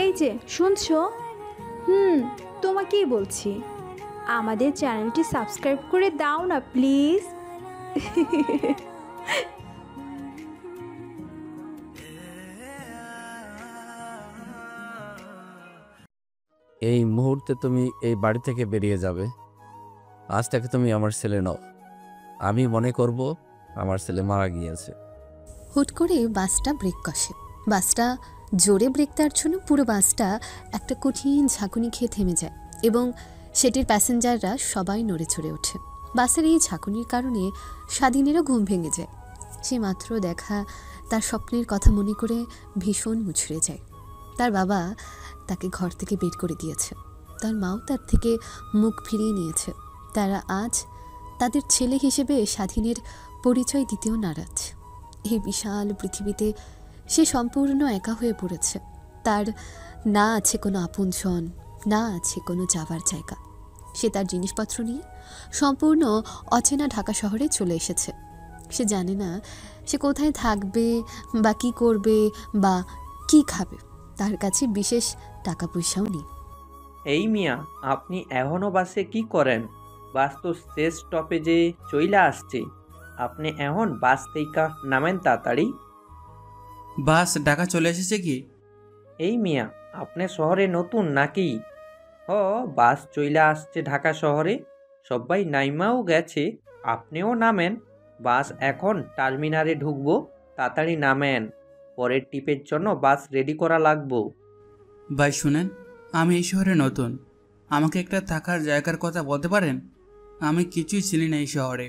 এই যে শুনছো? তোমাকেই বলছি, আমাদের চ্যানেলটি সাবস্ক্রাইব করে দাও না প্লিজ। এই মুহূর্তে তুমি এই বাড়ি থেকে বেরিয়ে যাবে। আজ থেকে তুমি আমার ছেলে নও। আমি মনে করব আমার ছেলে মারা গিয়েছে। হুট করে বাসটা ব্রেক কষে। বাসটা জোরে ব্রেক দেওয়ার জন্য পুরো বাসটা একটা কঠিন ঝাঁকুনি খেয়ে থেমে যায় এবং সেটির প্যাসেঞ্জাররা সবাই নড়ে চড়ে ওঠে। বাসের এই ঝাঁকুনির কারণে স্বাধীনেরও ঘুম ভেঙে যায়। সে মাত্র দেখা তার স্বপ্নের কথা মনে করে ভীষণ মুচড়ে যায়। তার বাবা তাকে ঘর থেকে বের করে দিয়েছে, তার মাও তার থেকে মুখ ফিরিয়ে নিয়েছে। তারা আজ তাদের ছেলে হিসেবে স্বাধীনের পরিচয় দিতেও নারাজ। এই বিশাল পৃথিবীতে সে সম্পূর্ণ একা হয়ে পড়েছে। তার না আছে কোনো আপনজন, না আছে কোনো যাওয়ার জায়গা। সে তার জিনিসপত্র নিয়ে সম্পূর্ণ অচেনা ঢাকা শহরে চলে এসেছে। সে জানে না সে কোথায় থাকবে বা কী করবে বা কী খাবে। তার কাছে বিশেষ টাকা পয়সাও নেই। এই মিয়া, আপনি এখনও বাসে কি করেন? বাস তো শেষ স্টপেজে চইলা আসছে। আপনি এখন বাস থেকে নামেন তাড়াতাড়ি। বাস ঢাকা চলে এসেছে কি? এই মিয়া, আপনি শহরে নতুন নাকি? বাস চইলা আসছে ঢাকা শহরে, সবাই নাইমাও গেছে, আপনিও নামেন। বাস এখন টার্মিনালে ঢুকবো, তাড়াতাড়ি নামেন, পরের ট্রিপের জন্য বাস রেডি করা লাগবো। ভাই শুনেন, আমি এই শহরে নতুন, আমাকে একটা থাকার জায়গার কথা বলতে পারেন? আমি কিছুই চিনি না এই শহরে।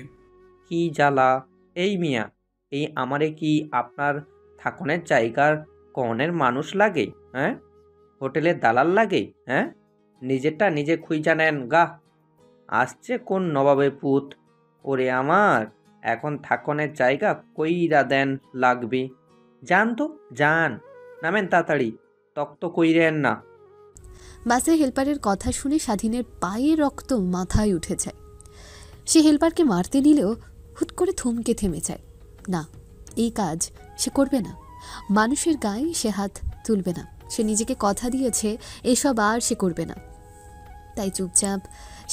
কি জ্বালা! এই মিয়া, এই আমারে কি আপনার থাকনের জায়গার কনের মানুষ লাগে? হ্যাঁ, হোটেলের দালাল লাগে? হ্যাঁ, নিজেরটা নিজে খুঁজা নেন গা। আসছে কোন নবাবের পুত? ওরে আমার, এখন থাকনের জায়গা কইরা দেন লাগবে। যান তো যান, নামেন তাড়াতাড়ি, তক্ত কইরেন না। বাসের হেল্পারের কথা শুনে স্বাধীনের পায়ে রক্ত মাথায় উঠে যায়। সে হেল্পারকে মারতে নিলেও হুট করে থমকে থেমে যায়। না, এই কাজ সে করবে না। মানুষের গায়ে সে হাত তুলবে না। সে নিজেকে কথা দিয়েছে এসব আর সে করবে না। তাই চুপচাপ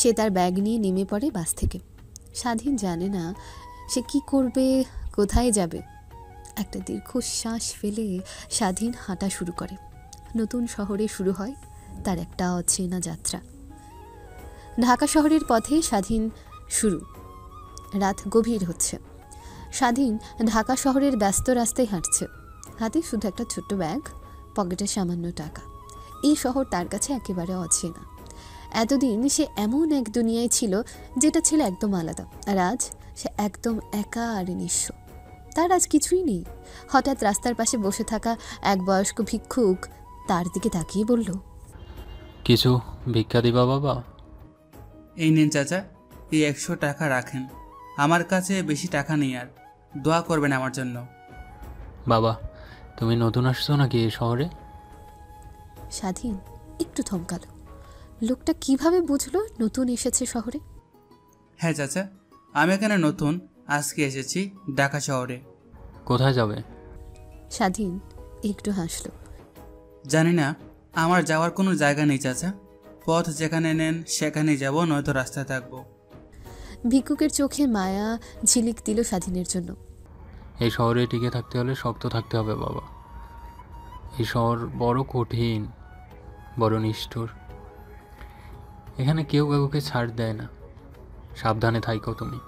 সে তার ব্যাগ নিয়ে নেমে পড়ে বাস থেকে। স্বাধীন জানে না সে কি করবে, কোথায় যাবে। একটা দীর্ঘশ্বাস ফেলে স্বাধীন হাঁটা শুরু করে। নতুন শহরে শুরু হয় তার একটা অচেনা যাত্রা। ঢাকা শহরের পথে স্বাধীন শুরু। রাত গভীর হচ্ছে। স্বাধীন ঢাকা শহরের ব্যস্ত রাস্তায় হাঁটছে। হাতে শুধু একটা ছোট্ট ব্যাগ, পকেটে সামান্য টাকা। এই শহর তার কাছে একেবারে অচেনা। এতদিন সে এমন এক দুনিয়ায় ছিল যেটা ছিল একদম আলাদা, আর আজ সে একদম একা আর নিঃস্ব। তার আজ কিছুই নেই। হঠাৎ রাস্তার পাশে বসে থাকা এক বয়স্ক ভিক্ষুক তার দিকে তাকিয়ে বলল, কিছু ভিক্ষা দিবা বাবা? এই নিন চাচা, এই 100 টাকা রাখেন। আমার কাছে বেশি টাকা নেই, আর দোয়া করবেন আমার জন্য। বাবা, তুমি নতুন আসছো নাকি এই শহরে? স্বাধীন একটু থমকালো। লোকটা কিভাবে বুঝলো নতুন এসেছে শহরে? হ্যাঁ চাচা, আমি এখানে নতুন, আজকে এসেছি ঢাকা শহরে। কোথায় যাবে? স্বাধীন একটু হাসলো। জানি না, আমার যাওয়ার কোনো জায়গা নেই চাচা। পথ যেখানে নেন সেখানেই যাব, নয়তো রাস্তায় থাকবো। ভিক্ষুকের চোখে মায়া ঝিলিক দিল স্বাধীনের জন্য। এই শহরে টিকে থাকতে হলে শক্ত থাকতে হবে বাবা। এই শহর বড় কঠিন, বড় নিষ্ঠুর। এখানে কেউ কাউকে ছাড় দেয় না। সাবধানে থাইকো তুমি।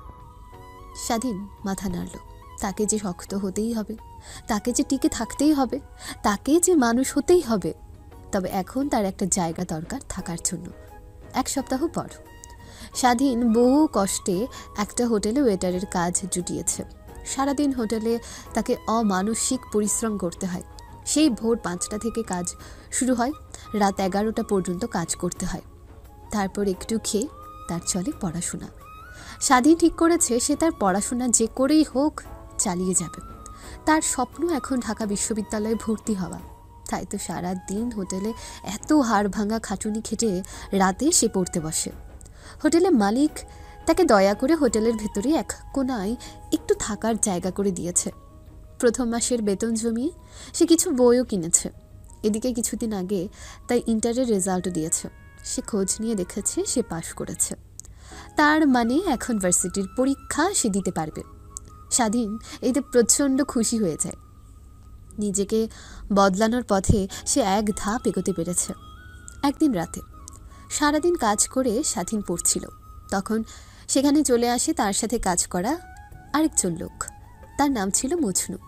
স্বাধীন মাথা নাড়ল। তাকে যে শক্ত হতেই হবে, তাকে যে টিকে থাকতেই হবে, তাকে যে মানুষ হতেই হবে। তবে এখন তার একটা জায়গা দরকার থাকার জন্য। 1 সপ্তাহ পর স্বাধীন বহু কষ্টে একটা হোটেলে ওয়েটারের কাজ জুটিয়েছে। সারাদিন হোটেলে তাকে অমানসিক পরিশ্রম করতে হয়। সেই ভোর 5টা থেকে কাজ শুরু হয়, রাত 11টা পর্যন্ত কাজ করতে হয়। তারপর একটু খেয়ে তার চলে পড়াশোনা। স্বাধীন ঠিক করেছে সে তার পড়াশোনা যে করেই হোক চালিয়ে যাবে। তার স্বপ্ন এখন ঢাকা বিশ্ববিদ্যালয়ে ভর্তি হওয়া। তাই তো সারা দিন হোটেলে এত হাড় ভাঙা খাটুনি খেটে রাতে সে পড়তে বসে। হোটেলের মালিক তাকে দয়া করে হোটেলের ভেতরে এক কোনায় একটু থাকার জায়গা করে দিয়েছে। প্রথম মাসের বেতন জমিয়ে সে কিছু বইও কিনেছে। এদিকে কিছুদিন আগে তাই ইন্টারের রেজাল্টও দিয়েছে। সে খোঁজ নিয়ে দেখেছে সে পাশ করেছে, তার মানে এখন ভার্সিটির পরীক্ষা সে দিতে পারবে। স্বাধীন এতে প্রচণ্ড খুশি হয়ে যায়। নিজেকে বদলানোর পথে সে এক ধাপ এগোতে পেরেছে। একদিন রাতে সারাদিন কাজ করে স্বাধীন পড়ছিল, তখন সেখানে চলে আসে তার সাথে কাজ করা আরেকজন লোক। তার নাম ছিল মজনু।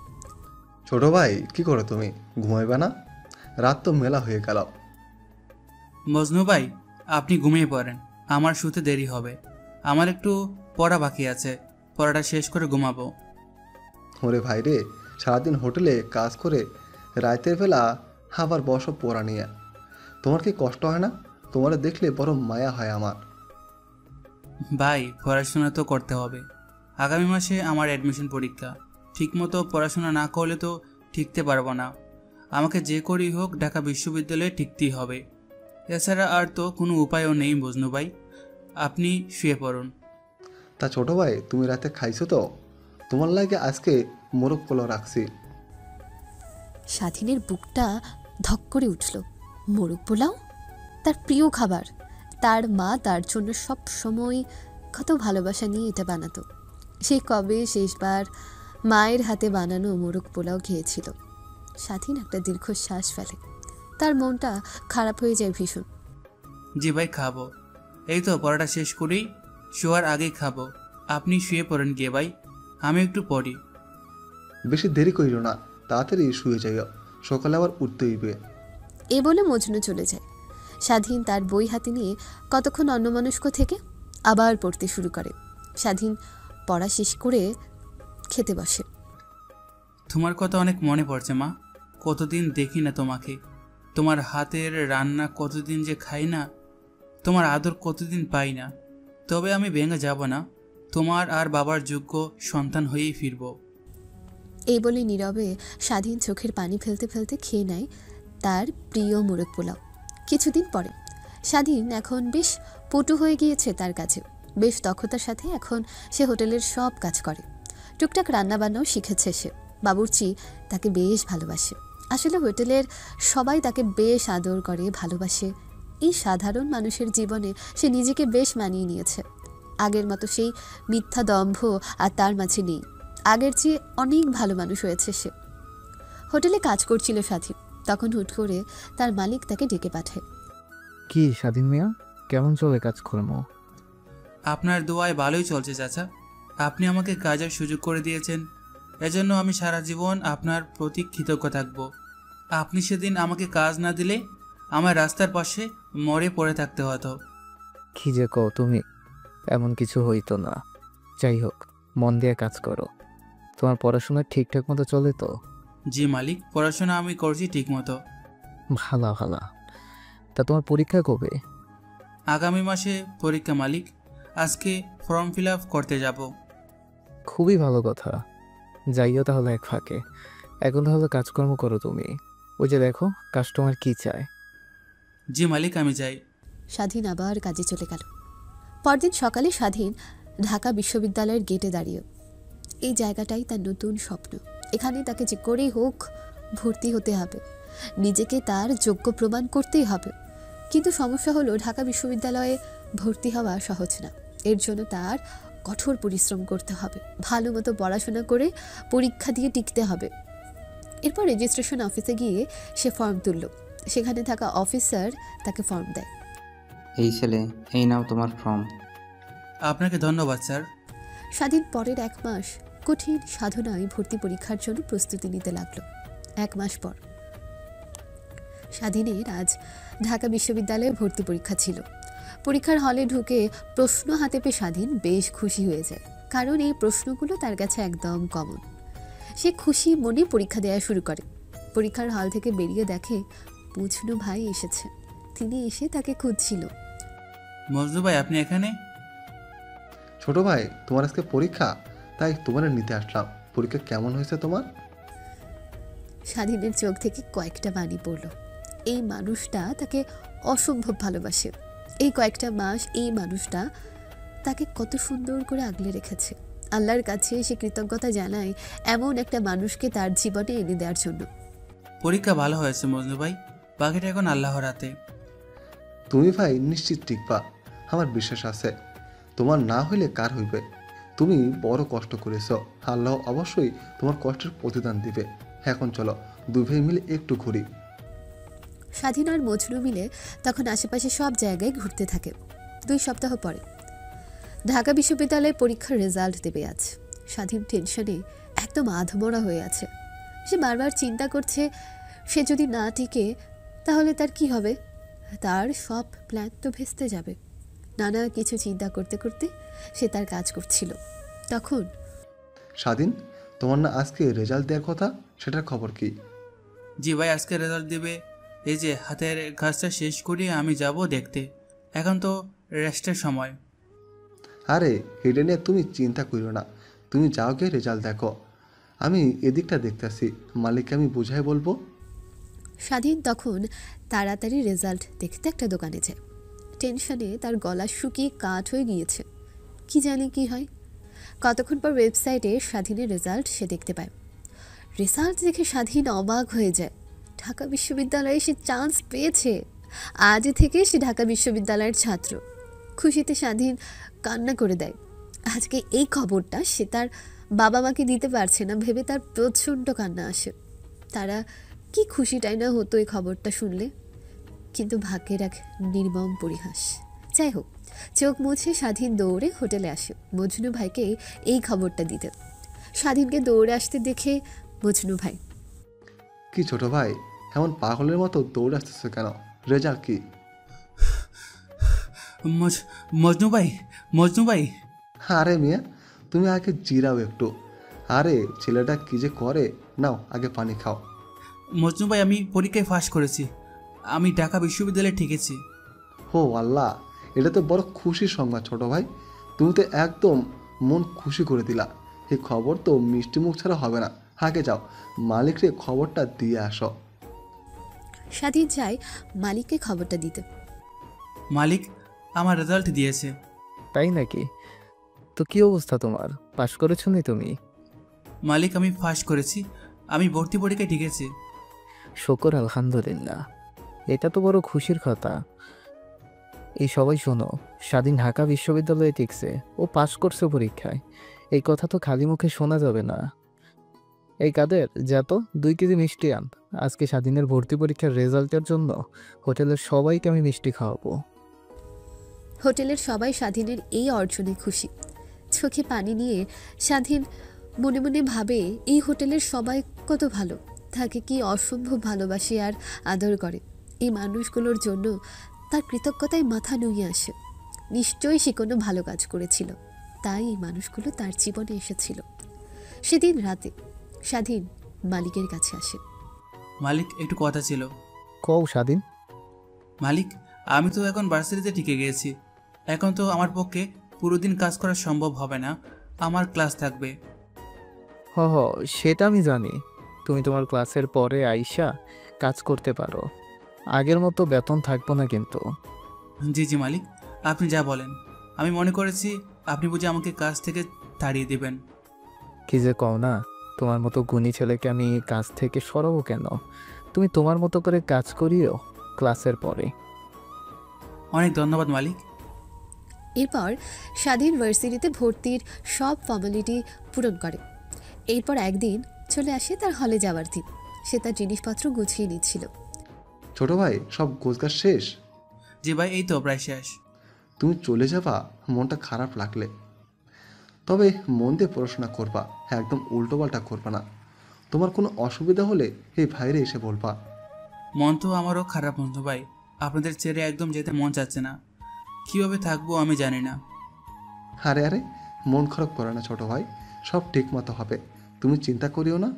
ছোট ভাই, কি করো তুমি? ঘুমাইবে না? রাত তো মেলা হয়ে গেল। মজনু ভাই, আপনি ঘুমিয়ে পড়েন, আমার শুতে দেরি হবে। আমার একটু পড়া বাকি আছে, পড়াটা শেষ করে ঘুমাবো। ওরে ভাই রে, সারাদিন হোটেলে কাজ করে রাতের বেলা আবার বসো পড়া নিয়ে। তোমার কি কষ্ট হয় না? তোমার দেখলে বড় মায়া হয় আমার। ভাই, পড়াশোনা তো করতে হবে। আগামী মাসে আমার অ্যাডমিশন পরীক্ষা। ঠিকমতো পড়াশোনা না করলে তো টিকতে পারবো না। আমাকে যে করেই হোক ঢাকা বিশ্ববিদ্যালয়ে টিকতেই হবে। এছাড়া আর তো কোনো উপায়ও নেই মজনু ভাই। আপনি শুয়ে পড়ুন। তা ছোট ভাই, তুমি রাতে খাইছো তো? তোমার লাগে আজকে মোরগ পোলাও রাখছি। স্বাধীনের বুকটা ধক করে উঠল। মোরগ পোলাও, তার প্রিয় খাবার। তার মা তার জন্য সব সময় কত ভালোবাসা নিয়ে এটা বানাতো। সে কবে শেষবার মায়ের হাতে বানানো মোরগ পোলাও খেয়েছিল। স্বাধীন একটা দীর্ঘশ্বাস ফেলে। তার মনটা খারাপ হয়ে যায় ভীষণ। জি ভাই, খাবো। এই তো পড়াটা শেষ করেই শোয়ার আগেই খাবো। আপনি শুয়ে পড়েন গিয়ে ভাই, আমি একটু পড়ি। বেশি দেরি করিল না, তাড়াতাড়ি শুয়ে যাইও, সকালে আবার উঠতে হইবে। এ বলে মজনু চলে যায়। স্বাধীন তার বই হাতে নিয়ে কতক্ষণ অন্যমনস্ক থেকে আবার পড়তে শুরু করে। স্বাধীন পড়া শেষ করে খেতে বসে। তোমার কথা অনেক মনে পড়ছে মা। কতদিন দেখি না তোমাকে। তোমার হাতের রান্না কতদিন যে খাই না, তোমার আদর কতদিন পাই না। তবে আমি ভেঙে যাব না, তোমার আর বাবার যোগ্য সন্তান হয়েই ফিরব। এই বলে নীরবে স্বাধীন চোখের পানি ফেলতে ফেলতে খেয়ে নেয় তার প্রিয় মোরগ পোলাও। কিছুদিন পরে স্বাধীন এখন বেশ পটু হয়ে গিয়েছে তার কাছে। বেশ দক্ষতার সাথে এখন সে হোটেলের সব কাজ করে। টুকটাক রান্নাবান্নাও শিখেছে সে। বাবুর্চি তাকে বেশ ভালোবাসে। আসলে হোটেলের সবাই তাকে বেশ আদর করে, ভালোবাসে। এই সাধারণ মানুষের জীবনে সে নিজেকে বেশ মানিয়ে নিয়েছে। আগের মতো সেই মিথ্যা দম্ভ আর তার মাঝে নেই। আগের চেয়ে অনেক ভালো মানুষ হয়েছে সে। হোটেলে কাজ করছিল স্বাধীন, তখন হুট করে তার মালিক তাকে ডেকে পাঠায়। কি স্বাধীন মিয়া, কেমন চলে কাজকর্ম? আপনার দোয়ায় ভালোই চলছে চাচা। আপনি আমাকে কাজের সুযোগ করে দিয়েছেন, এজন্য আমি সারা জীবন আপনার প্রতি কৃতজ্ঞ থাকব। আপনি সেদিন আমাকে কাজ না দিলে আমার রাস্তার পাশে মরে পড়ে থাকতে হতো। কি যে কও তুমি, এমন কিছু হইতো না। যাই হোক, মন দিয়ে কাজ করো। তোমার পড়াশোনা ঠিকঠাক মতো চলে তো? জি মালিক, পড়াশোনা আমি করছি ঠিক মতো। ভালো ভালো। তা তোমার পরীক্ষা কবে? আগামী মাসে পরীক্ষা মালিক। আজকে ফর্ম ফিল আপ করতে যাব। খুবই ভালো কথা। যাইও তাহলে এক ফাঁকে। এখন তাহলে কাজকর্ম করো তুমি। ওই যে দেখো কাস্টমার কি চায়। জি মালিক, আমি যাই। স্বাধীন আবার কাজে চলে গেল। পরদিন সকালে স্বাধীন ঢাকা বিশ্ববিদ্যালয়ের গেটে দাঁড়িয়ে। এই জায়গাটাই তার নতুন স্বপ্ন। এখানে তাকে যে করেই হোক ভর্তি হতে হবে, নিজেকে তার যোগ্য প্রমাণ করতেই হবে। কিন্তু সমস্যা হলো ঢাকা বিশ্ববিদ্যালয়ে ভর্তি হওয়া সহজ না। এর জন্য তার কঠোর পরিশ্রম করতে হবে, ভালো মতো পড়াশোনা করে পরীক্ষা দিয়ে টিকতে হবে। এরপর রেজিস্ট্রেশন অফিসে গিয়ে সে ফর্ম তুলল। সেখানে থাকা অফিসার তাকে ফর্ম দেয়। এই ছেলে, এই নাও তোমার ফর্ম। আপনাকে ধন্যবাদ স্যার। স্বাধীন পরের 1 মাস কঠিন সাধনায় ভর্তি পরীক্ষার জন্য প্রস্তুতি নিতে লাগলো। 1 মাস পর স্বাধীনের আজ ঢাকা বিশ্ববিদ্যালয়ে ভর্তি পরীক্ষা ছিল। পরীক্ষার হলে ঢুকে প্রশ্ন হাতে পেয়ে স্বাধীন বেশ খুশি হয়ে যায়, কারণ এই প্রশ্নগুলো তার কাছে একদম কমন। সে খুশি মনে পরীক্ষা দেওয়া শুরু করে। পরীক্ষার হল থেকে বেরিয়ে দেখে মজনু ভাই এসেছে। তিনি এসে তাকে খুঁজছিল। মজনু ভাই, আপনি এখানে? ছোট ভাই, তোমার আজকে পরীক্ষা, তাই তোমার নিতে আসলাম। পরীক্ষা কেমন হয়েছে তোমার? স্বাধীনের চোখ থেকে কয়েকটা বাণী পড়ল। এই মানুষটা তাকে অসম্ভব ভালোবাসে। এই কয়েকটা মাস এই মানুষটা তাকে কত সুন্দর করে আগলে রেখেছে। আল্লাহর কাছে সে কৃতজ্ঞতা জানায় এমন একটা মানুষকে তার জীবনে এনে দেওয়ার জন্য। পরীক্ষা ভালো হয়েছে মজনু ভাই, বাকিটা এখন আল্লাহর হাতে। তুমি ভাই নিশ্চিত টিকবা, আমার বিশ্বাস আছে। তোমার না হইলে কার হইবে? তুমি বড় কষ্ট করেছ, আল্লাহ অবশ্যই তোমার কষ্টের প্রতিদান দিবে। এখন চলো দুই ভাই মিলে একটু ঘুরি। স্বাধীন আর মজনু মিলে তখন আশেপাশে সব জায়গায় ঘুরতে থাকে। 2 সপ্তাহ পরে ঢাকা বিশ্ববিদ্যালয়ে পরীক্ষার রেজাল্ট দেবে আজ। স্বাধীন টেনশনে একদম আধমরা হয়ে আছে। সে বারবার চিন্তা করছে, সে যদি না টিকে তাহলে তার কি হবে? তার সব প্ল্যান তো ভেস্তে যাবে। নানা কিছু চিন্তা করতে করতে সে তার কাজ করছিল। তখন স্বাধীন, তোমার না আজকে রেজাল্ট দেওয়ার কথা, সেটার খবর কি? জি ভাই, আজকে রেজাল্ট দেবে। এই যে হাতের কাজটা শেষ করিয়ে আমি যাব দেখতে। এখন তো রেস্টের সময়। আরে এটা নিয়ে তুমি চিন্তা করো না, তুমি যাও গিয়ে রেজাল্ট দেখো, আমি এদিকটা দেখতেছি, মালিককে আমি বুঝাই বলবো। স্বাধীন তখন তাড়াতাড়ি রেজাল্ট দেখতে একটা দোকানে যায়। টেনশনে তার গলা শুকিয়ে কাঠ হয়ে গিয়েছে। কি জানি কি হয়। কতক্ষণ পর ওয়েবসাইটে স্বাধীনের রেজাল্ট সে দেখতে পায়। রেজাল্ট দেখে স্বাধীন অবাক হয়ে যায়। ঢাকা বিশ্ববিদ্যালয়ে সে চান্স পেয়েছে। আজ থেকে সে ঢাকা বিশ্ববিদ্যালয়ের ছাত্র। খুশিতে স্বাধীন কান্না করে দেয়। আজকে এই খবরটা সে তার বাবা মাকে দিতে পারছে না ভেবে তার প্রচণ্ড কান্না আসে। তারা কি খুশিটাই না হতো এই খবরটা শুনলে। কিন্তু ভাগ্যের এক নির্মম পরিহাস। যাই হোক, চোখ মুছে স্বাধীন দৌড়ে হোটেলে আসে মজনু ভাইকে এই খবরটা দিতে। স্বাধীনকে দৌড়ে আসতে দেখে মজনু ভাই, কি ছোট ভাই, এমন পাগলের মতো দৌড়ে আসতেছে কেন? রেজাল্ট কি? মজনু ভাই, মজনু ভাই। আরে মিয়া, তুমি আগে জিরাও একটু। আরে ছেলেটা কি যে করে, নাও আগে পানি খাও। মজনু ভাই, আমি পরীক্ষায় ফাঁস করেছি। আমি ঢাকা বিশ্ববিদ্যালয়ে ঠেকেছি। হো আল্লাহ, এটা তো বড় খুশির সংবাদ ছোট ভাই। তুমি তো একদম মন খুশি করে দিলা। এই খবর তো মিষ্টি মুখ ছাড়া হবে না। আগে যাও মালিকরে খবরটা দিয়ে আসো। স্বাধীন চায় মালিককে খবরটা দিতে। মালিক আমার রেজাল্ট দিয়েছে। তাই নাকি? তো কি অবস্থা তোমার? পাশ করেছো নি তুমি? মালিক, আমি ফাঁস করেছি। আমি ভর্তি পরীক্ষায় ঠেকেছি। শুকর আলহামদুলিল্লাহ, এটা তো বড় খুশির কথা। এই সবাই শোনো, স্বাধীন ঢাকা বিশ্ববিদ্যালয়ে টিকছে, ও পাশ করছে পরীক্ষায়। এই কথা তো খালি মুখে শোনা যাবে না। এই কাদের যা তো 2 কেজি মিষ্টি আন। আজকে স্বাধীনের ভর্তি পরীক্ষার রেজাল্টের জন্য হোটেলের সবাইকে আমি মিষ্টি খাওয়াবো। হোটেলের সবাই স্বাধীনের এই অর্জনে খুশি। চোখে পানি নিয়ে স্বাধীন মনে মনে ভাবে, এই হোটেলের সবাই কত ভালো, তাকে কি অসম্ভব ভালোবাসে আর আদর করে। এই মানুষগুলোর জন্য তার কৃতজ্ঞতায় মাথা নুয়ে আসে। নিশ্চয়ই সে কোনো ভালো কাজ করেছিল, তাই এই মানুষগুলো তার জীবনে এসেছিল। সেদিন রাতে স্বাধীন মালিকের কাছে আসে। মালিক, একটু কথা ছিল। কও স্বাধীন। মালিক, আমি তো এখন ভার্সিটিতে টিকে গিয়েছি। এখন তো আমার পক্ষে পুরো দিন কাজ করা সম্ভব হবে না। আমার ক্লাস থাকবে। হ হ, সেটা আমি জানি। তুমি তোমার ক্লাসের পরে আইসা কাজ করতে পারো। আগের মতো বেতন থাকবো না কিন্তু। জি জি মালিক, আপনি যা বলেন। আমি মনে করেছি আপনি বুঝে আমাকে কাজ থেকে তাড়িয়ে দেবেন। কি যে কও না, তোমার মতো গুণী ছেলেকে আমি কাজ থেকে সরাবো কেন? তুমি তোমার মতো করে কাজ করিও ক্লাসের পরে। অনেক ধন্যবাদ মালিক। এরপর স্বাধীন ভার্সিটিতে ভর্তির সব ফর্মালিটি পূরণ করে। এরপর একদিন চলে আসে তার হলে যাওয়ার দিন। সে তার জিনিসপত্র গুছিয়ে নিচ্ছিল। ছোট ভাই, সব গোছগাছ শেষ? জি ভাই, এই তো প্রায় শেষ। তুমি চলে যাবা মনটা খারাপ লাগলে, তবে মন দিয়ে পড়াশোনা করবা, একদম উল্টোপাল্টা করবা না। তোমার কোনো অসুবিধা হলে এই ভাইরে এসে বলবা। মন তো আমারও খারাপ বন্ধু ভাই। আপনাদের ছেড়ে একদম যেতে মন চাচ্ছে না। কীভাবে থাকবো আমি জানি না। আরে আরে, মন খারাপ করে না ছোট ভাই, সব ঠিক মতো হবে। তুমি চিন্তা করিও না,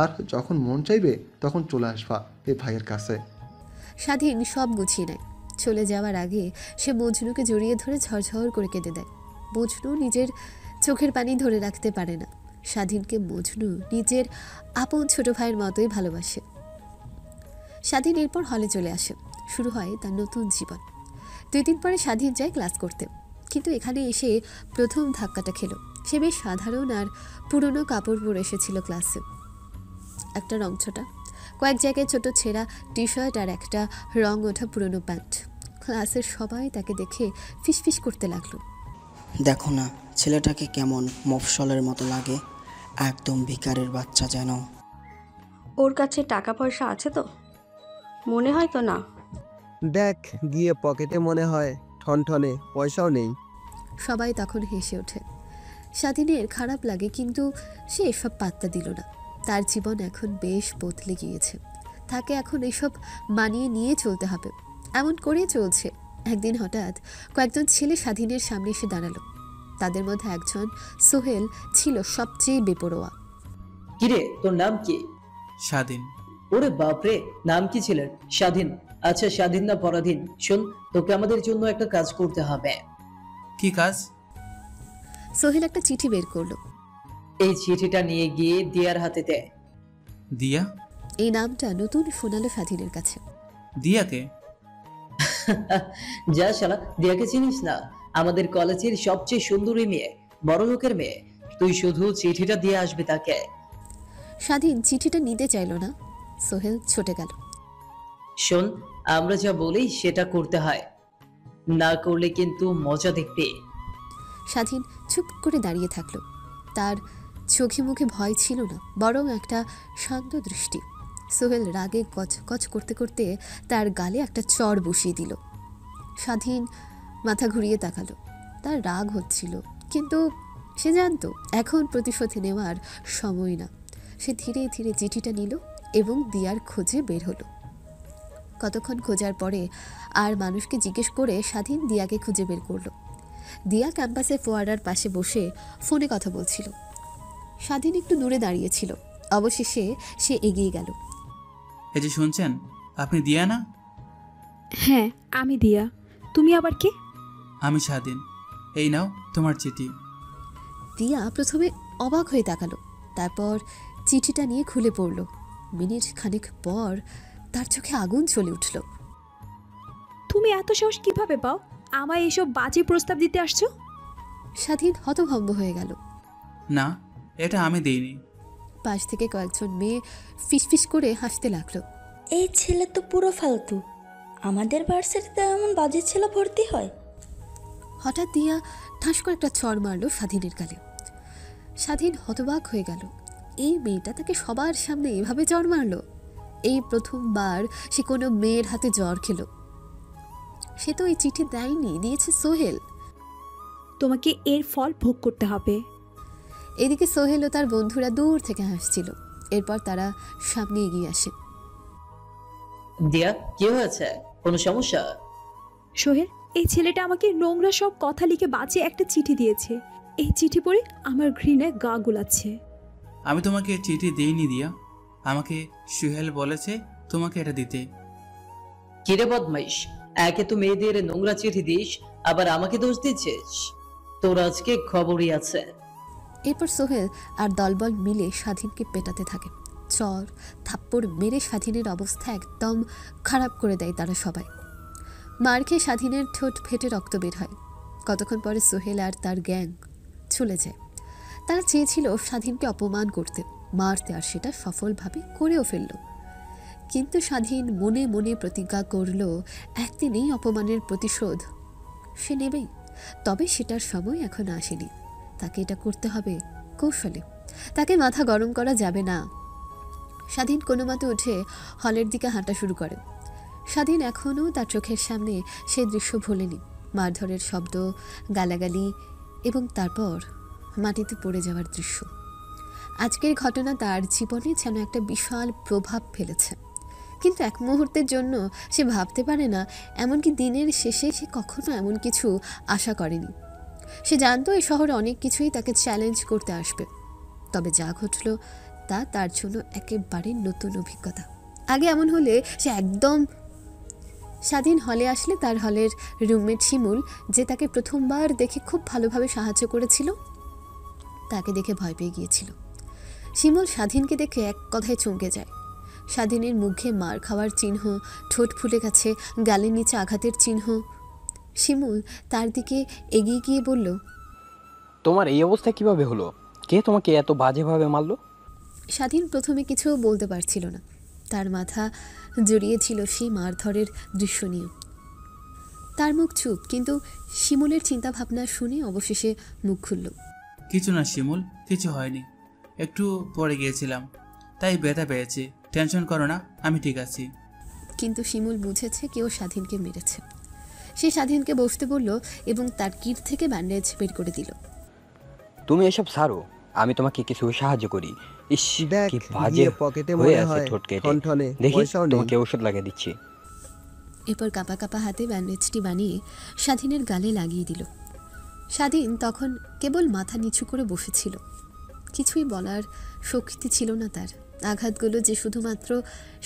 আর যখন মন চাইবে তখন চলে আসবা এই ভাইয়ের কাছে। স্বাধীন সব গুছিয়ে নেয়। চলে যাওয়ার আগে সে মজনুকে জড়িয়ে ধরে ঝরঝর করে কেঁদে দেয়। মজনু নিজের চোখের পানি ধরে রাখতে পারে না। স্বাধীনকে মজনু নিজের আপন ছোট ভাইয়ের মতোই ভালোবাসে। স্বাধীন এরপর হলে চলে আসে। শুরু হয় তার নতুন জীবন। 2 দিন পরে স্বাধীন যায় ক্লাস করতে। কিন্তু এখানে এসে প্রথম ধাক্কাটা খেলো। সে বেশ সাধারণ আর পুরনো কাপড় পরে এসেছিল ক্লাসে। একটা রংছটা কয়েক জায়গায় ছোট ছেঁড়া টি শার্ট আর একটা রং ওঠা পুরনো প্যান্ট। ক্লাসের সবাই তাকে দেখে ফিসফিস করতে লাগলো। দেখো না ছেলেটাকে কেমন মফস্বলের মতো লাগে, একদম ভিখারির বাচ্চা যেন। ওর কাছে টাকা পয়সা আছে তো? মনে হয় তো না। দেখ গিয়ে পকেটে মনে হয় ঠনঠনে পয়সাও নেই। সবাই তখন হেসে ওঠে। স্বাধীনের খারাপ লাগে, কিন্তু সে এসব পাত্তা দিল না। তার জীবন এখন বেশ বদলে গিয়েছে, তাকে এখন এসব মানিয়ে নিয়ে চলতে হবে। এমন করেই চলছে। একদিন হঠাৎ কয়েকজন ছেলে স্বাধীনের সামনে এসে দাঁড়ালো। তাদের মধ্যে একজন সোহেল ছিল সবচেয়ে বেপরোয়া। কিরে তোর নাম কি? স্বাধীন। ওরে বাপরে, নাম কি ছেলের? স্বাধীন। আচ্ছা স্বাধীন না পরাধীন, শোন তোকে আমাদের জন্য একটা কাজ করতে হবে। কি কাজ? সোহেল একটা চিঠি বের করলো। এই চিঠিটা নিয়ে গিয়ে দিয়ার হাতে দে। দিয়া? এই নামটা নতুন শোনালো স্বাধীনের কাছে। দিয়াকে? যা শালা, দিয়াকে চিনিস না? আমাদের কলেজের সবচেয়ে সুন্দরী মেয়ে, বড় লোকের মেয়ে। তুই শুধু চিঠিটা দিয়ে আসবি তাকে। স্বাধীন চিঠিটা নিতে চাইল না। সোহেল ছুটে গেল। শোন, আমরা যা বলি সেটা করতে হয়, না করলে কিন্তু মজা দেখবে। স্বাধীন চুপ করে দাঁড়িয়ে থাকলো। তার চোখে মুখে ভয় ছিল না, বরং একটা শান্ত দৃষ্টি। সোহেল রাগে গজগজ করতে করতে তার গালে একটা চড় বসিয়ে দিল। স্বাধীন মাথা ঘুরিয়ে তাকালো। তার রাগ হচ্ছিল, কিন্তু সে জানতো এখন প্রতিশোধ নেওয়ার সময় না। সে ধীরে ধীরে চিঠিটা নিল এবং দিয়ার খোঁজে বের হলো। কতক্ষণ খোঁজার পরে আর মানুষকে জিজ্ঞেস করে স্বাধীন দিয়াকে খুঁজে বের করলো। দিয়া ক্যাম্পাসে ফোয়ারার পাশে বসে ফোনে কথা বলছিল। স্বাধীন একটু দূরে দাঁড়িয়েছিল। অবশেষে সে এগিয়ে গেল। এই যে শুনছেন, আপনি দিয়া না? হ্যাঁ আমি দিয়া। তুমি আবার কে? আমি স্বাধীন। এই নাও তোমার চিঠি। দিয়া প্রথমে অবাক হয়ে তাকালো, তারপর চিঠিটা নিয়ে খুলে পড়ল। মিনিট খানেক পর তার চোখে আগুন চলে উঠল। তুমি এত সাহস কিভাবে পাও? আমায় এসব বাজে প্রস্তাব দিতে আসছো? স্বাধীন হতভম্ব হয়ে গেল। না, এটা আমি দেইনি। পাশ থেকে কয়েকজন মেয়ে ফিসফিস করে হাসতে লাগলো। এই ছেলে তো পুরো ফালতু, আমাদের ভার্সিটিতে এমন বাজে ছেলে ভর্তি হয়? হঠাৎ দিয়া ঠাস করে একটা চড় মারলো স্বাধীনের গালে। স্বাধীন হতবাক হয়ে গেল। এই মেয়েটা তাকে সবার সামনে এভাবে চড় মারলো। এই প্রথমবার সে কোনো মেয়ের হাতে জ্বর খেলো। সে তো এই চিঠি দেয়নি, দিয়েছে সোহেল। তোমাকে এর ফল ভোগ করতে হবে। এদিকে সোহেল ও তার বন্ধুরা দূর থেকে হাসছিল। এরপর তারা সামনে এগিয়ে আসে। দিয়া, কি হয়েছে? কোনো সমস্যা? সোহেল, এই ছেলেটা আমাকে নোংরা সব কথা লিখে বাজে একটা চিঠি দিয়েছে। এই চিঠি পড়ে আমার ঘৃণায় গা গুলাচ্ছে। আমি তোমাকে চিঠি দিইনি দিয়া, আমাকে সুহেল বলেছে তোমাকে এটা দিতে। কিরে বদমাইশ, একে তো মেয়েদের নোংরা চিঠি দিস, আবার আমাকে দোষ দিচ্ছিস? তোর আজকে খবরই আছে। এরপর সোহেল আর দলবল মিলে স্বাধীনকে পেটাতে থাকে। চর থাপ্পড় মেরে স্বাধীনের অবস্থা একদম খারাপ করে দেয় তারা সবাই। মার খেয়ে স্বাধীনের ঠোঁট ফেটে রক্ত বের হয়। কতক্ষণ পরে সোহেল আর তার গ্যাং চলে যায়। তারা চেয়েছিল স্বাধীনকে অপমান করতে, মারতে, আর সেটা সফলভাবে করেও ফেলল। কিন্তু স্বাধীন মনে মনে প্রতিজ্ঞা করল একদিন এই অপমানের প্রতিশোধ সে নেবেই। তবে সেটার সময় এখন আসেনি। তাকে এটা করতে হবে কৌশলে। তাকে মাথা গরম করা যাবে না। স্বাধীন কোনো মতে উঠে হলের দিকে হাঁটা শুরু করে। স্বাধীন এখনও তার চোখের সামনে সে দৃশ্য ভোলেনি। মারধরের শব্দ, গালাগালি এবং তারপর মাটিতে পড়ে যাওয়ার দৃশ্য। আজকের ঘটনা তার জীবনে যেন একটা বিশাল প্রভাব ফেলেছে। কিন্তু এক মুহূর্তের জন্য সে ভাবতে পারে না, এমনকি দিনের শেষে সে কখনো এমন কিছু আশা করেনি। সে জানতো এই শহরে অনেক কিছুই তাকে চ্যালেঞ্জ করতে আসবে। তবে যা ঘটল তা তার জন্য একেবারে নতুন অভিজ্ঞতা। আগে এমন হলে সে একদম। স্বাধীন হলে আসলে তার হলের রুমমেট শিমুল, যে তাকে প্রথমবার দেখে খুব ভালোভাবে সাহায্য করেছিল, তাকে দেখে ভয় পেয়ে গিয়েছিল। শিমুল স্বাধীনকে দেখে এক কথায় চমকে যায়। স্বাধীনের মুখে মার খাওয়ার চিহ্ন, ঠোঁট ফুলে গেছে, গালের নিচে আঘাতের চিহ্ন। শিমুল তার দিকে এগিয়ে গিয়ে বলল, তোমার এই অবস্থা কিভাবে হলো? কে তোমাকে এত বাজেভাবে মারলো? স্বাধীন প্রথমে কিছু বলতে পারছিল না। তার মাথা জড়িয়েছিল সেই মারধরের দৃশ্য নিয়ে। তার মুখ চুপ, কিন্তু শিমুলের চিন্তাভাবনা শুনে অবশেষে মুখ খুলল। কিছু না শিমুল, কিছু হয়নি, একটু পড়ে গিয়েছিলাম, তাই ব্যথা পেয়েছি। টেনশন করো না, আমি ঠিক আছি। কিন্তু শিমুল বুঝেছে কেউ স্বাধীনকে মেরেছে। সে স্বাধীনকে বসতে বলল এবং তার কিট থেকে ব্যান্ডেজ বের করে দিল। তুমি এসব ছাড়ো, আমি তোমাকে কিছু সাহায্য করি। ইস, দেখ, কি বাজে গিয়ে পকেটে হয়ে মনে আছে হয় ঠোঁট কেটে। ঠনঠনে দেখি পয়সাও নেই। তোমাকে ওষুধ লাগিয়ে দিচ্ছি। এরপর কাঁপা কাঁপা হাতে ব্যান্ডেজটি বানিয়ে স্বাধীনের গালে লাগিয়ে দিল। স্বাধীন তখন কেবল মাথা নিচু করে বসেছিল। কিছুই বলার শক্তি ছিল না তার। আঘাতগুলো যে শুধুমাত্র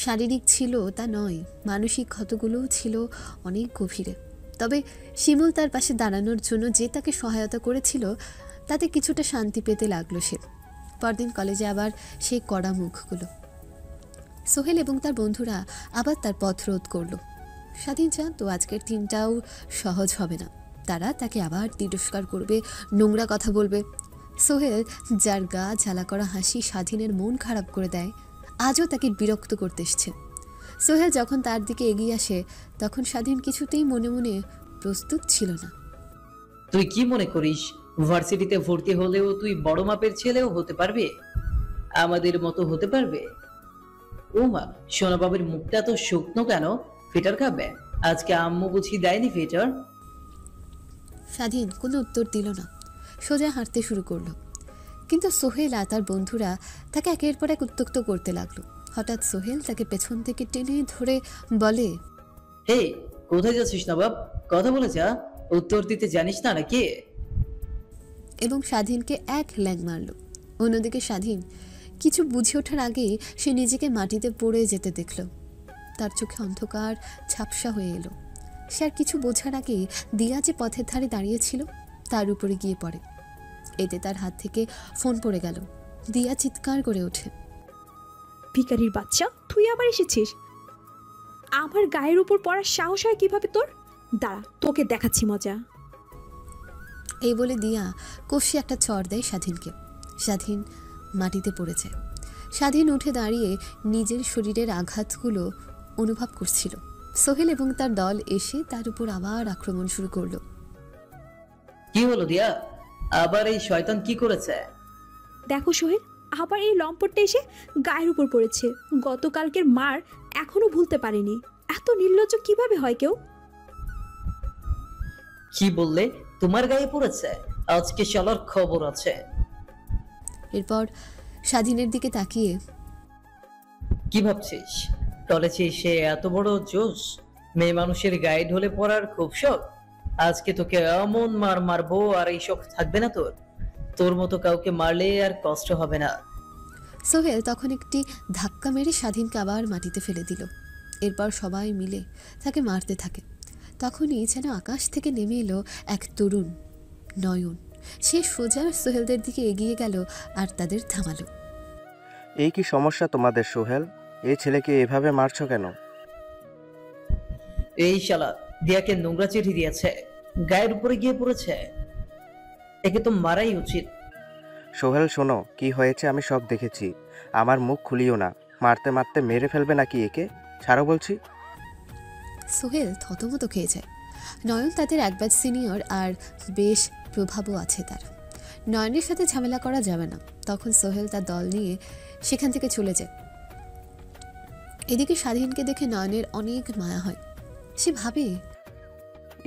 শারীরিক ছিল তা নয়, মানসিক ক্ষতগুলোও ছিল অনেক গভীরে। তবে শিমুল তার পাশে দাঁড়ানোর জন্য যে তাকে সহায়তা করেছিল, তাতে কিছুটা শান্তি পেতে লাগলো সে। পরদিন কলেজে আবার সেই কড়া মুখগুলো। সোহেল এবং তার বন্ধুরা আবার তার পথ রোধ করলো। স্বাধীন জানতো আজকের দিনটাও সহজ হবে না। তারা তাকে আবার তিরস্কার করবে, নোংরা কথা বলবে। সোহেল, যার গা জ্বালা করা হাসি স্বাধীনের মন খারাপ করে দেয়, আজও তাকে বিরক্ত করতে এসছে। সোহেল যখন তার দিকে এগিয়ে আসে, তখন স্বাধীন কিছুতেই মনে মনে প্রস্তুত ছিল না। তুই কি মনে করিস ভার্সিটিতে ভর্তি হলেও তুই বড় মাপের ছেলেও হতে পারবে? আমাদের মতো হতে পারবে? ও মা, সোনা বাবার মুখটা তো শুকনো কেন? ফিটার খাবে? আজকে আম্মু বুঝি দেয়নি ফিটার? স্বাধীন কোনো উত্তর দিল না, সোজা হাঁটতে শুরু করলো। কিন্তু সোহেল আর তার বন্ধুরা তাকে একের পর এক উত্ত্যক্ত করতে লাগলো। হঠাৎ সোহেল তাকে পেছন থেকে টেনে ধরে বলে, হে, কোথায় যাচ্ছিস নবাব? কথা বলে যা, উত্তর দিতে জানিস না নাকি? এবং স্বাধীনকে এক ল্যাং মারল। অন্যদিকে স্বাধীন কিছু বুঝে ওঠার আগেই সে নিজেকে মাটিতে পড়ে যেতে দেখল। তার চোখে অন্ধকার ঝাপসা হয়ে এলো। সে আর কিছু বোঝার আগেই দিয়া যে পথের ধারে দাঁড়িয়েছিল তার উপরে গিয়ে পড়ে। এতে তার হাত থেকে ফোন পড়ে গেল। দিয়া চিৎকার করে ওঠে, ভিখারির বাচ্চা, তুই আবার এসেছিস? আমার গায়ের উপর পড়ার সাহস হয় কিভাবে তোর? দাঁড়া, তোকে দেখাচ্ছি মজা। এই বলে দিয়া কষে একটা চড় দেয় স্বাধীনকে। স্বাধীন মাটিতে পড়ে যায়। স্বাধীন উঠে দাঁড়িয়ে নিজের শরীরের আঘাতগুলো অনুভব করছিল। সোহেল এবং তার দল এসে তার উপর আবার আক্রমণ শুরু করলো। কি হলো দিয়া? আবার এই শয়তান কি করেছে? দেখো সোহেল, আবার এই লম্পটটা এসে গায়ের উপর পড়েছে। গতকালকের মার এখনো ভুলতে পারেনি। এত নির্লজ্জ কিভাবে হয় কেউ? কি বললে? তোমার গায়ে পড়েছে? আজকে শালার খবর আছে। এরপর স্বাধীনের দিকে তাকিয়ে, কি ভাবছিস কলেজে এসে এত বড় জোশ? মেয়ে মানুষের গায়ে ঢলে পড়ার খুব শখ? আজকে তোকে এমন মার মারবো আর এই শখ থাকবে না তোর। তোর মতো কাউকে মারলে আর কষ্ট হবে না। সোহেল তখন একটি ধাক্কা মেরে স্বাধীনকে আবার মাটিতে ফেলে দিল। এরপর সবাই মিলে তাকে মারতে থাকে। তখনই যেন আকাশ থেকে নেমে এলো এক তরুণ, নয়ন। সে সোজা সোহেলদের দিকে এগিয়ে গেল আর তাদের থামালো। এই কি সমস্যা তোমাদের সোহেল? এই ছেলেকে এভাবে মারছো কেন? এই শালা দিয়াকে নোংরা চিঠি দিয়েছে, গায়ের উপরে গিয়ে পড়েছে। একে তো মারাই উচিত। সোহেল শোনো, কি হয়েছে আমি সব দেখেছি। আমার মুখ খুলিও না। মারতে মারতে মেরে ফেলবে নাকি একে? ছাড়ো বলছি। সোহেল থতমত খেয়ে যায়। নয়ন তাদের এক ব্যাচ সিনিয়র আর বেশ প্রভাবও আছে তার। নয়নের সাথে ঝামেলা করা যাবে না। তখন সোহেল তার দল নিয়ে সেখান থেকে চলে যায়। এদিকে স্বাধীনকে দেখে নয়নের অনেক মায়া হয়। সে ভাবে,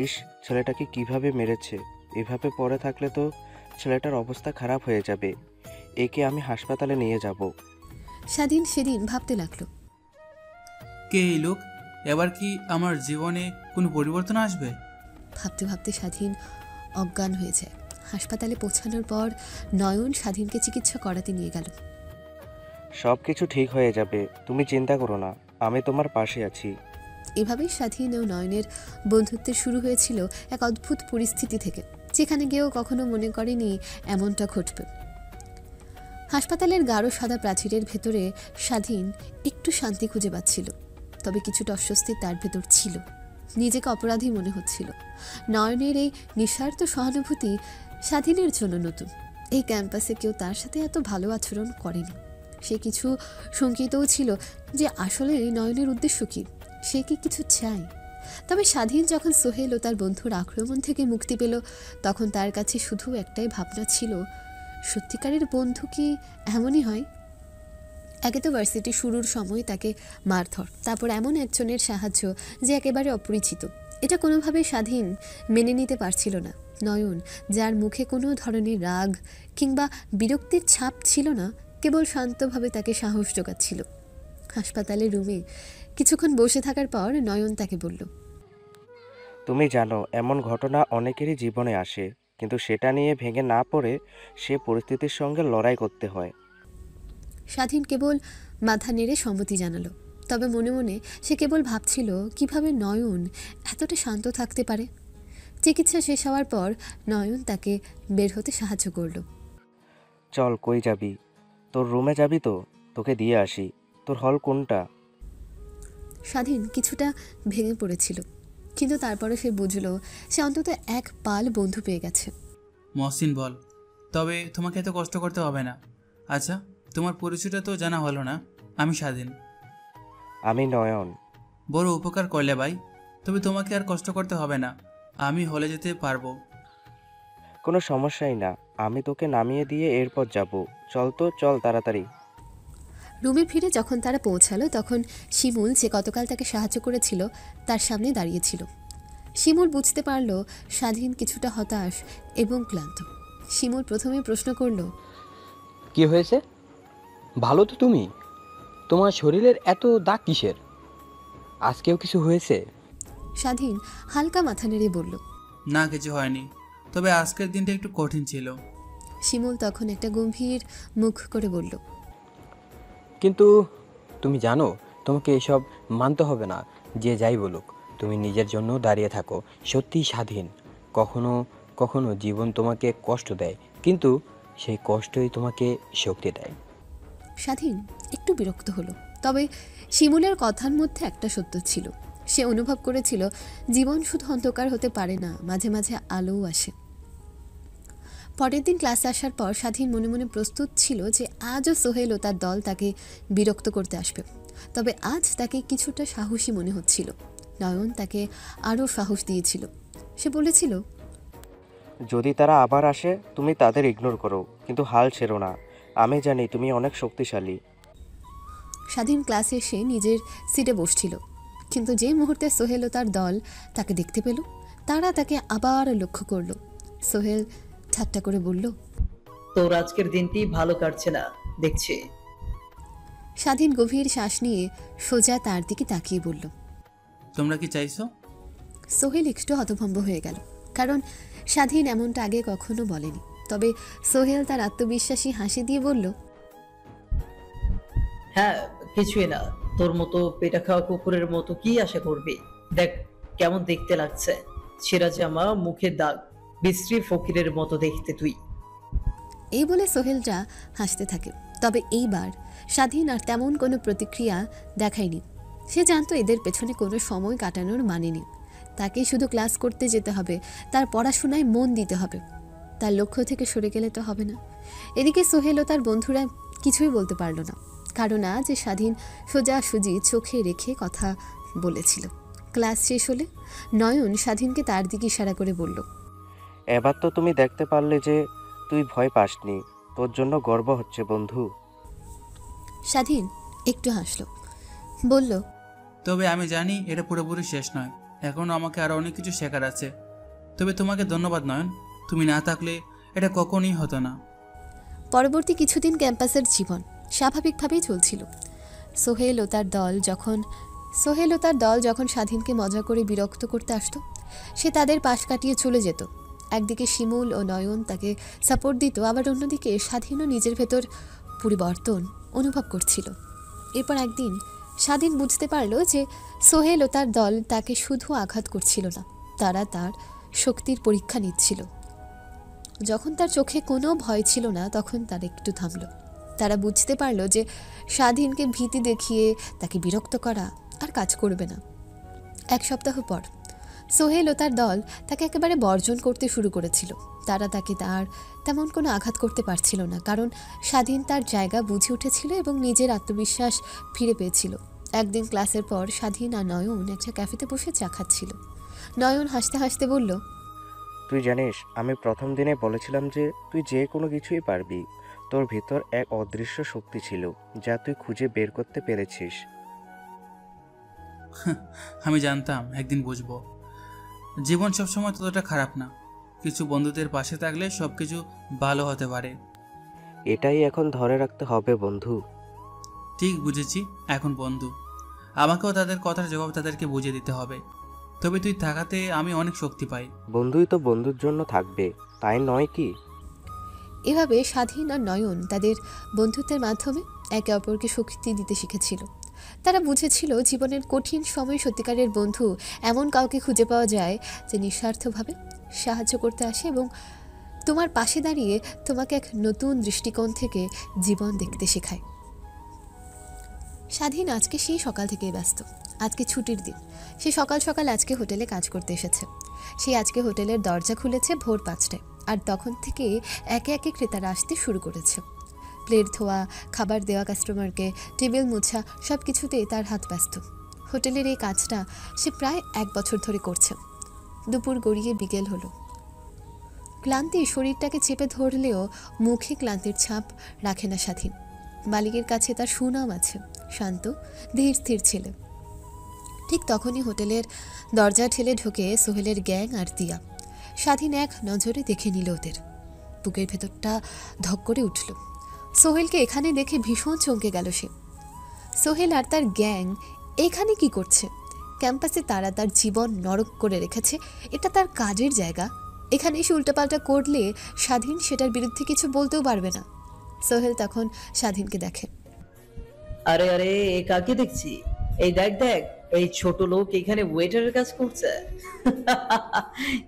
ইস, ছেলেটাকে কিভাবে মেরেছে। এভাবে পড়ে থাকলে তো ছেলেটার অবস্থা খারাপ হয়ে যাবে। একে আমি হাসপাতালে নিয়ে যাব। স্বাধীন সেদিন ভাবতে লাগলো, কে এই লোক? এবার কি আমার জীবনে কোনো পরিবর্তন আসবে? ভাবতে ভাবতে স্বাধীন অজ্ঞান হয়ে যায়। হাসপাতালে পৌঁছানোর পর নয়ন স্বাধীনকে চিকিৎসা করাতে নিয়ে গেল। সব কিছু ঠিক হয়ে যাবে, তুমি চিন্তা করো না, আমি তোমার পাশে আছি। এভাবেই স্বাধীন ও নয়নের বন্ধুত্বের শুরু হয়েছিল এক অদ্ভুত পরিস্থিতি থেকে, যেখানে কেউ কখনো মনে করেনি এমনটা ঘটবে। হাসপাতালের গাঢ় সাদা প্রাচীরের ভেতরে স্বাধীন একটু শান্তি খুঁজে পাচ্ছিল। তবে কিছুটা অস্বস্তি তার ভেতর ছিল। নিজেকে অপরাধী মনে হচ্ছিল। নয়নের এই নিঃস্বার্থ সহানুভূতি স্বাধীনের জন্য নতুন। এই ক্যাম্পাসে কেউ তার সাথে এত ভালো আচরণ করেনি। সে কিছু শঙ্কিতও ছিল যে আসলে নয়নের উদ্দেশ্য কী, সে কি কিছু চায়। তবে স্বাধীন যখন সোহেল ও তার বন্ধুর আক্রমণ থেকে মুক্তি পেল, তখন তার কাছে শুধু একটাই ভাবনা ছিল, সত্যিকারের বন্ধু কি এমনই হয়? একে তো ভার্সিটি শুরুর সময় তাকে মারধর, তারপর এমন একজনের সাহায্য যে একেবারে অপরিচিত। এটা কোনোভাবেই স্বাধীন মেনে নিতে পারছিল না। নয়ন, যার মুখে কোনো ধরনের রাগ কিংবা বিরক্তির ছাপ ছিল না, কেবল শান্তভাবে তাকে সাহস জোগাচ্ছিল। হাসপাতালের রুমে কিছুক্ষণ বসে থাকার পর নয়ন তাকে বলল, তুমি জানো এমন ঘটনা অনেকেরই জীবনে আসে, কিন্তু সেটা নিয়ে ভেঙে না পড়ে সে পরিস্থিতির সঙ্গে লড়াই করতে হয়। স্বাধীন কেবল মাথা নেড়ে সম্মতি জানালো। তবে মনে মনে সে কেবল ভাবছিল কিভাবে নয়ন এতটা শান্ত থাকতে পারে। চিকিৎসা শেষ হওয়ার পর নয়ন তাকে বের হতে সাহায্য করল। চল, কই যাবি? তোর রুমে যাবি তো? তোকে দিয়ে আসি। তোর হল কোনটা? স্বাধীন কিছুটা ভেঙে পড়েছিল, কিন্তু তারপরে সে বুঝল সে অন্তত এক পাল বন্ধু পেয়ে গেছে। মহসিন বল, তবে তোমাকে এত কষ্ট করতে হবে না। আচ্ছা, তোমার পরিচয়টা তো জানা হলো না। আমি স্বাধীন। আমি নয়ন। বড় উপকার করলে ভাই, তবে তোমাকে আর কষ্ট করতে হবে না, আমি হলে যেতে পারবো। কোনো সমস্যাই না, আমি তোকে নামিয়ে দিয়ে এরপর যাব। চল তো, চল তাড়াতাড়ি। রুমে ফিরে যখন তারা পৌঁছালো, তখন শিমুল, যে গতকাল তাকে সাহায্য করেছিল, তার সামনে দাঁড়িয়েছিল। শিমুল বুঝতে পারল স্বাধীন কিছুটা হতাশ এবং ক্লান্ত। শিমুল প্রথমে প্রশ্ন করল, কি হয়েছে? ভালো তো তুমি? তোমার শরীরের এত দাগ কিসের? আজকেও কিছু হয়েছে? স্বাধীন হালকা মাথা নেড়ে বলল, না, কিছু হয়নি, তবে আজকের দিনটা একটু কঠিন ছিল। শিমুল তখন একটা গম্ভীর মুখ করে বলল, কিন্তু তুমি জানো তোমাকে এসব মানতে হবে না। যে যাই বলুক, তুমি নিজের জন্য দাঁড়িয়ে থাকো। সত্যিই স্বাধীন। কখনো কখনো জীবন তোমাকে কষ্ট দেয়, কিন্তু সেই কষ্টই তোমাকে শক্তি দেয়। স্বাধীন একটু বিরক্ত হলো। তবে শিমুলের কথার মধ্যে একটা সত্য ছিল। সে অনুভব করেছিল জীবন শুধু অন্ধকার হতে পারে না, মাঝে মাঝে আলোও আসে। পরের দিন ক্লাসে আসার পর স্বাধীন মনে মনে প্রস্তুত ছিল যে আজও সোহেল ও তার দল তাকে বিরক্ত করতে আসবে। তবে আজ তাকে কিছুটা সাহসী মনে হচ্ছিল। নয়ন তাকে আরও সাহস দিয়েছিল। সে বলেছিল, যদি তারা আবার আসে তুমি তাদের ইগনোর করো, কিন্তু হাল ছেড়ো না। আমি জানি তুমি অনেক শক্তিশালী। স্বাধীন ক্লাসে এসে নিজের সিটে বসছিল, কিন্তু যে মুহূর্তে সোহেল ও তার দল তাকে দেখতে পেল, তারা তাকে আবার লক্ষ্য করল। সোহেল ঠাট্টা করে বলল, তোর আজকের দিনটি ভালো কাটছে না দেখছি। স্বাধীন গভীর শ্বাস নিয়ে সোজা তার দিকে তাকিয়ে বলল, তোমরা কি চাইছো? সোহেল একটু হতভম্ব হয়ে গেল, কারণ স্বাধীন এমনটা আগে কখনো বলেনি। তবে সোহেল তার আত্মবিশ্বাসী হাসি দিয়ে বলল, হ্যাঁ, কিছুই না। তোর মতো পেটা খাওয়া কুকুরের মতো কি আশা করবি? দেখ কেমন দেখতে লাগছে, ছেঁড়া জামা, মুখে দাগ, বিশ্রী ফকিরের মতো দেখতে তুই। এই বলে সোহেলরা হাসতে থাকে। তবে এইবার স্বাধীন আর তেমন কোনো প্রতিক্রিয়া দেখায়নি। সে জানতো এদের পেছনে কোনো সময় কাটানোর মানে নেই। তাকে শুধু ক্লাস করতে যেতে হবে, তার পড়াশোনায় মন দিতে হবে। তার লক্ষ্য থেকে সরে গেলে তো হবে না। এদিকে সোহেল ও তার বন্ধুরা কিছুই বলতে পারল না, কারণ আজ স্বাধীন সোজাসুজি চোখে রেখে কথা বলেছিল। ক্লাস শেষ হলে নয়ন স্বাধীনকে তার দিকে ইশারা করে বলল, এবার তো তুমি দেখতে পারলে যে তুই ভয় পাসনি। তোর জন্য গর্ব হচ্ছে বন্ধু। স্বাধীন একটু হাসল, বলল, তবে আমি জানি এটা পুরোপুরি শেষ নয়, এখনও আমাকে আরও অনেক কিছু শেখার আছে। তবে তোমাকে ধন্যবাদ নয়ন, তুমি না থাকলে এটা কখনই হতো না। পরবর্তী কিছুদিন ক্যাম্পাসের জীবন স্বাভাবিকভাবেই চলছিল। সোহেল ও তার দল যখন স্বাধীনকে মজা করে বিরক্ত করতে আসতো, সে তাদের পাশ কাটিয়ে চলে যেত। একদিকে শিমুল ও নয়ন তাকে সাপোর্ট দিত, আবার অন্যদিকে স্বাধীনও নিজের ভেতর পরিবর্তন অনুভব করছিল। এরপর একদিন স্বাধীন বুঝতে পারল যে সোহেল ও তার দল তাকে শুধু আঘাত করছিল না, তারা তার শক্তির পরীক্ষা নিচ্ছিল। যখন তার চোখে কোনো ভয় ছিল না, তখন তারা একটু থামল। তারা বুঝতে পারল যে স্বাধীনকে ভীতি দেখিয়ে তাকে বিরক্ত করা আর কাজ করবে না। এক সপ্তাহ পর সোহেল ও তার দল তাকে একেবারে বর্জন করতে শুরু করেছিল। তারা তাকে তার তেমন কোনো আঘাত করতে পারছিল না, কারণ স্বাধীন তার জায়গা বুঝে উঠেছিল এবং নিজের আত্মবিশ্বাস ফিরে পেয়েছিল। একদিন ক্লাসের পর স্বাধীন আর নয়ন একটা ক্যাফেতে বসে চা খাচ্ছিল। নয়ন হাসতে হাসতে বলল, তুই জানিস, আমি প্রথম দিনে বলেছিলাম যে তুই যে কোনো কিছুই পারবি। তোর ভিতর এক অদৃশ্য শক্তি ছিল, যা তুই খুঁজে বের করতে পেরেছিস। আমি জানতাম একদিন বুঝবো। জীবন সবসময় ততটা খারাপ না। কিছু বন্ধুদের পাশে থাকলে সব কিছু ভালো হতে পারে। এটাই এখন ধরে রাখতে হবে বন্ধু। ঠিক বুঝেছি, এখন বন্ধু। আমাকেও তাদের কথার জবাব তাদেরকে বুঝিয়ে দিতে হবে। তবে তুই থাকাতে আমি অনেক শক্তি পাই। বন্ধুই তো বন্ধুর জন্য থাকবে, তাই নয় কি? এভাবে স্বাধীন আর নয়ন তাদের বন্ধুত্বের মাধ্যমে একে অপরকে শক্তি দিতে শিখেছিল। তারা বুঝেছিল জীবনের কঠিন সময় সত্যিকারের বন্ধু এমন কাউকে খুঁজে পাওয়া যায় যে নিঃস্বার্থভাবে সাহায্য করতে আসে এবং তোমার পাশে দাঁড়িয়ে তোমাকে এক নতুন দৃষ্টিকোণ থেকে জীবন দেখতে শেখায়। স্বাধীন আজকে সেই সকাল থেকেই ব্যস্ত। আজকে ছুটির দিন। সে সকাল সকাল আজকে হোটেলে কাজ করতে এসেছে। সে আজকে হোটেলের দরজা খুলেছে ভোর 5টায়, আর তখন থেকে একে একে ক্রেতারা আসতে শুরু করেছে। প্লেট ধোয়া, খাবার দেওয়া কাস্টমারকে, টেবিল মোছা, সব কিছুতেই তার হাত ব্যস্ত। হোটেলের এই কাজটা সে প্রায় 1 বছর ধরে করছে। দুপুর গড়িয়ে বিকেল হলো। ক্লান্তি শরীরটাকে চেপে ধরলেও মুখে ক্লান্তির ছাপ রাখে না স্বাধীন। মালিকের কাছে তার সুনাম আছে, শান্ত ধীর স্থির ছেলে। ঠিক তখনই হোটেলের দরজা ঠেলে ঢোকে সোহেলের গ্যাং আর দিয়া। স্বাধীন এক নজরে দেখে নিল ওদের। বুকের ভেতরটা ধক করে উঠল। সোহেলকে এখানে দেখে ভীষণ চমকে গেল সে। সোহেল আর তার গ্যাং এখানে কি করছে? ক্যাম্পাসে তারা তার জীবন নরক করে রেখেছে, এটা তার কাজের জায়গা। এখানে এসে উল্টাপাল্টা করলে স্বাধীন সেটার বিরুদ্ধে কিছু বলতেও পারবে না। সোহেল তখন স্বাধীনকে দেখে। আরে আরে, এ কাকে দেখছি? এই দেখ দেখ, এই ছোট লোক এখানে ওয়েটারের কাজ করছে।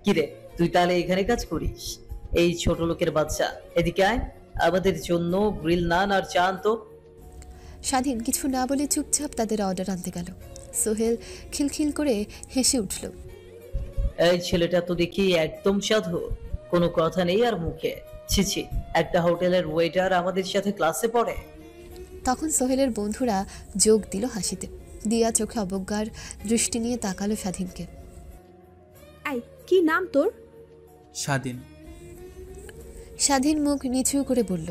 কিরে, তুই তাহলে এখানে কাজ করিস? এই ছোট লোকের বাচ্চা, এদিকে আয়, আমাদের জন্য গ্রিল নান আর চা আনতো। স্বাধীন কিছু না বলে চুপচাপ তাদের অর্ডার আনতে গেল। সোহেল খিলখিল করে হেসে উঠল। এই ছেলেটা তো দেখি একদম সাধু, কোনো কথা নেই আর মুখে। ছি, একটা হোটেলের ওয়েটার আমাদের সাথে ক্লাসে পড়ে। তখন সোহেলের বন্ধুরা যোগ দিল হাসিতে। দিয়া চোখে অবজ্ঞার দৃষ্টি নিয়ে তাকালো স্বাধীনকে। আই, কি নাম তোর? স্বাধীন। স্বাধীন মুখ নিচু করে বলল,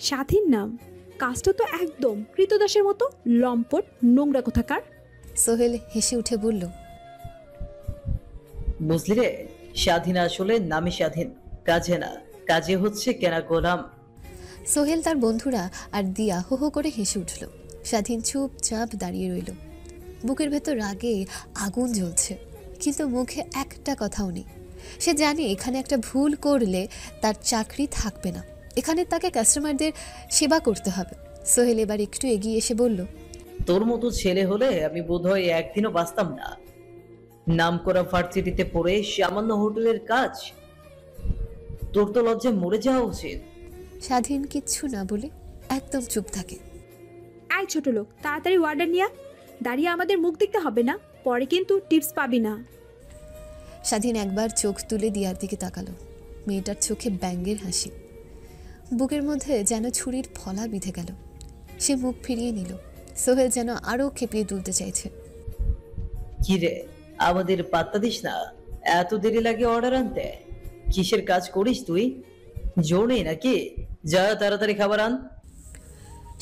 স্বাধীন নাম? কাজটা তো একদম কৃতদাসের মতো, লম্পট নোংরা কোথাকার। সোহেল হেসে উঠে বলল, বুঝলি রে, স্বাধীন আসলে নামে স্বাধীন, কাজে না। কাজে হচ্ছে কেনা গোলাম। সোহেল, তার বন্ধুরা আর দিয়া হো হো করে হেসে উঠল। স্বাধীন চুপচাপ দাঁড়িয়ে রইল। বুকের ভেতর রাগে আগুন জ্বলছে, কিন্তু মুখে একটা কথাও নেই। সে জানে এখানে একটা ভুল করলে তার চাকরি থাকবে না। এখানে তাকে কাস্টমারদের সেবা করতে হবে। সোহেল এবার একটু এগিয়ে এসে বলল, তোর মতো ছেলে হলে আমি বোধহয় একদিনও বাঁচতাম না। নাম করা ভার্সিটিতে পড়ে সামান্য হোটেলের কাজ, তোর তো লজ্জায় মরে যাওয়া উচিত। স্বাধীন কিচ্ছু না বলে একদম চুপ থাকে। আয় ছোট লোক, তাড়াতাড়ি অর্ডার নিয়া। দাঁড়িয়ে আমাদের মুখ দেখতে হবে না, পরে কিন্তু টিপস পাবি না। স্বাধীন একবার চোখ তুলে দিয়ার দিকে তাকালো। মেয়েটার চোখে ব্যঙ্গের হাসি। বুকের মধ্যে যেন ছুরির ফলা বিঁধে গেল। সে মুখ ফিরিয়ে নিল। সোহেল যেন আরো খেপিয়ে তুলতে চাইছে। কি রে, আমাদের পাত্তা দিস না? এত দেরি লাগে অর্ডার আনতে? কিসের কাজ করিস তুই? জোর নেই নাকি? যা তাড়াতাড়ি খাবার আন।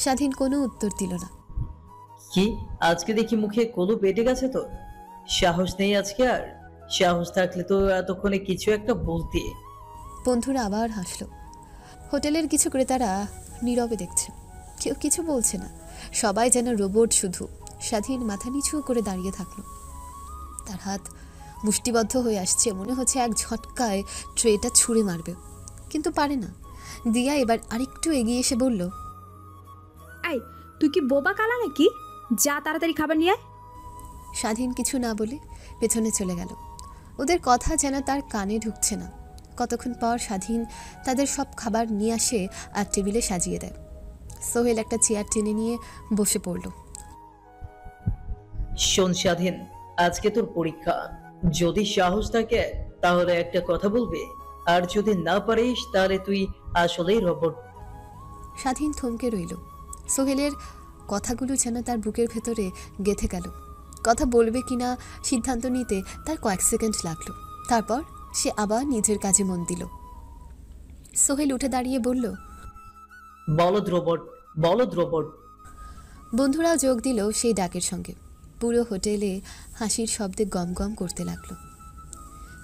স্বাধীন কোনো উত্তর দিল না। কি আজকে দেখি মুখে কলু পেটে গেছে তো? সাহস নেই আজকে আর? সাহস থাকলে তো এতক্ষণে কিছু একটা বলতে। বন্ধুরা আবার হাসলো। হোটেলের কিছু ক্রেতারা নীরবে দেখছে, কেউ কিছু বলছে না। সবাই যেন রোবট শুধু। স্বাধীন মাথা নিচু করে দাঁড়িয়ে থাকলো। তার হাত মুষ্টিবদ্ধ হয়ে আসছে, মনে হচ্ছে এক ঝটকায় ট্রেটা ছুঁড়ে মারবে, কিন্তু পারে না। দিয়া এবার আরেকটু এগিয়ে এসে বলল, আই, তুই কি বোবা কালা নাকি? যা তাড়াতাড়ি খাবার নিয়ে আয়। স্বাধীন কিছু না বলে পেছনে চলে গেল। ওদের কথা যেন তার কানে ঢুকছে না। কতক্ষণ পর স্বাধীন তাদের সব খাবার নিয়ে আসে আর টেবিলে সাজিয়ে দেয়। সোহেল একটা চেয়ার টেনে নিয়ে বসে পড়ল। শোন স্বাধীন, আজকে তোর পরীক্ষা। যদি সাহস থাকে তাহলে একটা কথা বলবে, আর যদি না পারিস তাহলে তুই আসলেই রোবট। স্বাধীন থমকে রইল। সোহেলের কথাগুলো যেন তার বুকের ভেতরে গেঁথে গেল। কথা বলবে কিনা সিদ্ধান্ত নিতে তার কয়েক সেকেন্ড লাগলো। তারপর সে আবার নিজের কাজে মন দিল। সোহেল উঠে দাঁড়িয়ে বলল, বলদ রোবট, বলদ রোবট। বন্ধুরাও যোগ দিল সেই ডাকের সঙ্গে। পুরো হোটেলে হাসির শব্দে গম গম করতে লাগলো।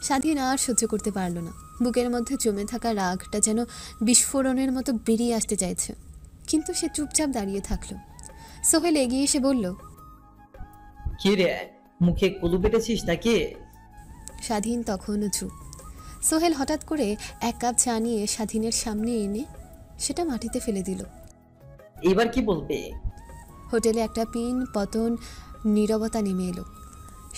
স্বাধীন আর সহ্য করতে পারল না। বুকের মধ্যে জমে থাকা রাগটা যেন বিস্ফোরণের মতো বেরিয়ে আসতে চাইছে, কিন্তু সে চুপচাপ দাঁড়িয়ে থাকলো। সোহেল এগিয়ে এসে বলল, কি রে, মুখে কুলু পেটেছিস নাকি? স্বাধীন তখনও চুপ। সোহেল হঠাৎ করে এক কাপ চা নিয়ে স্বাধীনের সামনে এনে সেটা মাটিতে ফেলে দিল। এবার কি বলবে? হোটেলে একটা পিন পতন নীরবতা নেমে এলো।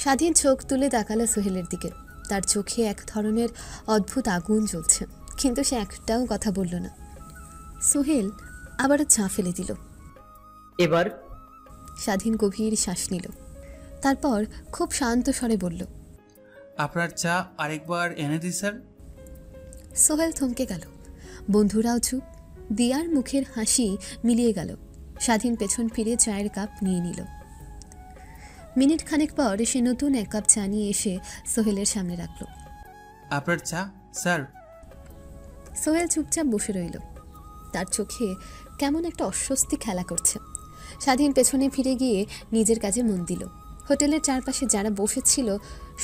স্বাধীন চোখ তুলে তাকালো সোহেলের দিকে। তার চোখে এক ধরনের অদ্ভুত আগুন জ্বলছে, কিন্তু সে একটাও কথা বলল না। সোহেল আবারও চা ফেলে দিল। এবার? স্বাধীন গভীর শ্বাস নিল। তারপর খুব শান্ত স্বরে বলল, আপনার চা আরেকবার এনে দিই স্যার। সোহেল থমকে গেল। বন্ধুরাও চুপ। দিয়ার মুখের হাসি মিলিয়ে গেল। স্বাধীন পেছন ফিরে চায়ের কাপ নিয়ে নিল। মিনিট খানেক পর সে নতুন এক কাপ চা নিয়ে এসে সোহেলের সামনে রাখল। আপনার চা স্যার। সোহেল চুপচাপ বসে রইল। তার চোখে কেমন একটা অস্বস্তি খেলা করছে। স্বাধীন পেছনে ফিরে গিয়ে নিজের কাজে মন দিল। হোটেলের চারপাশে যারা বসেছিল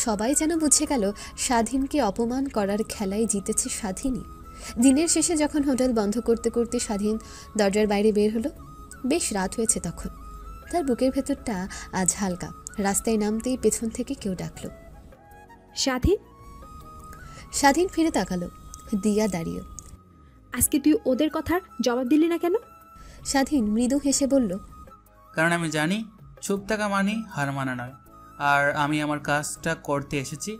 সবাই যেন বুঝে গেল স্বাধীনকে অপমান করার খেলায় জিতেছে স্বাধীনই। দিনের শেষে যখন হোটেল বন্ধ করতে করতে স্বাধীন দরজার বাইরে বের হলো, বেশ রাত হয়েছে তখন। তার বুকের ভেতরটা আজ হালকা। রাস্তায় নামতেই পেছন থেকে কেউ ডাকলো, স্বাধীন। স্বাধীন ফিরে তাকালো। দিয়া দাঁড়িয়ে। আজকে তুই ওদের কথার জবাব দিলি না কেন? স্বাধীন মৃদু হেসে বলল, কারণ আমি জানি চুপ থাকা মানে হার মানা নয়, আর আমি আমার কাজটা করতে এসেছি,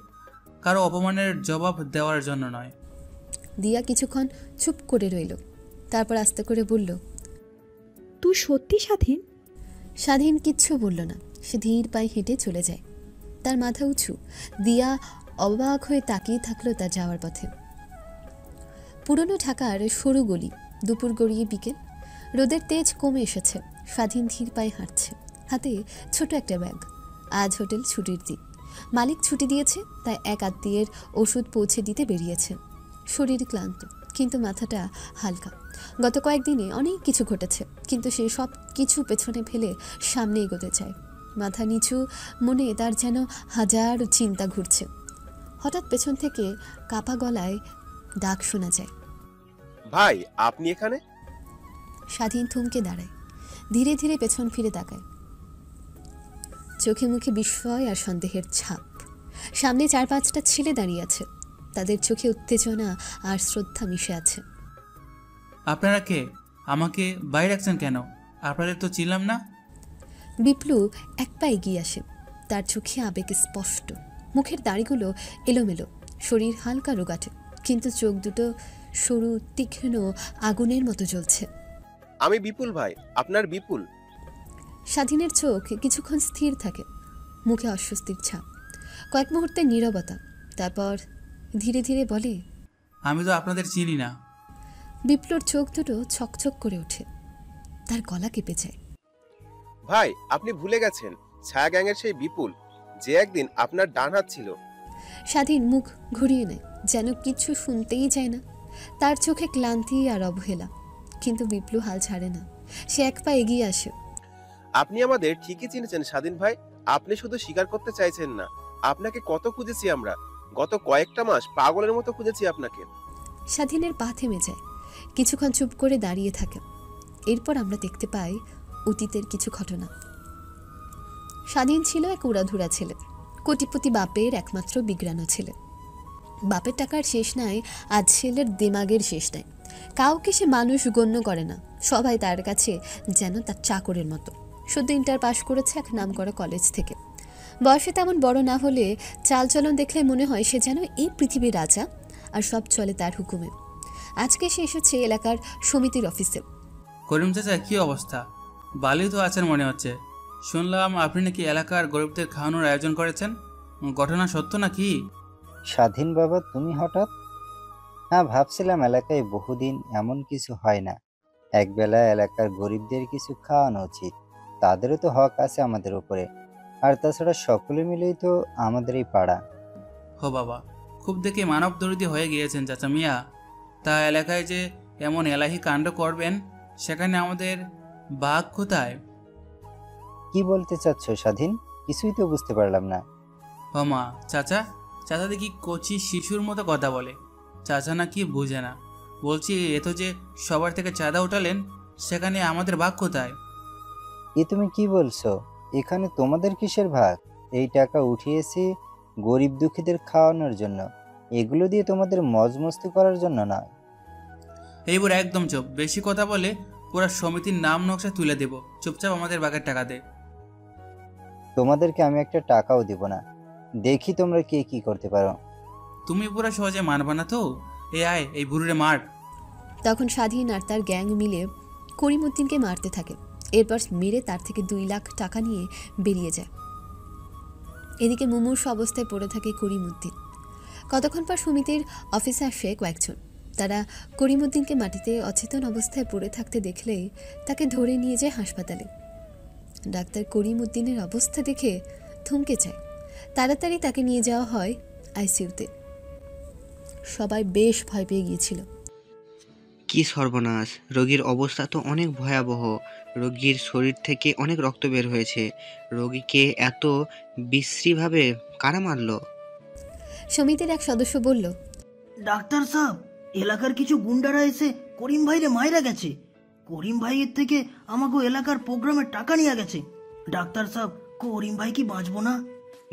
কারো অপমানের জবাব দেওয়ার জন্য নয়। দিয়া কিছুক্ষণ চুপ করে রইল। তারপর আস্তে করে বলল, তুই সত্যি স্বাধীন? স্বাধীন কিচ্ছু বলল না। সে ধীর পায়ে হেঁটে চলে যায়। তার মাথা উঁচু। দিয়া অবাক হয়ে তাকিয়ে থাকলো তার যাওয়ার পথে। পুরনো ঢাকার সরু গলি। দুপুর গড়িয়ে বিকেল। রোদের তেজ কমে এসেছে। স্বাধীন ধীর পায়ে হাঁটছে, হাতে ছোট একটা ব্যাগ। আজ হোটেল ছুটির দিন। মালিক ছুটি দিয়েছে, তাই এক আত্মীয়ের ওষুধ পৌঁছে দিতে বেরিয়েছে। শরীর ক্লান্ত, কিন্তু মাথাটা হালকা। গত কয়েকদিনে অনেক কিছু ঘটেছে, কিন্তু সে সব কিছু পেছনে ফেলে সামনে এগোতে চায়। মাথা নিচু, মনে তার যেন হাজার চিন্তা ঘুরছে। হঠাৎ পেছন থেকে কাপা গলায় ডাক শোনা যায়, ভাই আপনি এখানে? স্বাধীন থমকে দাঁড়ায়। ধীরে ধীরে পেছন ফিরে তাকায়। চোখে মুখে বিস্ময় আর সন্দেহের ছাপ। সামনে 4-5টা ছেলে দাঁড়িয়ে আছে। তাদের চোখে উত্তেজনা আর শ্রদ্ধা মিশে আছে। আপনারা কে? আমাকে বাইরে রাখছেন কেন? আপনাদের তো চিনলাম না। বিপ্লু এক পা এগিয়ে আসে। তার চোখে আবেগ স্পষ্ট। মুখের দাড়িগুলো এলোমেলো, শরীর হালকা রোগাটে, কিন্তু চোখ দুটো সরু, তীক্ষ্ণ আগুনের মতো জ্বলছে। আমি বিপুল ভাই, আপনার বিপুল। স্বাধীনের চোখ কিছুক্ষণ স্থির থাকে, মুখে অস্বস্তির ছাপ। কয়েক মুহূর্তের নীরবতা। তারপর ধীরে ধীরে বলে, আমি তো আপনাদের চিনি না। বিপ্লুর চোখ দুটো ছকছক করে ওঠে। তার গলা কেঁপে যায়। ভাই আপনি ভুলে গেছেন, ছায়া গ্যাংয়ের সেই বিপুল যে একদিন আপনার ডান হাত ছিল। স্বাধীন মুখ ঘুরিয়ে নেয়, যেন কিছু শুনতেই চায় না। তার চোখে ক্লান্তি আর অবহেলা, কিন্তু বিপ্লু হাল ছাড়ে না। সে এক পা এগিয়ে আসে। আপনি আমাদের ঠিকই চিনেছেন স্বাধীন ভাই, আপনি শুধু স্বীকার করতে চাইছেন না। আপনাকে কত খুঁজেছি আমরা, গত কয়েকটা মাস পাগলের মতো খুঁজেছি আপনাকে। স্বাধীনের পা থেমে যায়, কিছুক্ষণ চুপ করে দাঁড়িয়ে থাকে। এরপর আমরা দেখতে পাই অতীতের কিছু ঘটনা। স্বাধীন ছিল এক উড়াধুরা ছেলে, কোটিপতি বাপের একমাত্র বিগ্রানো ছেলে। বাপের টাকার শেষ নাই, আজ ছেলের দেমাগের শেষ নাই। কাউকে সে মানুষ গণ্য করে না, সবাই তার কাছে যেন তার চাকরের মতো। সদ্য ইন্টার পাশ করেছে এক নামকরা কলেজ থেকে। বয়সে তেমন বড় না হলে চালচলন দেখলে মনে হয় সে যেন এই পৃথিবীর রাজা, আর সব চলে তার হুকুমে। আজকে সে এসেছে এলাকার সমিতির অফিসে। করিম চাচা, কি অবস্থা? ভালোই তো আছেন মনে হচ্ছে। শুনলাম আপনি নাকি এলাকার গরিবদের খাওয়ানোর আয়োজন করেছেন। ঘটনা সত্য নাকি? স্বাধীন বাবা, তুমি হঠাৎ? হ্যাঁ, ভাবছিলাম এলাকায় বহুদিন এমন কিছু হয় না। একবেলা এলাকার গরিবদের কিছু খাওয়ানো উচিত, তাদেরও তো হক আছে আমাদের উপরে। আর তাছাড়া সকলে মিলেই তো আমাদের এই পাড়া। হো বাবা, খুব দেখে মানব দরিদ্র হয়ে গিয়েছেন চাচা মিয়া। তা এলাকায় যে এমন এলাহি কাণ্ড করবেন, সেখানে আমাদের বাঘ কোথায়? কি বলতে চাচ্ছ স্বাধীন? কিছুই তো বুঝতে পারলাম না। ও মা, চাচা চাচা দেখি কচি শিশুর মতো কথা বলে। চাচা না কি বুঝে না। বলছি, এ তো যে সবার থেকে চাঁদা উঠালেন, সেখানে আমাদের ভাগ কোথায়? এ তুমি কি বলছো? এখানে তোমাদের কিসের ভাগ? এই টাকা উঠিয়েছি গরিব দুঃখীদের খাওয়ানোর জন্য, এগুলো দিয়ে তোমাদের মজমস্তি করার জন্য না। এইবার একদম চুপ, বেশি কথা বলে পুরো সমিতির নাম নকশা তুলে দেব। চুপচাপ আমাদের বাগের টাকা দে। তোমাদেরকে আমি একটা টাকাও দিব না, দেখি তোমরা কে কি করতে পারো। তুমি পুরো সহজে মারবা না তো? আয়, এই বুড়ুরে মার। তখন স্বাধীন আর তার গ্যাং মিলে করিমউদ্দিনকে মারতে থাকে। এরপর মেরে তার থেকে 2 লাখ টাকা নিয়ে বেরিয়ে যায়। এদিকে মুমূর্ষু অবস্থায় পড়ে থাকে করিমউদ্দিন। কতক্ষণ পর সমিতির অফিসে আসে কয়েকজন। তারা করিমউদ্দিনকে মাটিতে অচেতন অবস্থায় পড়ে থাকতে দেখলে তাকে ধরে নিয়ে যায় হাসপাতালে। ডাক্তার করিমউদ্দিনের অবস্থা দেখে থমকে যায়। তাড়াতাড়ি তাকে নিয়ে যাওয়া হয় আইসিইউতে। সবাই বেশ ভয় পেয়ে গিয়েছিল। কি সর্বনাশ! রোগীর অবস্থা তো অনেক ভয়াবহ। রোগীর শরীর থেকে অনেক রক্ত বের হয়েছে। রোগীকে এত বিশ্রীভাবে কারা মারলো? সমিতির এক সদস্য বলল, ডাক্তার সাহেব, এলাকার কিছু গুন্ডারা এসে করিম ভাইরে মাইরা গেছে। করিম ভাইয়ের থেকে আমাকে এলাকার প্রোগ্রামে টাকা নিয়ে গেছে। ডাক্তার সাহেব, করিম ভাই কি বাঁচবো না?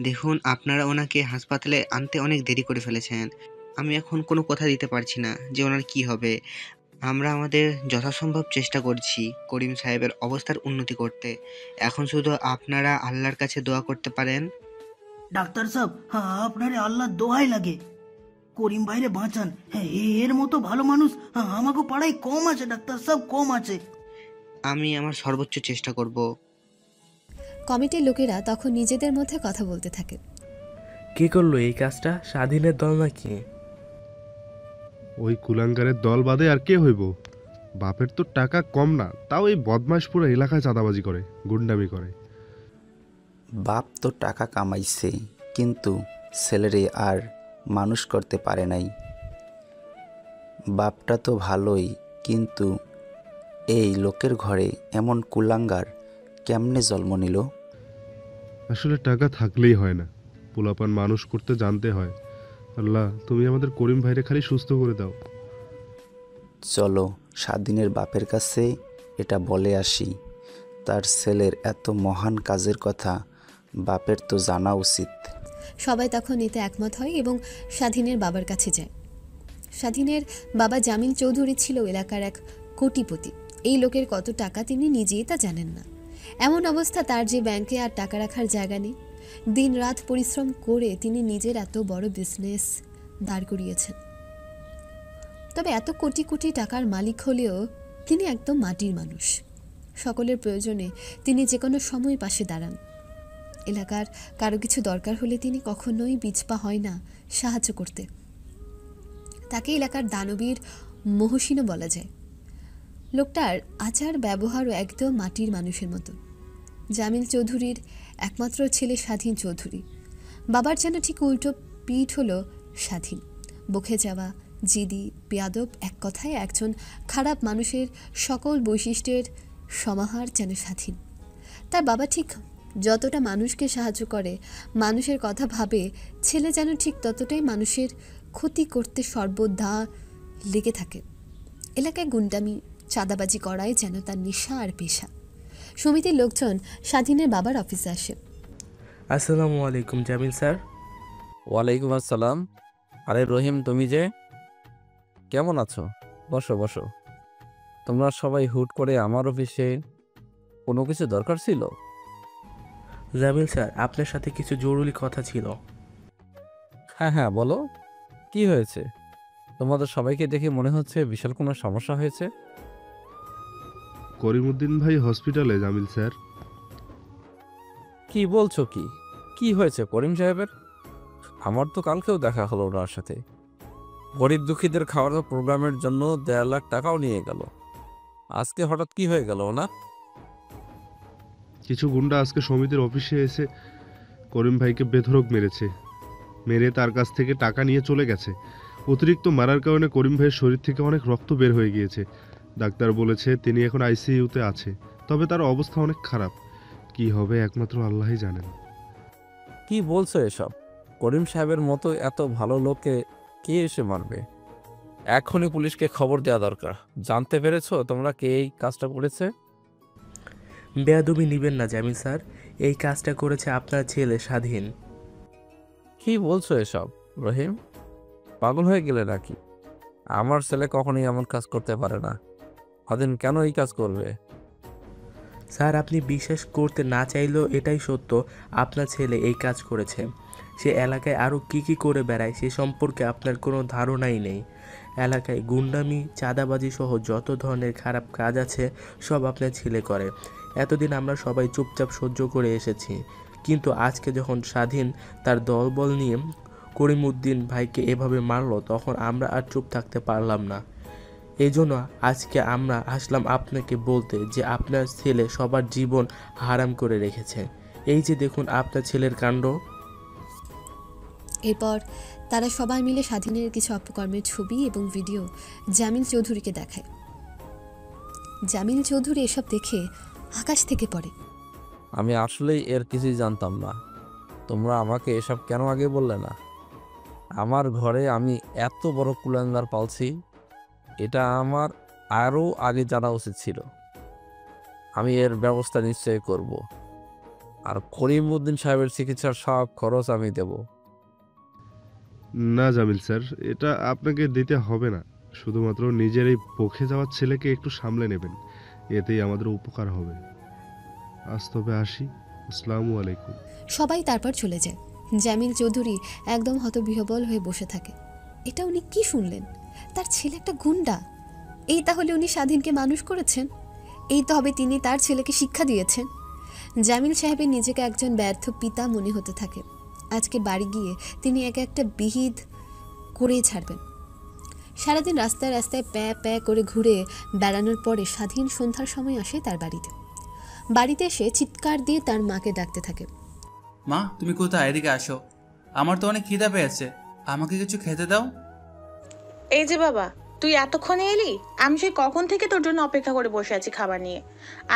দেখুন, আপনারা ওনাকে হাসপাতালে আনতে অনেক দেরি করে ফেলেছেন। আমি এখন কোনো কথা দিতে পারছি না যে ওনার কি হবে। আমরা আমাদের যথাসম্ভব চেষ্টা করছি করিম সাহেবের অবস্থার উন্নতি করতে। এখন শুধু আপনারা আল্লাহর কাছে দোয়া করতে পারেন। ডাক্তার সাহেব, আপনারে আল্লাহ দোহাই লাগে, করিম ভাইরে বাঁচান। এর মতো ভালো মানুষ আমাকে পাড়ায় কম আছে ডাক্তার সাহেব, কম আছে। আমি আমার সর্বোচ্চ চেষ্টা করব। কমিটির লোকেরা তখন নিজেদের মধ্যে কথা বলতে থাকে। কে করলো এই কাজটা? স্বাধীনের দল নাকি? ওই কুলাঙ্গারের দল বাদে আর কে হইব? বাপের তো টাকা কম না, তাও এই বদমাশ পুরো এলাকায় চাঁদাবাজি করে, গুন্ডামি করে। বাপ তো টাকা কামাইছে, কিন্তু ছেলেরে আর মানুষ করতে পারে নাই। বাপটা তো ভালোই, কিন্তু এই লোকের ঘরে এমন কুলাঙ্গার কেমনে জন্ম নিল? আসলে টাকা থাকলেই হয় না, পোলাপান মানুষ করতে জানতে হয়। আল্লাহ, তুমি আমাদের করিম ভাইরে খালি সুস্থ করে দাও। চলো স্বাধীনের বাপের কাছে এটা বলে আসি। তার ছেলের এত মহান কাজের কথা বাপের তো জানা উচিত। সবাই তখন এতে একমত হয় এবং স্বাধীনের বাবার কাছে যায়। স্বাধীনের বাবা জামিল চৌধুরী ছিল এলাকার এক কোটিপতি। এই লোকের কত টাকা তিনি নিজেই তা জানেন না। এমন অবস্থা তার যে ব্যাংকে আর টাকা রাখার জায়গা নেই। দিন রাত পরিশ্রম করে তিনি নিজের এত বড় বিজনেস দাঁড় করিয়েছেন। তবে এত কোটি কোটি টাকার মালিক হলেও তিনি একদম মাটির মানুষ। সকলের প্রয়োজনে তিনি যে কোনো সময় পাশে দাঁড়ান। এলাকার কারো কিছু দরকার হলে তিনি কখনোই পিছপা হয় না সাহায্য করতে। তাকে এলাকার দানবীর মহসিনও বলা যায়। লোকটার আচার ব্যবহারও একদম মাটির মানুষের মতো। জামিল চৌধুরীর একমাত্র ছেলে স্বাধীন চৌধুরী। বাবার যেন ঠিক উল্টো পিঠ হলো স্বাধীন। বকে যাওয়া, জিদি, বেয়াদব, এক কথায় একজন খারাপ মানুষের সকল বৈশিষ্ট্যের সমাহার যেন স্বাধীন। তার বাবা ঠিক যতটা মানুষকে সাহায্য করে, মানুষের কথা ভাবে, ছেলে যেন ঠিক ততটাই মানুষের ক্ষতি করতে সর্বদা লেগে থাকে। এলাকায় গুন্ডামি, চাঁদাবাজি করাই যেন তার নেশা আর পেশা। সমিতির লোকজন স্বাধীনের বাবার অফিসে আসে। আসসালামু আলাইকুম জামিল স্যার। ওয়ালাইকুম আসসালাম। আরে রহিম, তুমি যে কেমন আছো? বসো বসো। তোমরা সবাই হুট করে আমার অফিসে, কোনো কিছু দরকার ছিল? জামিল স্যার, আপনার সাথে কিছু জরুরি কথা ছিল। হ্যাঁ হ্যাঁ, বলো কি হয়েছে? তোমাদের সবাইকে দেখে মনে হচ্ছে বিশাল কোনো সমস্যা হয়েছে। করিমউদ্দিন ভাই হসপিটালে জামিল স্যার। কি বলছো? কি কি হয়েছে করিম সাহেবের? আমার তো কালকেও দেখা হলো ওনার সাথে। গরিব দুঃখীদের খাওয়ার প্রোগ্রামের জন্য 1.5 লাখ টাকাও নিয়ে গেল। আজকে হঠাৎ কি হয়ে গেল ওনার? কিছু গুন্ডা আজকে সমিতির অফিসে এসে করিম ভাইকে বেধড়ক মেরেছে। মেরে তার কাছ থেকে টাকা নিয়ে চলে গেছে। অতিরিক্ত মারার কারণে করিম ভাইয়ের শরীর থেকে অনেক রক্ত বের হয়ে গিয়েছে। ডাক্তার বলেছে তিনি এখন আইসিইউতে আছে, তবে তার অবস্থা অনেক খারাপ। কি হবে একমাত্র আল্লাহই জানেন। কি বলছো এসব? করিম সাহেবের মতো এত ভালো লোককে কে এসে মারবে? এখনই পুলিশকে খবর দেওয়া দরকার। জানতে পেরেছো তোমরা কে এই কাজটা করেছে? বেয়াদবি নিবেন না জামিল স্যার, এই কাজটা করেছে আপনার ছেলে স্বাধীন। কি বলছো এসব রহিম? পাগল হয়ে গেলে নাকি? আমার ছেলে কখনোই এমন কাজ করতে পারে না। স্বাধীন কেন এই কাজ করবে? স্যার, আপনি বিশ্বাস করতে না চাইলেও এটাই সত্য, আপনার ছেলে এই কাজ করেছে। সে এলাকায় আরও কি করে বেড়ায় সে সম্পর্কে আপনার কোনো ধারণাই নেই। এলাকায় গুন্ডামি, চাঁদাবাজি সহ যত ধরনের খারাপ কাজ আছে সব আপনার ছেলে করে। এতদিন আমরা সবাই চুপচাপ সহ্য করে এসেছি, কিন্তু আজকে যখন স্বাধীন তার দলবল নিয়ে করিমউদ্দিন ভাইকে এভাবে মারলো, তখন আমরা আর চুপ থাকতে পারলাম না। এই জন্য আজকে আমরা আসলাম আপনাকে বলতে যে আপনার ছেলে সবার জীবন হারাম করে রেখেছে। এই যে দেখুন আপনার ছেলের কাণ্ড। এরপর তারা সবাই মিলে স্বাধীনের কিছু অপকর্মের ছবি এবং ভিডিও জামিল চৌধুরীকে দেখায়। জামিল চৌধুরী এসব দেখে আকাশ থেকে পড়ে। আমি আসলেই এর কিছুই জানতাম না। তোমরা আমাকে এসব কেন আগে বললে না? আমার ঘরে আমি এত বড় কুলাঙ্গার পালছি, এটা আমার আরও আগে জানা উচিত ছিল। আমি এর ব্যবস্থা নিশ্চয়ই করব, আর করিমউদ্দিন সাহেবের চিকিৎসার সব খরচ আমি দেব। না জামিল স্যার, এটা আপনাকে দিতে হবে না। শুধুমাত্র নিজের এই পক্ষে যাওয়ার ছেলেকে একটু সামলে নেবেন, এতেই আমাদের উপকার হবে। আজ তবে আসি। আসসালামু আলাইকুম। সবাই তারপর চলে যায়। জামিল চৌধুরী একদম হতবিহ্বল হয়ে বসে থাকে। এটা উনি কি শুনলেন? তার ছেলে একটা গুন্ডা? এই তাহলে উনি স্বাধীনকে মানুষ করেছেন? এই তো হবে তিনি তার ছেলেকে শিক্ষা দিয়েছেন? জামিল সাহেবের নিজেকে একজন ব্যর্থ পিতা মনে হতে থাকে। আজকে বাড়ি গিয়ে তিনি এক একটা বিহিত করেই ছাড়বেন। সারাদিন রাস্তায় রাস্তায় প্যা প্যা করে ঘুরে বেড়ানোর পরে স্বাধীন সন্ধ্যার সময় আসে তার বাড়িতে। বাড়িতে এসে চিৎকার দিয়ে তার মাকে ডাকতে থাকে। মা, তুমি কোথায়? এদিকে আসো, আমার তো অনেক খিদা পেয়েছে, আমাকে কিছু খেতে দাও। এই যে বাবা, তুই এতক্ষণে এলি? আমি সেই কখন থেকে তোর জন্য অপেক্ষা করে বসে আছি খাবার নিয়ে।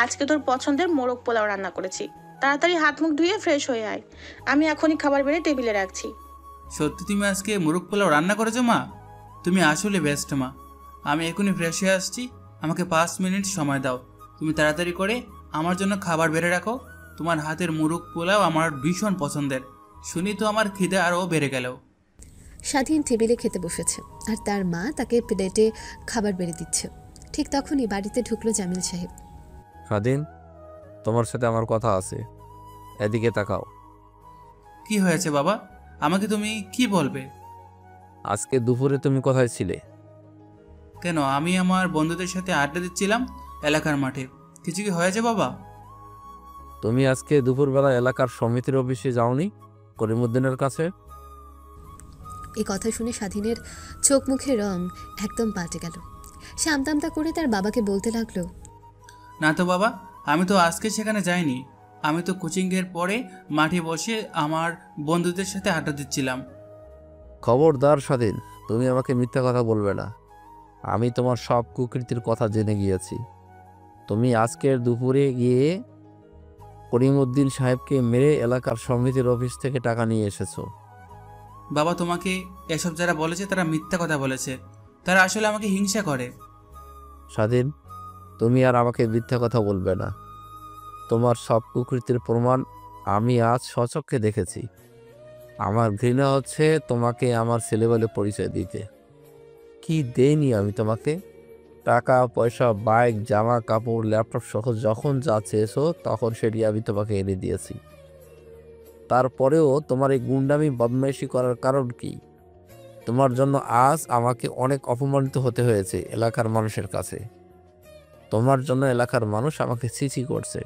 আজকে তোর পছন্দের মোরগ পোলাও রান্না করেছি, তাড়াতাড়ি হাত মুখ ধুয়ে ফ্রেশ হয়ে আয়। আমি এখনই খাবার বেড়ে টেবিলে রাখছি। সত্যি তুমি আজকে মোরগ পোলাও রান্না করেছো মা? তুমি আসলে বেস্ট মা। আমি এখনই ফ্রেশ হয়ে আসছি, আমাকে 5 মিনিট সময় দাও। তুমি তাড়াতাড়ি করে আমার জন্য খাবার বেড়ে রাখো। তোমার হাতের মোরগ পোলাও আমার ভীষণ পছন্দের। শুনি তো আমার খিদে আরও বেড়ে গেল। স্বাধীন টেবিলে খেতে বসেছে আর তার মা তাকে প্লেটে খাবার বেড়ে দিচ্ছে। ঠিক তখনই বাড়িতে ঢুকলো জামিল সাহেব। স্বাধীন, তোমার সাথে আমার কথা আছে, এদিকে তাকাও। কি হয়েছে বাবা? আমাকে তুমি কি বলবে? আজকে দুপুরে তুমি কোথায় ছিলে? কেন, আমি আমার বন্ধুদের সাথে আড্ডা দিচ্ছিলাম এলাকার মাঠে। কিছু কি হয়েছে বাবা? তুমি আজকে দুপুরবেলা এলাকার সমিতির অফিসে যাওনি করিমউদ্দিনের কাছে? এই কথা শুনে স্বাধীনের চোখ মুখের রং একদম পাল্টে গেল। সে আমতা করে তার বাবাকে বলতে লাগলো, না তো বাবা, আমি তো আজকে সেখানে যাইনি। আমি তো কোচিংয়ের পরে মাঠে বসে আমার বন্ধুদের সাথে আড্ডা দিচ্ছিলাম। খবরদার স্বাধীন, তুমি আমাকে মিথ্যা কথা বলবে না। আমি তোমার সব কুকৃতির কথা জেনে গিয়েছি। তুমি আজকের দুপুরে গিয়ে করিমউদ্দিন সাহেবকে মেরে এলাকার সমিতির অফিস থেকে টাকা নিয়ে এসেছো। বাবা, তোমাকে এসব যারা বলেছে তারা মিথ্যা কথা বলেছে। তারা আসলে আমাকে হিংসা করে। স্বাধীন, তুমি আর আমাকে মিথ্যা কথা বলবে না। তোমার সব কুকৃতির প্রমাণ আমি আজ স্বচক্ষে দেখেছি। আমার ঘৃণা হচ্ছে তোমাকে আমার ছেলে বলে পরিচয় দিতে। কি দেইনি আমি তোমাকে? টাকা পয়সা, বাইক, জামা কাপড়, ল্যাপটপ সহ যখন যা চেয়েছো তখন সেটি আমি তোমাকে এনে দিয়েছি। তারপরেও তোমার এই গুন্ডামি বদমাইশি করার কারণ কি? তোমার জন্য আজ আমাকে অনেক অপমানিত হতে হয়েছে এলাকার মানুষের কাছে। তোমার জন্য এলাকার মানুষ আমাকে ছিছি করছে।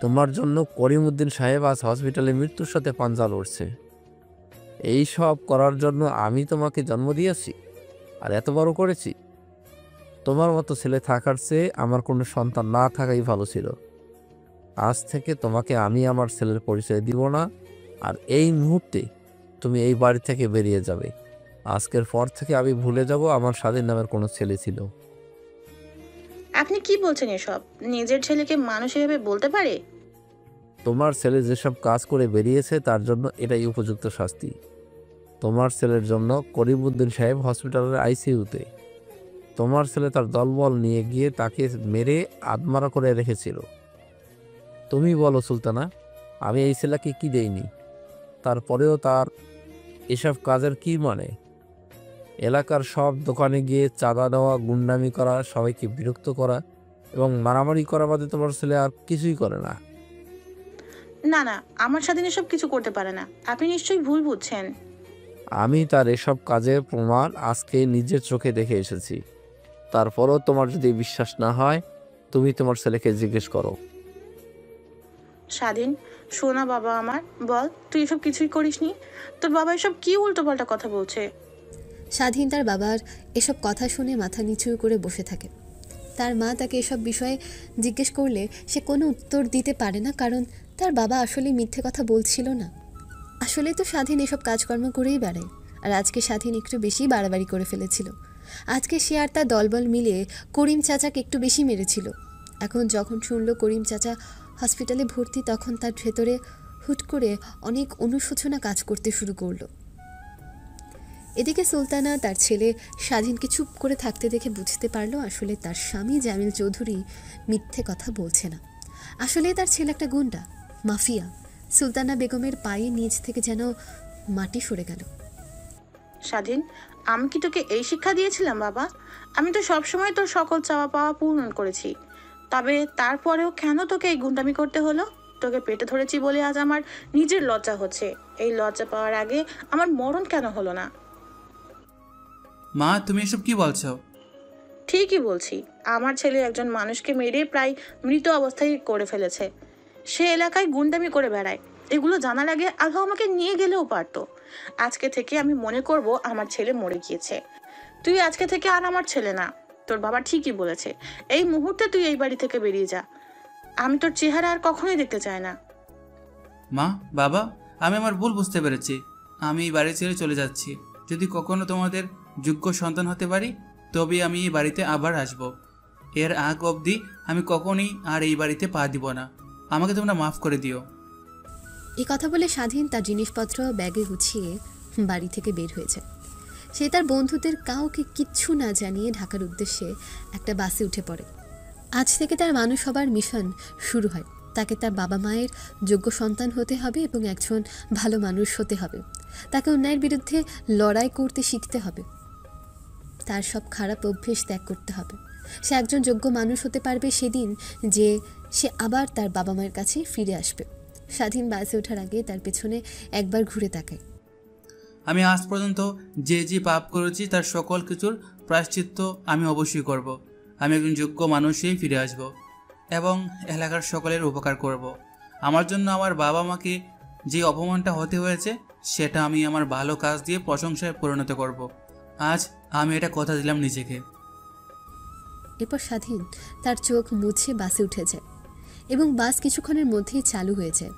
তোমার জন্য করিমউদ্দিন সাহেব আজ হসপিটালে মৃত্যুর সাথে পাঞ্জা লড়ছে। এই সব করার জন্য আমি তোমাকে জন্ম দিয়েছি আর এত বড় করেছি। তোমার মতো ছেলে থাকার চেয়ে আমার কোনো সন্তান না থাকাই ভালো ছিল। আজ থেকে তোমাকে আমি আমার ছেলের পরিচয় দিব না, আর এই মুহূর্তে তুমি এই বাড়ি থেকে বেরিয়ে যাবে। আজকের পর থেকে আমি ভুলে যাব আমার স্বাধীন নামের কোনো ছেলে ছিল। আপনি কি বলছেন এসব? নিজের ছেলেকে মানুষ এভাবে বলতে পারে? তোমার ছেলে যেসব কাজ করে বেরিয়েছে তার জন্য এটাই উপযুক্ত শাস্তি। তোমার ছেলের জন্য করিমউদ্দিন সাহেব হসপিটালের আইসিইউতে। তোমার ছেলে তার দলবল নিয়ে গিয়ে তাকে মেরে আধমারা করে রেখেছিল। তুমি বলো সুলতানা, আমি এই ছেলেকে কি দেইনি? তারপরেও তার এসব কাজের কি মানে? এলাকার সব দোকানে গিয়ে চাঁদা দেওয়া, গুন্ডামি করা, সবাইকে বিরক্ত করা এবং মারামারি করা বাদে তোমার ছেলে আর কিছুই করে না। না না, আমার স্বাধীন এসব কিছু করতে পারে না। আপনি নিশ্চয়ই ভুল বুঝছেন। আমি তার এসব কাজের প্রমাণ আজকে নিজের চোখে দেখে এসেছি। তারপরও তোমার যদি বিশ্বাস না হয়, তুমি তোমার ছেলেকে জিজ্ঞেস করো। স্বাধীন, শোনা বাবা আমার, বল তুই এসব কিছুই করিসনি? তোর বাবা এসব কি উল্টোপাল্টা কথা বলছে? স্বাধীন তার বাবার এসব কথা শুনে মাথা নিচু করে বসে থাকে। তার মা তাকে এসব বিষয়ে জিজ্ঞেস করলে সে কোনো উত্তর দিতে পারে না, কারণ তার বাবা আসলে মিথ্যে কথা বলছিল না। আসলে তো স্বাধীন এসব কাজকর্ম করেই বেড়ায়, আর আজকে স্বাধীন একটু বেশি বাড়াবাড়ি করে ফেলেছিল। আজকে সে আর তার দলবল মিলিয়ে করিম চাচাকে একটু বেশি মেরেছিল। এখন যখন শুনল করিম চাচা হসপিটালে ভর্তি, তখন তার ভেতরে হুট করে অনেক অনুশোচনা কাজ করতে শুরু করলো। এদিকে সুলতানা তার ছেলে স্বাধীনকে চুপ করে থাকতে দেখে বুঝতে পারলো আসলে তার স্বামী জামিল চৌধুরী মিথ্যে কথা বলছে না। আসলে তার ছেলে একটা গুন্ডা, মাফিয়া। সুলতানা বেগমের পায়ে নিচ থেকে যেন মাটি সরে গেল। স্বাধীন, আমি কি তোকে এই শিক্ষা দিয়েছিলাম বাবা? আমি তো সবসময় তোর সকল চাওয়া পাওয়া পূরণ করেছি, তবে তারপরেও কেন তোকে এই গুন্ডামি করতে হলো? তোকে পেটে ধরেছি বলে আজ আমার নিজের লজ্জা হচ্ছে। এই লজ্জা পাওয়ার আগে আমার মরণ কেন হলো না? মা, তুমি এসব কি বলছো? ঠিকই বলছি। আমার ছেলে একজন মানুষকে মেরে প্রায় মৃত অবস্থায় করে ফেলেছে। সে এলাকায় গুন্ডামি করে বেড়ায়। এগুলো জানার আগে আল্লাহ আমাকে নিয়ে গেলেও পারতো। আজকে থেকে আমি মনে করব আমার ছেলে মরে গিয়েছে। তুই আজকে থেকে আর আমার ছেলে না। তোর বাবা ঠিকই বলেছে, এই মুহূর্তে তুই এই বাড়ি থেকে বেরিয়ে যা। আমি তোর চেহারা আর কখনোই দেখতে চাই না। মা, বাবা, আমি আমার ভুল বুঝতে পেরেছি। আমি এই বাড়ি ছেড়ে চলে যাচ্ছি। যদি কখনো তোমাদের যোগ্য সন্তান হতে পারি, তবে আমি এই বাড়িতে আবার আসব। এর আগ অবধি আমি কখনই আর এই বাড়িতে পা দিব না। আমাকে তোমরা মাফ করে দিও। এই কথা বলে স্বাধীন তার জিনিসপত্র ব্যাগে গুছিয়ে বাড়ি থেকে বের হয়েছে। সে তার বন্ধুদের কাউকে কিচ্ছু না জানিয়ে ঢাকার উদ্দেশ্যে একটা বাসে উঠে পড়ে। আজ থেকে তার মানুষ হবার মিশন শুরু হয়। তাকে তার বাবা মায়ের যোগ্য সন্তান হতে হবে এবং একজন ভালো মানুষ হতে হবে। তাকে অন্যায়ের বিরুদ্ধে লড়াই করতে শিখতে হবে। তার সব খারাপ অভ্যেস ত্যাগ করতে হবে। সে একজন যোগ্য মানুষ হতে পারবে সেদিন, যে সে আবার তার বাবা মায়ের কাছে ফিরে আসবে। স্বাধীন বাসে ওঠার আগে তার পেছনে একবার ঘুরে তাকায়। আমি আজ পর্যন্ত যে যে পাপ করেছি তার সকল কিছুর প্রায়শ্চিত্ত আমি অবশ্যই করব। আমি একজন যোগ্য মানুষই ফিরে আসব এবং এলাকার সকলের উপকার করব। আমার জন্য আমার বাবা মাকে যে অপমানটা হতে হয়েছে, সেটা আমি আমার ভালো কাজ দিয়ে প্রশংসায় পরিণত করব। আজ আমি এটা কথা দিলাম নিজেকে। এরপর স্বাধীন তার চোখ মুছে বাসে উঠে যায় এবং বাস কিছুক্ষণের মধ্যেই চালু হয়ে যায়।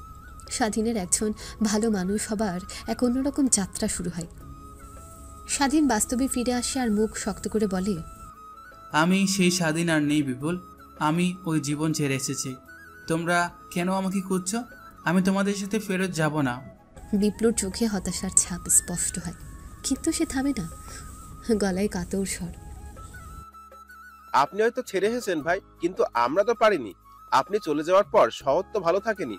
স্বাধীনের একজন ভালো মানুষ হবার এক অন্যরকম যাত্রা শুরু হয়। স্বাধীন বাস্তবে ফিরে আসে আর মুখ শক্ত করে বলে, আমি সেই স্বাধীন আর নেই বিপুল। আমি ওই জীবন ছেড়ে এসেছি। তোমরা কেন আমাকে খুঁজছো? আমি তোমাদের সাথে ফেরত যাব না। বিপ্লুর চোখে হতাশার ছাপ স্পষ্ট হয়, কিন্তু সে থামে না। গলায় কাতর স্বর। আপনি হয়তো ছেড়ে এসেছেন ভাই, কিন্তু আমরা তো পারিনি। আপনি চলে যাওয়ার পর শহর তো ভালো থাকেনি।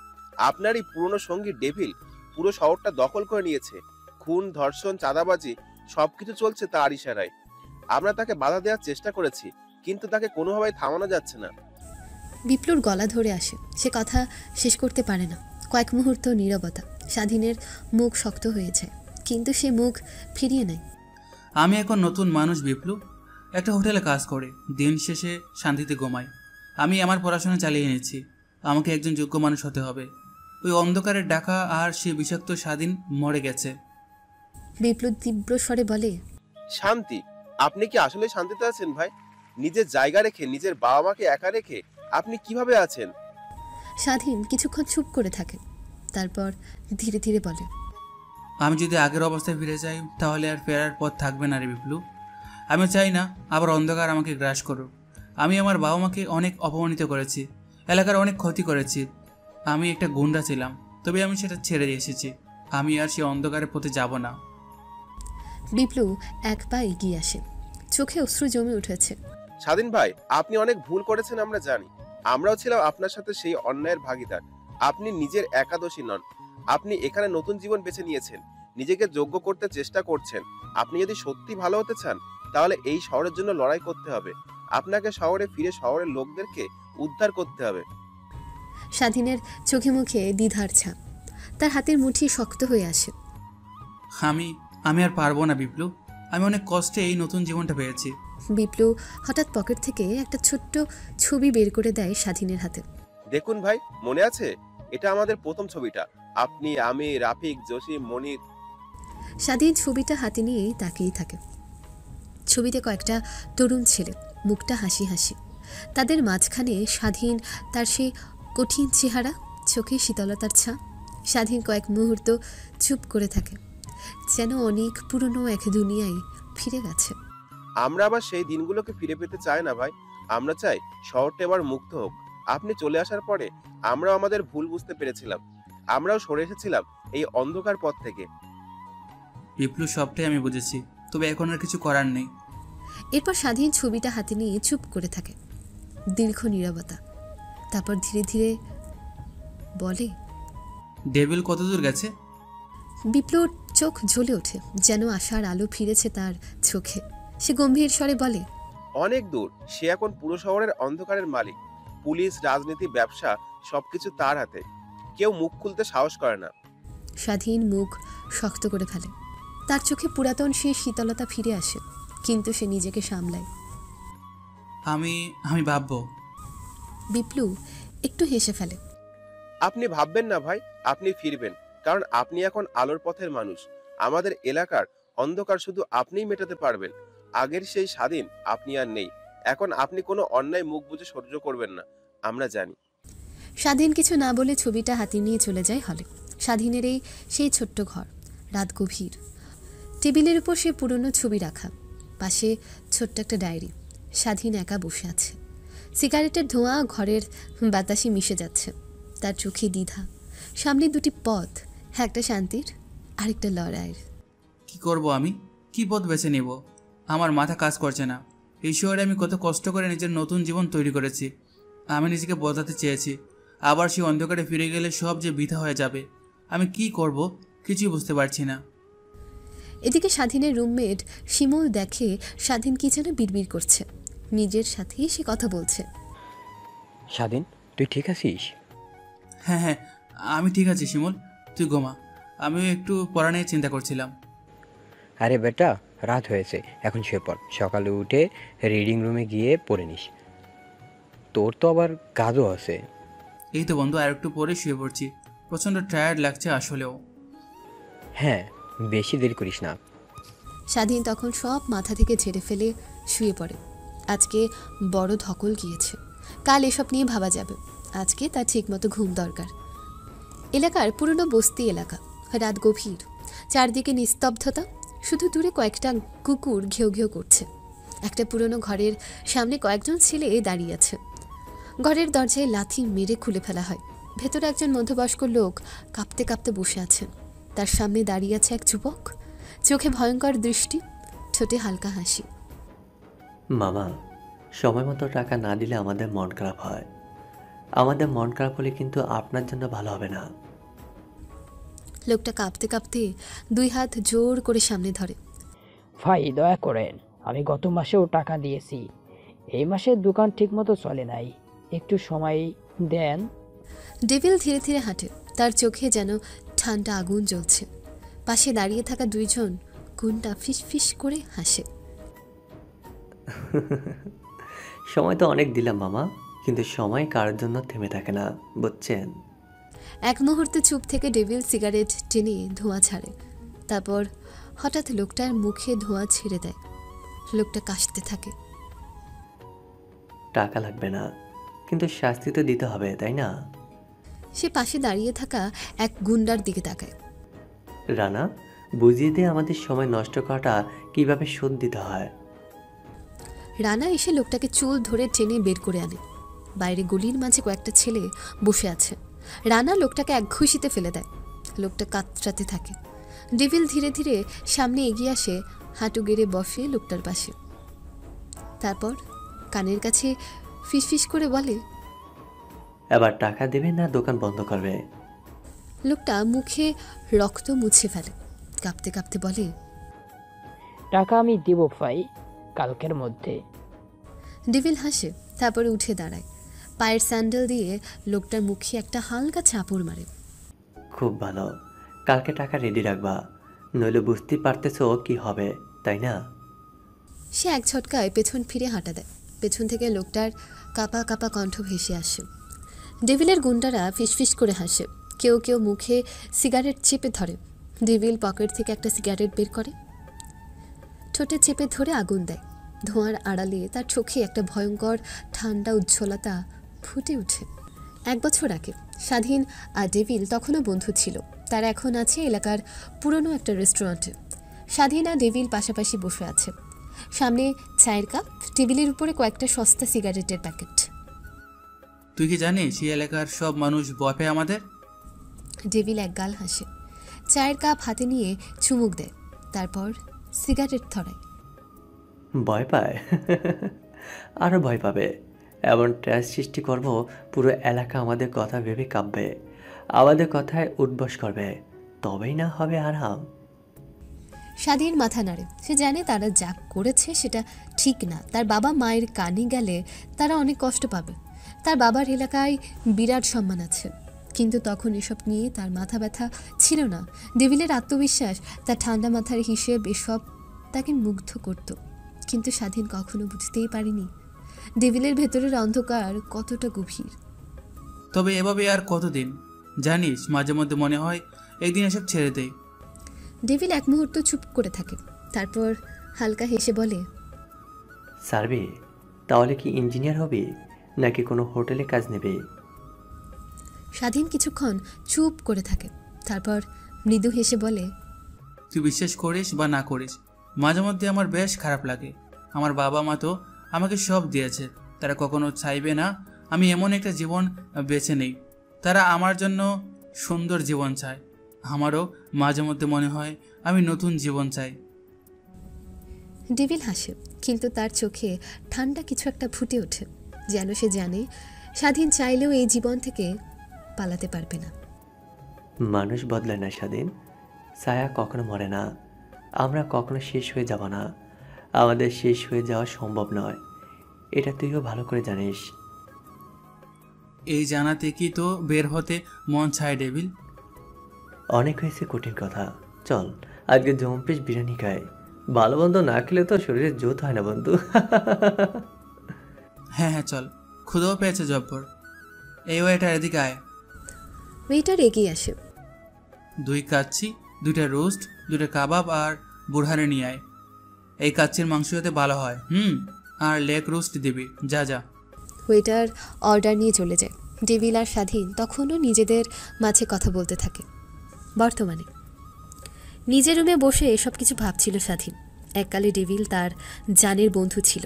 আপনারই পুরনো সঙ্গী ডেভিল পুরো শহরটা দখল করে নিয়েছে। খুন, ধর্ষণ, চাঁদাবাজি সবকিছু চলছে তার ইশারায়। আমরা তাকে বাধা দেওয়ার চেষ্টা করেছি, কিন্তু তাকে কোনোভাবেই থামানো যাচ্ছে না। বিপ্লুর গলা ধরে আসে। সে কথা শেষ করতে পারে না। কয়েক মুহূর্ত নীরবতা। স্বাধীনের মুখ শক্ত হয়ে যায়, কিন্তু সে মুখ ফিরিয়ে নেয়। আমি এখন নতুন মানুষ বিপ্লু। একটা হোটেলে কাজ করে দিন শেষে শান্তিতে ঘুমাই। আমি আমার পড়াশোনা চালিয়ে নিয়েছি। আমাকে একজন যোগ্য মানুষ হতে হবে। ওই অন্ধকারের ডাকা আর সে বিষাক্ত স্বাধীন মরে গেছে। বিপ্লব তীব্র স্বরে বলে, শান্তি? আপনি কি আসলে শান্তিতে আছেন ভাই? নিজের জায়গা রেখে, নিজের বাবা মাকে একা রেখে আপনি কিভাবে আছেন? স্বাধীন কিছুক্ষণ চুপ করে থাকে, তারপর ধীরে ধীরে বলে, আমি যদি আগের অবস্থায় ফিরে যাই তাহলে আর ফেরার পথ থাকবে না রে বিপ্লু। আমি চাই না আবার অন্ধকার আমাকে গ্রাস করুক। আমি আমার বাবা মাকে অনেক অপমানিত করেছি, এলাকার অনেক ক্ষতি করেছি। আমি একটা গুন্ডা ছিলাম, তবে আমি সেটা ছেড়ে দিয়ে এসেছি। আমি আর সে অন্ধকারের পথে যাব না। বিপ্লব এক পা এগিয়ে আসে, চোখে অশ্রু জমে উঠেছে। স্বাধীন ভাই, আপনি অনেক ভুল করেছেন, আমরা জানি। আমরাও ছিলাম আপনার সাথে সেই অন্যায়ের ভাগীদার। আপনি নিজের একাদোষী নন। আপনি এখানে নতুন জীবন বেছে নিয়েছেন, নিজেকে যোগ্য করতে চেষ্টা করছেন। আপনি যদি সত্যি ভালো হতে চান তাহলে এই শহরের জন্য লড়াই করতে হবে। আপনাকে শহরে ফিরে শহরের লোকদেরকে উদ্ধার করতে হবে। স্বাধীনের চোখে মুখে দ্বিধার ছাপ, তার হাতের মুঠি শক্ত হয়ে আসে। আমি আর পারবো না বিপ্লু। আমি অনেক কষ্টে এই নতুন জীবনটা পেয়েছি। বিপ্লব হঠাৎ পকেট থেকে একটা ছোট্ট ছবি বের করে দেয় স্বাধীনের হাতে। দেখুন ভাই, মনে আছে? এটা আমাদের প্রথম ছবিটা। আপনি, আমি, রাফিক, জসিম, মনির। স্বাধীন ছবিটা হাতে নিয়ে তাকিয়ে থাকে। ছবিতে কয়েকটা তরুণ ছেলে, মুখটা হাসি হাসি। তাদের মাঝখানে স্বাধীন, তার সেই কঠিন চেহারা, চোখে শীতলতার ছাপ। স্বাধীন কয়েক মুহূর্ত চুপ করে থাকে, যেন অনেক পুরনো এক দুনিয়ায় ফিরে গেছে। আমরা আবার সেই দিনগুলোকে ফিরে পেতে চাই না ভাই। আমরা চাই শহরটা এবার মুক্ত হোক। আপনি চলে আসার পরে আমরাও আমাদের ভুল বুঝতে পেরেছিলাম। আমরাও সরে এসেছিলাম এই অন্ধকার পথ থেকে। বিপ্লু, সবটাই আমি বুঝেছি, তবে এখন আর কিছু করার নেই। এরপর স্বাধীন ছবিটা হাতে নিয়ে চুপ করে থাকে। দীর্ঘ নীরবতা, তারপর ধীরে ধীরে বলে, ডেভিল কতদূর গেছে? বিপ্লব চোখ জ্বলে ওঠে, যেন আশার আলো ফিরেছে তার চোখে। সে গম্ভীর স্বরে বলে, অনেক দূর। সে এখন পুরো শহরের অন্ধকারের মালিক। পুলিশ, রাজনীতি, ব্যবসা সবকিছু তার হাতে। কেউ মুখ খুলতে সাহস করে না। স্বাধীন মুখ শক্ত করে ফেলে, তার চোখে পুরাতন সেই শীতলতা ফিরে আসে, কিন্তু সে নিজেকে সামলায়। আমি ভাববো। বিপ্লব একটু হেসে ফেলে। আপনি ভাববেন না ভাই, আপনি ফিরবেন, কারণ আপনি এখন আলোর পথের মানুষ। আমাদের এলাকার অন্ধকার শুধু আপনিই মেটাতে পারবেন। আগের সেই স্বাধীন আপনি আর নেই। এখন আপনি কোনো অন্যায় মুখ বুজে সহ্য করবেন না, আমরা জানি। স্বাধীন কিছু না বলে ছবিটা হাতে নিয়ে চলে যায় হলে। স্বাধীনের সেই ছোট্ট ঘর, রাত গভীর। টেবিলের উপর সে পুরনো ছবি রাখা, পাশে ছোট্ট একটা ডায়েরি। স্বাধীন একা বসে আছে, সিগারেটের ধোঁয়া ঘরের বাতাসে মিশে যাচ্ছে। তার চোখে দ্বিধা, সামনে দুটি পথ, একটা শান্তির, আরেকটা লড়াইয়ের। কি করব আমি? কি পথ বেছে নেব? আমার মাথা কাজ করছে না। এই শহরে আমি কত কষ্ট করে নিজের নতুন জীবন তৈরি করেছি। আমি নিজেকে বদলাতে চেয়েছি, আবার সেই অন্ধকারে ফিরে গেলে সব যে বৃথা হয়ে যাবে। আমি কি করব কিছুই বুঝতে পারছি না। এদিকে স্বাধীনের রুমমেট শিমুল দেখে স্বাধীন কি যেন বিড়বিড় করছে, নিজের সাথেই সে কথা বলছে। স্বাধীন, তুই ঠিক আছিস? হ্যাঁ, আমি ঠিক আছি শিমুল, তুই ঘুমা। আমিও একটু পড়া নিয়ে চিন্তা করছিলাম। আরে বেটা, রাত হয়েছে, এখন শুয়ে পড়। সকালে উঠে রিডিং রুমে গিয়ে পড়ে নিস। তোর তো আবার কাজও আছে। এই তো বন্ধু, আর একটু পরে শুয়ে পড়ছি। প্রচণ্ড টায়ার্ড লাগছে আসলেও। হ্যাঁ, বেশি দেরি করিস না। স্বাধীন তখন সব মাথা থেকে ঝেড়ে ফেলে শুয়ে পড়ে। আজকে বড় ধকল গিয়েছে, কাল এসব নিয়ে ভাবা যাবে। আজকে তার ঠিকমতো ঘুম দরকার। এলাকার পুরনো বস্তি এলাকা, রাত গভীর, চারদিকে নিস্তব্ধতা, শুধু দূরে কয়েকটা কুকুর ঘেউ ঘেউ করছে। একটা পুরনো ঘরের সামনে কয়েকজন ছেলে দাঁড়িয়ে আছে। ঘরের দরজায় লাথি মেরে খুলে ফেলা হয়। ভেতরে একজন মধ্যবয়স্ক লোক কাঁপতে কাঁপতে বসে আছেন। তার সামনে দাঁড়িয়ে আছে এক যুবক, চোখে ভয়ঙ্কর দৃষ্টি, ঠোঁটে হালকা হাসি। মামা, সময় মতো টাকা না দিলে আমাদের মন খারাপ হয়। আমাদের মন খারাপ হলে কিন্তু আপনার জন্য ভালো হবে না। লোকটা কাঁপতে কাঁপতে দুই হাত জোর করে সামনে ধরে। ভাই দয়া করেন, আমি গত মাসেও টাকা দিয়েছি, এই মাসের দোকান ঠিকমতো চলে নাই, একটু সময় দেন। ডেভিল ধীরে ধীরে হাঁটে, তার চোখে যেন ঠান্ডা আগুন জ্বলছে। পাশে দাঁড়িয়ে থাকা দুইজন গুন্ডা ফিস ফিস করে হাসে। সময় তো অনেক দিলাম মামা, কিন্তু সময় কারোর জন্য থেমে থাকে না, বুঝছেন? এক মুহূর্তে চুপ থেকে ডেভিল সিগারেট টেনে ধোঁয়া ছাড়ে। তারপর হঠাৎ লোকটার মুখে ধোঁয়া ছেড়ে দেয়। লোকটা কাশতে থাকে। টাকা লাগবে না, কিন্তু শাস্তি তো দিতে হবে, তাই না? সে পাশে দাঁড়িয়ে থাকা এক গুন্ডার দিকে তাকায়। রানা, বুঝিয়ে দিয়ে আমাদের সময় নষ্ট করাটা কিভাবে শোধ দিতে হয়। রানা এসে লোকটাকে চুল ধরে টেনে বের করে আনে। বাইরে গলির মাঝে কয়েকটা ছেলে বসে আছে। রানা লোকটাকে এক ঘুষিতে ফেলে দেয়। লোকটা কাতরাতে থাকে। ডেভিল ধীরে ধীরে সামনে এগিয়ে আসে, হাঁটু গেড়ে বসে লোকটার পাশে। তারপর কানের কাছে ফিসফিস করে বলে, এবার টাকা দেবে না দোকান বন্ধ করবে? লোকটা মুখে রক্ত মুছে ফেলে, কাঁপতে কাঁপতে বলে, টাকা আমি দিব ভাই, কালকের মধ্যে। ডেভিল হাসে, তারপরে উঠে দাঁড়ায়। পায়ের স্যান্ডেল দিয়ে লোকটার মুখে একটা হালকা চাপড় মারে। খুব ভালো, কালকে টাকা রেডি রাখবা, নইলে বুঝতে পারতেছো কি হবে, তাই না? সে এক ঝটকায় পেছন ফিরে হাঁটা দেয়। পেছন থেকে লোকটার কাপা কাপা কণ্ঠ ভেসে আসে। ডেভিলের গুন্ডারা ফিসফিস করে হাসে। কেউ কেউ মুখে সিগারেট চেপে ধরে। ডেভিল পকেট থেকে একটা সিগারেট বের করে, ঠোঁটে চেপে ধরে আগুন দেয়। ধোঁয়ার আড়ালে তার চোখে একটা ভয়ঙ্কর ঠান্ডা উজ্জ্বলতা ফুটে ওঠে। 1 বছর আগে স্বাধীন আর ডেভিল তখনও বন্ধু ছিল। তারা এখন আছে এলাকার পুরনো একটা রেস্টুরেন্টে। স্বাধীন আর ডেভিল পাশাপাশি বসে আছে। সামনে চায়ের কাপ, টেবিলের উপরে কয়েকটা সস্তা সিগারেটের প্যাকেট। তুই কি জানিস এই এলাকার সব মানুষ ভয় পায় আমাদের? ডেভিল এক গাল হাসে, চায়ের কাপ হাতে নিয়ে চুমুক দেয়, তারপর সিগারেট ধরায়। ভয় পায়? আরও ভয় পাবে। এমন ট্র্যাশ সৃষ্টি করব, পুরো এলাকা আমাদের কথা ভেবে কাঁপবে, আমাদের কথায় উঠবস করবে, তবেই না হবে আরাম। স্বাধীন মাথা নাড়ে। সে জানে তারা যা করেছে সেটা ঠিক না। তার বাবা মায়ের কানে গেলে তারা অনেক কষ্ট পাবে। তার বাবার এলাকায় বিরাট সম্মান আছে, কিন্তু তখন এসব নিয়ে তার মাথা ব্যথা ছিল না। ডেভিলের আত্মবিশ্বাস, তার ঠান্ডা মাথার হিসেব, এসব তাকে মুগ্ধ করত। কিন্তু স্বাধীন কখনো বুঝতেই পারেনি ডেভিলের ভেতরের অন্ধকার কতটা গভীর। তবে এভাবে আর কতদিন? জানিস, মাঝে মধ্যে মনে হয় একদিন এসব ছেড়ে দেয়। ডেভিল এক মুহূর্ত চুপ করে থাকে, তারপর হালকা হেসে বলে, সার্ভে, তাহলে কি ইঞ্জিনিয়ার হবে নাকি কোনো হোটেলে কাজ নেবে? স্বাধীন কিছুক্ষণ চুপ করে থাকে, তারপর মৃদু হেসে বলে, তুই বিশ্বাস করিস বা না করিস, মাঝে মধ্যে আমার বেশ খারাপ লাগে। আমার বাবা মা তো আমাকে সব দিয়েছে, তারা কখনো চাইবে না আমি এমন একটা জীবন বেছে নেই। তারা আমার জন্য সুন্দর জীবন চায়। আমারও মাঝে মধ্যে মনে হয় আমি নতুন জীবন চাই। ডেভিল হাসে, কিন্তু তার চোখে ঠান্ডা কিছু একটা ফুটে ওঠে, যেন সে জানে স্বাধীন চাইলেও এই জীবন থেকে পালাতে পারবে না। মানুষ বদলায় না স্বাধীন, ছায়া কখনো মরে না। আমরা কখনো শেষ হয়ে যাব না, আমাদের শেষ হয়ে যাওয়া সম্ভব নয়, এটা তুইও ভালো করে জানিস। এই জানাতে কি তো বের হতে মন চায় ডেভিল? অনেক হয়েছে কঠিন কথা, চল আজকে জম্পিস বিরিয়ানি খাই। ভালো বন্ধু না খেলে তো শরীরে জোত হয় না বন্ধু। হ্যাঁ হ্যাঁ চল, ক্ষুধাও পেয়েছে জব্বর। এই ওয়েটার এদিকে আয়। ওয়েটার এগিয়ে আসে। 2 কাচ্চি, 2টা রোস্ট, 2টা কাবাব আর বুড়হারে নিয়ে আয়। এই কাচ্চির মাংস হতে ভালো হয়। আর লেগ রোস্ট দিবি, যা যা। ওয়েটার অর্ডার নিয়ে চলে যায়। ডেভিল আর স্বাধীন তখনও নিজেদের মাঝে কথা বলতে থাকে। বর্তমানে নিজের রুমে বসে এসব কিছু ভাবছিল স্বাধীন। এককালে ডেভিল তার জানের বন্ধু ছিল।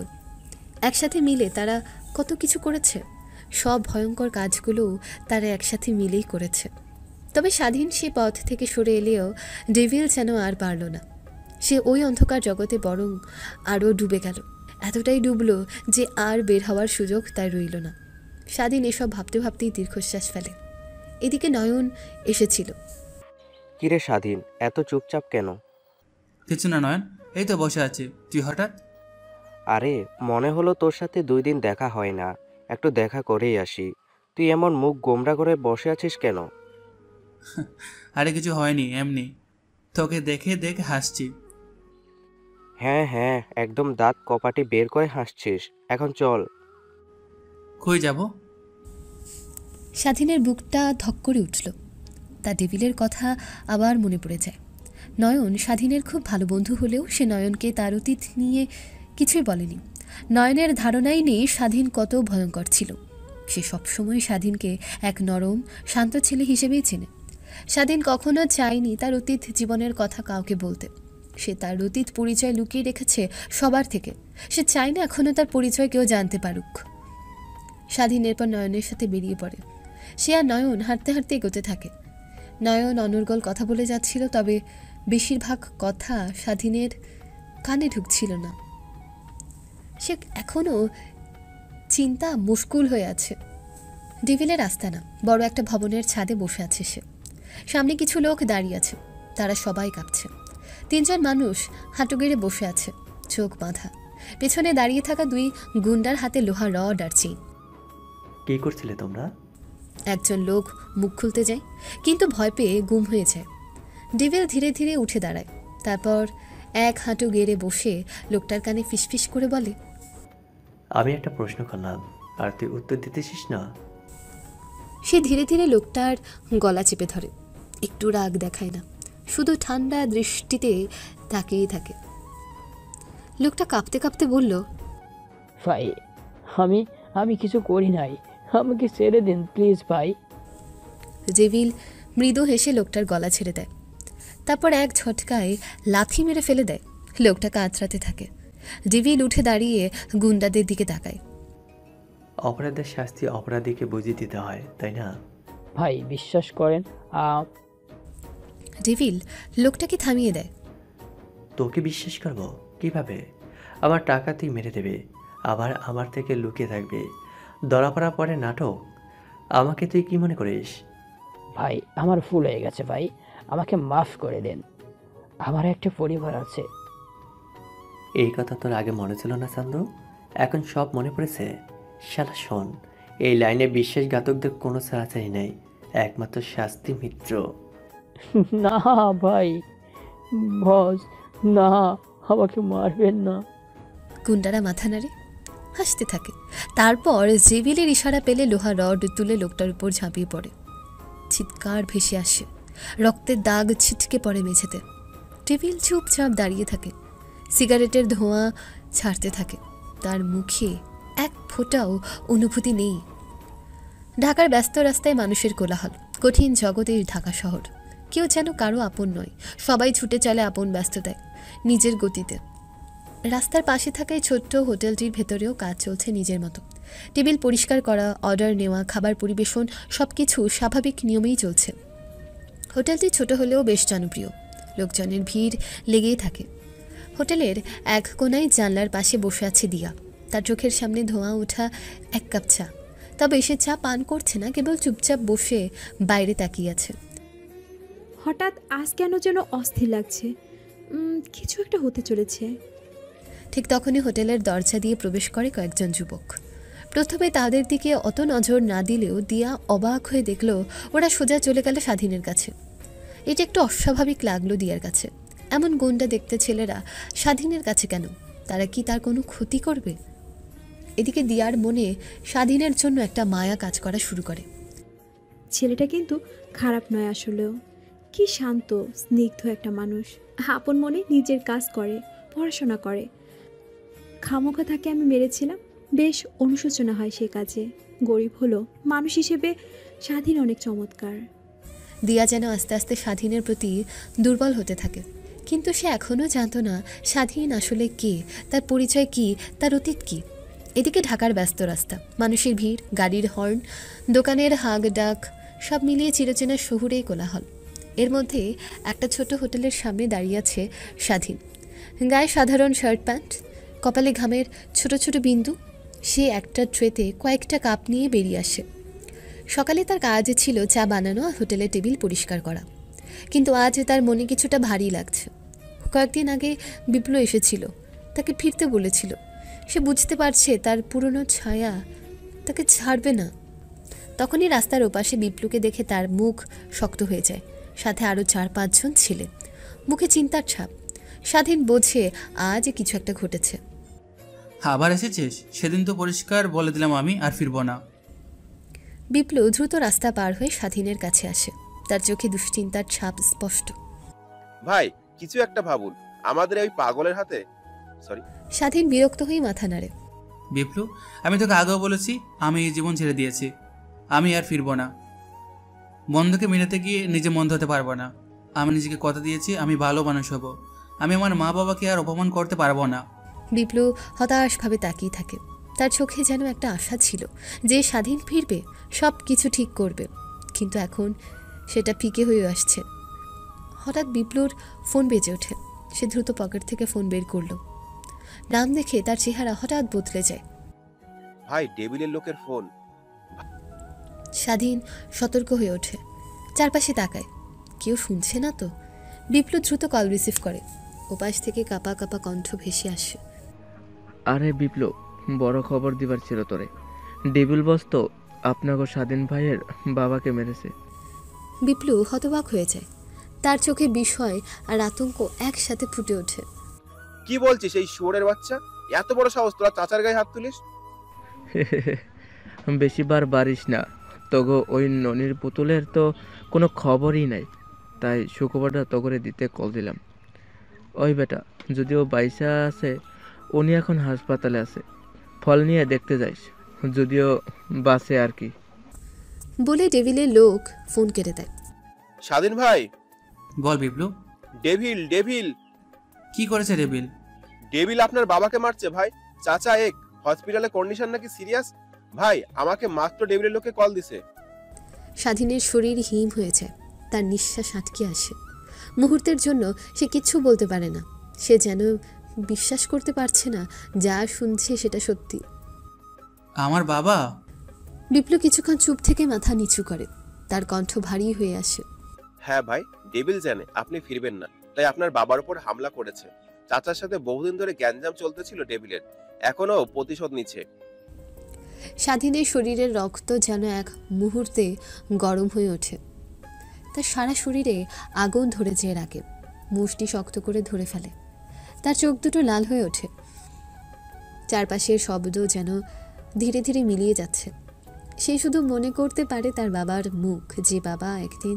একসাথে মিলে তারা কত কিছু করেছে, সব ভয়ঙ্কর কাজগুলো তারা একসাথে মিলেই করেছে। তবে স্বাধীন সে পথ থেকে সরে এলেও ডেভিল যেন আর পারল না। সে ওই অন্ধকার জগতে বরং আরও ডুবে গেল। এতটাই ডুবলো যে আর বের হওয়ার সুযোগ তার রইল না। স্বাধীন এসব ভাবতে ভাবতেই দীর্ঘশ্বাস ফেলে। এদিকে নয়ন এসেছিল। কিরে স্বাধীন, এত চুপচাপ কেন? কিছু না নয়ন, এই তো বসে আছি। তুই হঠাৎ? আরে মনে হলো তোর সাথে 2 দিন দেখা হয় না, একটু দেখা করেই আসি। তুই এমন মুখ গোমরা করে বসে আছিস কেন? আরে কিছু হয়নি, এমনি তোকে দেখে দেখে হাসছি। হ্যাঁ হ্যাঁ, একদম দাঁত কপাটি বের করে হাসছিস। এখন চল। কই যাব? স্বাধীনের বুকটা ধক করে উঠল। তা ডেভিলের কথা আবার মনে পড়ে যায়। নয়ন স্বাধীনের খুব ভালো বন্ধু হলেও সে নয়নকে তার অতীত নিয়ে কিছুই বলেনি। নয়নের ধারণাই নেই স্বাধীন কত ভয়ঙ্কর ছিল। সে সবসময় স্বাধীনকে এক নরম শান্ত ছেলে হিসেবেই চেনে। স্বাধীন কখনো চায়নি তার অতীত জীবনের কথা কাউকে বলতে। সে তার অতীত পরিচয় লুকিয়ে রেখেছে সবার থেকে। সে চায় না এখনো তার পরিচয় কেউ জানতে পারুক। স্বাধীন এরপর নয়নের সাথে বেরিয়ে পড়ে। সে আর নয়ন হাঁটতে হাঁটতে এগোতে থাকে। নয়ন অনর্গল কথা বলে যাচ্ছিল, তবে বেশিরভাগ কথা স্বাধীনের কানে ঢুকছিল না। সে এখনও চিন্তা মুশকুল হয়ে আছে। ডেভিলের আস্তানা বড় একটা ভবনের ছাদে বসে আছে সে। সামনে কিছু লোক দাঁড়িয়ে আছে, তারা সবাই কাঁপছে। 3জন মানুষ হাঁটু গেড়ে বসে আছে, চোখ বাঁধা। পেছনে দাঁড়িয়ে থাকা 2 গুন্ডার হাতে লোহা রড আর চেইন। কি করছিলে তোমরা? একজন লোক মুখ খুলতে যায়, কিন্তু ভয় পেয়ে গুম হয়ে যায়। ডেভিল ধীরে ধীরে উঠে দাঁড়ায়, তারপর এক হাঁটু গেড়ে বসে লোকটার কানে ফিসফিস করে বলে, আমি একটা প্রশ্ন করলাম আর তুই উত্তর দিতেছিস না। সে ধীরে ধীরে লোকটার গলা চেপে ধরে, একটু রাগ দেখায় না, শুধু ঠান্ডা দৃষ্টিতে তাকিয়েই থাকে। লোকটা কাঁপতে কাঁপতে বলল, ভাই আমি কিছু করি নাই, আমাকে ছেড়ে দিন প্লিজ ভাই। ডেভিল মৃদু হেসে লোকটার গলা ছেড়ে দেয়, তারপর এক ঝটকায় লাথি মেরে ফেলে দেয়। লোকটা কাতরাতে থাকে। ডেভিল উঠে দাঁড়িয়ে গুন্ডাদের দিকে তাকায়। অপরাধের শাস্তি অপরাধীকে বুঝিয়ে দিতে হয়, তাই না? ভাই বিশ্বাস করেন। ডেভিল লোকটাকে থামিয়ে দেয়। তোকে বিশ্বাস করবো কিভাবে? আমার টাকা তুই মেরে দেবে, আবার আমার থেকে লুকিয়ে থাকবে, ধরা পড়া পরে নাটক। আমাকে তুই কি মনে করিস? ভাই আমার ভুল হয়ে গেছে ভাই, আমাকে মাফ করে দেন, আমার একটা পরিবার আছে। এই কথা তোর আগে মনে ছিল না চান্দু, এখন সব মনে পড়েছে? শালা শোন, এই লাইনে বিশ্বাসঘাতকদের কোনো ছাড়াছাড়ি নেই, একমাত্র শাস্তি মিত্র। না ভাই, বস না, আমাকে মারবেন না। গুন্ডারা মাথা নাড়ে, হাসতে থাকে। তারপর ডেভিলের ইশারা পেলে লোহা রড তুলে লোকটার উপর ঝাঁপিয়ে পড়ে। চিৎকার ভেসে আসে, রক্তের দাগ ছিটকে পড়ে মেঝেতে। ডেভিল চুপচাপ দাঁড়িয়ে থাকে, সিগারেটের ধোঁয়া ছাড়তে থাকে। তার মুখে এক ফোঁটাও অনুভূতি নেই। ঢাকার ব্যস্ত রাস্তায় মানুষের কোলাহল, কঠিন জগতের ঢাকা শহর। কেউ যেন কারো আপন নয়, সবাই ছুটে চলে আপন ব্যস্ততায়, নিজের গতিতে। রাস্তার পাশে থাকা এই ছোট্ট হোটেলটির ভেতরেও কাজ চলছে নিজের মতো। টেবিল পরিষ্কার করা, অর্ডার নেওয়া, খাবার পরিবেশন সবকিছু স্বাভাবিক নিয়মেই চলছে। হোটেলটি ছোট হলেও বেশ জনপ্রিয়, লোকজনের ভিড় লেগেই থাকে। হোটেলের এক কোনায় জানলার পাশে বসে আছে দিয়া। তার চোখের সামনে ধোঁয়া ওঠা এক কাপ চা, তবে সে চা পান করছে না, কেবল চুপচাপ বসে বাইরে তাকিয়ে আছে। হঠাৎ আজ কেন যেন অস্থির লাগছে, কিছু একটা হতে চলেছে। ঠিক তখনই হোটেলের দরজা দিয়ে প্রবেশ করে কয়েকজন যুবক। প্রথমে তাদের দিকে অত নজর না দিলেও দিয়া অবাক হয়ে দেখল ওরা সোজা চলে গেল স্বাধীনের কাছে। এটা একটু অস্বাভাবিক লাগলো দিয়ার কাছে। এমন গুন্ডা দেখতে ছেলেরা স্বাধীনের কাছে কেন? তারা কি তার কোনো ক্ষতি করবে? এদিকে দিয়ার মনে স্বাধীনের জন্য একটা মায়া কাজ করা শুরু করে। ছেলেটা কিন্তু খারাপ নয় আসলেও, কি শান্ত স্নিগ্ধ একটা মানুষ, আপন মনে নিজের কাজ করে, পড়াশোনা করে। খামোখা তাকে আমি মেরেছিলাম, বেশ অনুশোচনা হয় সে কাজে। গরিব হলো, মানুষ হিসেবে স্বাধীন অনেক চমৎকার। দিয়া যেন আস্তে আস্তে স্বাধীনের প্রতি দুর্বল হতে থাকে, কিন্তু সে এখনও জানত না স্বাধীন আসলে কে, তার পরিচয় কি, তার অতীত কি। এদিকে ঢাকার ব্যস্ত রাস্তা, মানুষের ভিড়, গাড়ির হর্ন, দোকানের হাঁক ডাক, সব মিলিয়ে চিরচেনা শহুরেই কোলাহল। এর মধ্যে একটা ছোট হোটেলের সামনে দাঁড়িয়ে আছে স্বাধীন। গায়ে সাধারণ শার্ট প্যান্ট, কপালে ঘামের ছোট ছোট বিন্দু। সে একটা ট্রেতে কয়েকটা কাপ নিয়ে বেরিয়ে আসে। সকালে তার কাজ ছিল চা বানানো আর হোটেলের টেবিল পরিষ্কার করা, কিন্তু আজ তার মনে কিছুটা ভারী লাগছে। কয়েকদিন আগে বিপ্লব এসেছিল, তাকে ফিরতে বলেছিল। সে বুঝতে পারছে তার পুরনো ছায়া তাকে ছাড়বে না। তখনই রাস্তার ওপাশে বিপ্লবকে দেখে তার মুখ শক্ত হয়ে যায়, সাথে আরও 4-5 জন ছেলে, মুখে চিন্তার ছাপ। স্বাধীন বোঝে আজ কিছু একটা ঘটেছে। আবার এসেছিস? সেদিন তো পরিষ্কার বলে দিলাম আমি আর ফিরবো না। বিপ্লব দ্রুত রাস্তা পার হয়ে স্বাধীনের কাছে আসে, তার চোখে দুশ্চিন্তার ছাপ স্পষ্ট। ভাই কিছু একটা ভাবুন, আমাদের ওই পাগলের হাতে। সরি। স্বাধীন বিরক্ত হয়ে মাথা নাড়ে। বিপ্লু, আমি তোকে আগেও বলেছি আমি এই জীবন ছেড়ে দিয়েছি, আমি আর ফিরবো না। বন্ধুকে মেলাতে গিয়ে নিজে মন্দ হতে পারবো না। আমি নিজেকে কথা দিয়েছি আমি ভালো মানুষ হব, আমি আমার মা বাবাকে আর অপমান করতে পারবো না। বিপ্লু হতাশভাবে তাকিয়ে থাকে। তার চোখে যেন একটা আশা ছিল যে স্বাধীন ফিরবে, সব কিছু ঠিক করবে, কিন্তু এখন সেটা ফিকে হয়ে আসছে। হঠাৎ বিপ্লুর ফোন বেজে ওঠে। সে দ্রুত পকেট থেকে ফোন বের করলো। নাম দেখে তার চেহারা হঠাৎ বদলে যায়। ভাই, ডেভিলের লোকের ফোন। স্বাধীন সতর্ক হয়ে ওঠে, চারপাশে তাকায়, কেউ শুনছে না তো। বিপ্লু দ্রুত কল রিসিভ করে। ওপাশ থেকে কাঁপা কাঁপা কণ্ঠ ভেসে আসে। আরে বিপ্লব, বড় খবর দিবার ছিল তোরে। ডেভিল বস তো আপনাকে স্বাধীন ভাইয়ের বাবাকে মেরেছে। বিপ্লু হতবাক হয়ে যায়। তার চোখে বিস্ময় আর আতঙ্ক একসাথে ফুটে ওঠে। কি বলছিস এই শুয়োরের বাচ্চা? এত বড় সাহস তোরা চাচার গায়ে হাত তুলিস? বেশিবার বাড়িস না, তগো ওই ননির পুতুলের তো কোনো খবরই নাই, তাই শুক্রবারটা তগরে দিতে কল দিলাম। ওই বেটা যদিও বাইসা আছে, উনি এখন হাসপাতালে আছে, ফল নিয়ে দেখতে যাইস, যদিও বাসে আর কি। বলে ডেভিলের লোক ফোন কেটে দেয়। স্বাধীন ভাই। বল বিপ্লু। Devil, devil. কি করেছে ডেভিল? ডেভিল আপনার বাবাকে মারছে ভাই। চাচা এক হসপিটালে কন্ডিশন নাকি সিরিয়াস। ভাই, আমাকে মাত্র ডেভিলের লোকে কল দিছে। স্বাধীনের শরীর হিম হয়ে যায়, তার নিঃশ্বাস আটকে আসে। মুহূর্তের জন্য সে কিচ্ছু বলতে পারে না। সে যেন বিশ্বাস করতে পারছে না যা শুনছে সেটা সত্যি। আমার বাবা? বিপ্লব কিছুক্ষণ চুপ থেকে মাথা নিচু করে। তার কণ্ঠ ভারী হয়ে আসে। হ্যাঁ ভাই, ডেভিল জানে আপনি ফিরবেন না, তাই আপনার বাবার উপর হামলা করেছে। চাচার সাথে বহুদিন ধরে গ্যাঞ্জাম চলতেছিল ডেভিলের, এখনো প্রতিশোধ নিচ্ছে। স্বাধীনের শরীরের রক্ত যেন এক মুহূর্তে গরম হয়ে ওঠে। তার সারা শরীরে আগুন ধরে যেয়ে রাখে, মুষ্টি শক্ত করে ধরে ফেলে। তার চোখ দুটো লাল হয়ে ওঠে। চারপাশের শব্দ যেন ধীরে ধীরে মিলিয়ে যাচ্ছে। সে শুধু মনে করতে পারে তার বাবার মুখ, যে বাবা একদিন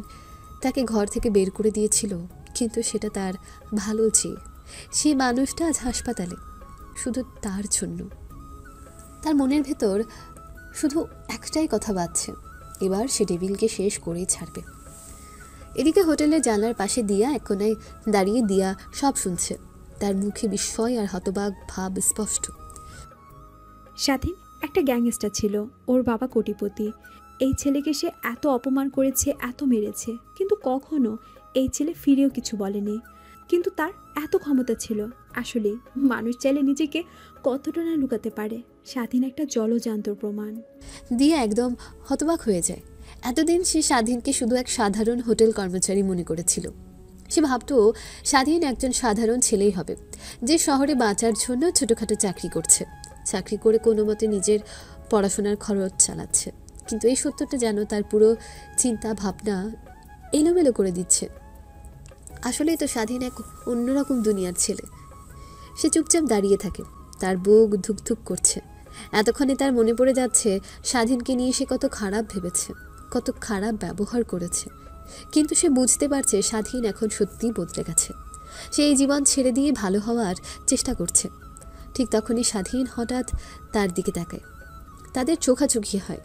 তাকে ঘর থেকে বের করে দিয়েছিল, কিন্তু সেটা তার ভালো চেয়ে। সেই মানুষটা আজ হাসপাতালে, শুধু তার জন্য। তার মনের ভেতর শুধু একটাই কথা বাজছে, এবার সে ডেভিলকে শেষ করেই ছাড়বে। এদিকে হোটেলের জানলার পাশে দিয়া এক কোনায় দাঁড়িয়ে দিয়া সব শুনছে। তার মুখে বিস্ময় আর হতবাক ভাব স্পষ্ট। স্বাধীন একটা গ্যাংস্টার ছিল, ওর বাবা কোটিপতি। এই ছেলেকে সে এত অপমান করেছে, এত মেরেছে, কিন্তু কখনো এই ছেলে ফিরেও কিছু বলেনি। কিন্তু তার এত ক্ষমতা ছিল। আসলে মানুষ চাইলে নিজেকে কতটা না লুকাতে পারে। স্বাধীন একটা জলজান্তর প্রমাণ। দিয়া একদম হতবাক হয়ে যায়। এতদিন সে স্বাধীনকে শুধু এক সাধারণ হোটেল কর্মচারী মনে করেছিল। সে ভাবত স্বাধীন একজন সাধারণ ছেলেই হবে, যে শহরে বাঁচার জন্য ছোটোখাটো চাকরি করছে, চাকরি করে কোনো মতে নিজের পড়াশোনার খরচ চালাচ্ছে। কিন্তু এই সত্যটা যেন তার পুরো চিন্তা ভাবনা এলোমেলো করে দিচ্ছে। আসলেই তো স্বাধীন এক অন্যরকম দুনিয়ার ছেলে। সে চুপচাপ দাঁড়িয়ে থাকে, তার বুক ধুকধুক করছে। এতক্ষণে তার মনে পড়ে যাচ্ছে স্বাধীনকে নিয়ে সে কত খারাপ ভেবেছে, কত খারাপ ব্যবহার করেছে। কিন্তু সে বুঝতে পারছে স্বাধীন এখন সত্যিই বদলে গেছে। সে এই জীবন ছেড়ে দিয়ে ভালো হওয়ার চেষ্টা করছে। ঠিক তখনই স্বাধীন হঠাৎ তার দিকে তাকায়। তাদের চোখাচোখি হয়।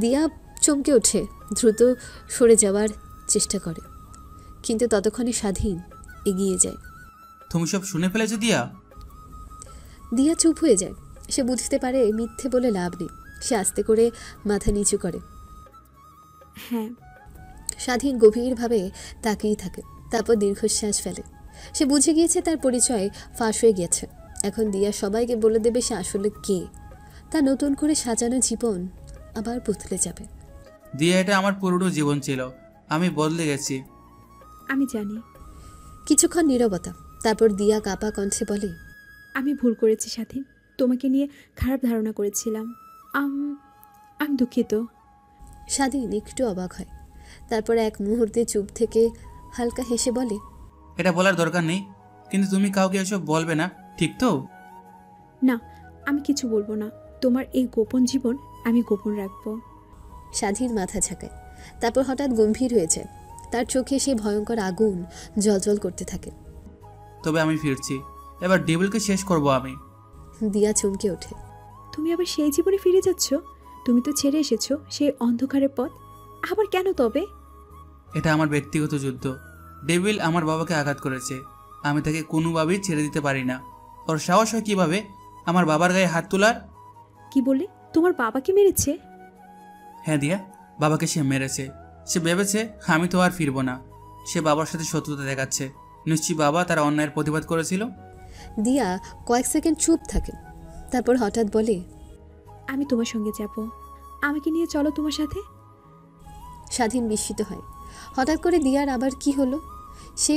দিয়া চমকে ওঠে, দ্রুত সরে যাওয়ার চেষ্টা করে, কিন্তু ততক্ষণে স্বাধীন এগিয়ে যায়। তুমি সব শুনে ফেলেছো দিয়া? দিয়া চুপ হয়ে যায়। সে বুঝতে পারে মিথ্যে বলে লাভ নেই। সে আস্তে করে মাথা নিচু করে। হ্যাঁ। স্বাধীন গভীরভাবে তাকিয়ে থাকে, তারপর দীর্ঘশ্বাস ফেলে। সে বুঝে গিয়েছে তার পরিচয় ফাঁস হয়ে গিয়েছে। এখন দিয়া সবাইকে বলে দেবে সে আসলে কে। তার নতুন করে সাজানো জীবন আবার বদলে যাবে। দিয়া, এটা আমার পুরনো জীবন ছিল, আমি বদলে গেছি। আমি জানি। কিছুক্ষণ নীরবতা, তারপর দিয়া কাপা কণ্ঠে বলে, আমি ভুল করেছি স্বাধীন, তোমাকে নিয়ে খারাপ ধারণা করেছিলাম। আমি দুঃখিত। স্বাধীন একটু অবাক হয়, তারপর এক মুহূর্তে চুপ থেকে হালকা হেসে বলে, এটা বলার দরকার নেই, কিন্তু তুমি কাউকে এসব বলবে না, ঠিক তো? না, আমি কিছু বলবো না। তোমার এই গোপন জীবন আমি গোপন রাখবো। স্বাধীন মাথা ঝাঁকায়, তারপর হঠাৎ গম্ভীর হয়ে যায়। তার চোখে সেই ভয়ঙ্কর আগুন জ্বলজ্বল করতে থাকে। তবে আমি ফিরছি। এবার ডেভিলকে শেষ করব আমি। দিয়া চমকে ওঠে। তুমি আবার সেই জীবনে ফিরে যাচ্ছ? তুমি তো ছেড়ে এসেছো সেই অন্ধকারের পথ, আবার কেন তবে? এটা আমার ব্যক্তিগত যুদ্ধ। ডেভিল আমার বাবাকে আঘাত করেছে, আমি তাকে কোনোভাবেই ছেড়ে দিতে পারি না। ওর সাহস হয় কিভাবে আমার বাবার গায়ে হাত তোলার? কি বলে? তোমার বাবাকে মেরেছে? হ্যাঁ দিয়া, বাবাকে সে মেরেছে। সে ভেবেছে আমি তো আর ফিরবো না। সে বাবার সাথে শত্রুতা দেখাচ্ছে। নিশ্চয়ই বাবা তার অন্যায়ের প্রতিবাদ করেছিল। দিয়া কয়েক সেকেন্ড চুপ থাকে, তারপর হঠাৎ বলে, আমি তোমার সঙ্গে যাব, আমাকে নিয়ে চলো তোমার সাথে। স্বাধীন বিস্মিত হয়। হঠাৎ করে দিয়ার আবার কি হলো? সে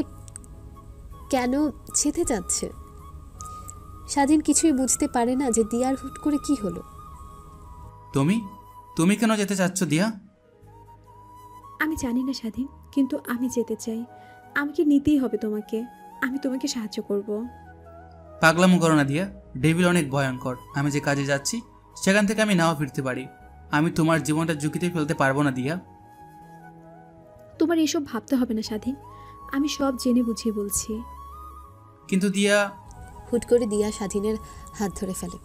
কেন যেতে যাচ্ছে? স্বাধীন কিছুই বুঝতে পারে না যে দিয়ার হুট করে কি হলো। তুমি কেন যেতে চাচ্ছ দিয়া? আমি জানি না স্বাধীন, কিন্তু আমি যেতে চাই। আমাকে নিতেই হবে তোমাকে, আমি তোমাকে সাহায্য করব। পাগলামো করো না দিয়া, ডেভিল অনেক ভয়ঙ্কর। আমি যে কাজে যাচ্ছি সেখান থেকে আমি নাও ফিরতে পারি। আমি তোমার জীবনটা ঝুঁকিতে ফেলতে পারবো না দিয়া। তোমার এসব ভাবতে হবে না স্বাধীন, আমি সব জেনে বুঝিয়ে বলছি। কিন্তু দিয়া। হুট করে দিয়া স্বাধীনের হাত ধরে ফেলে।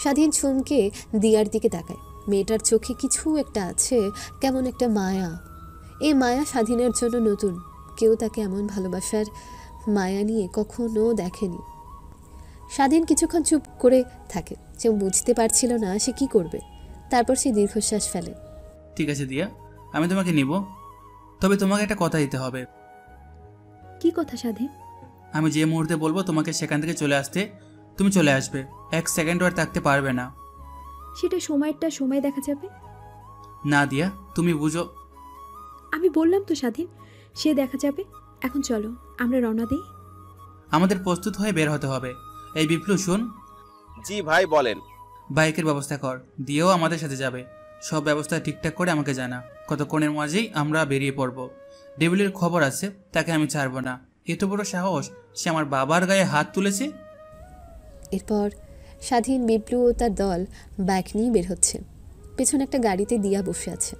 স্বাধীন চমকে দিয়ার দিকে তাকায়। মেয়েটার চোখে কিছু একটা আছে, কেমন একটা মায়া। এই মায়া স্বাধীনের জন্য নতুন। কেউ তাকে এমন ভালোবাসার মায়া নিয়ে কখনো দেখেনি। স্বাধীন কিছুক্ষণ চুপ করে থাকে, সে বুঝতে পারছিল না সে কি করবে। তারপর সে দীর্ঘশ্বাস ফেলে। ঠিক আছে দিয়া, আমি তোমাকে নিব, তবে তোমাকে একটা কথা দিতে হবে। কি কথা স্বাধীন? আমি যে মুহূর্তে বলবো তোমাকে সেখান থেকে চলে আসতে, তুমি চলে আসবে। 1 সেকেন্ড আর থাকতে পারবে না। সেটা সময়টা সময় দেখা যাবে না দিয়া, তুমি বুঝো। আমি বললাম তো স্বাধীন, সে দেখা যাবে। এখন চলো আমরা রওনা দিই। আমাদের প্রস্তুত হয়ে বের হতে হবে। এই বিপ্লু শুন। জি ভাই বলেন। বাইকের ব্যবস্থা কর, দিয়েও আমাদের সাথে যাবে। সব ব্যবস্থা ঠিকঠাক করে আমাকে জানা। কতক্ষণের মাঝেই আমরা বেরিয়ে পড়ব। ডেভিলের খবর আছে, তাকে আমি ছাড়বো না। এত বড় সাহস, সে আমার বাবার গায়ে হাত তুলেছে। এরপর স্বাধীন, বিপ্লু ও তার দল বাইক নিয়ে বের হচ্ছে। পেছনে একটা গাড়িতে দিয়া বসে আছে।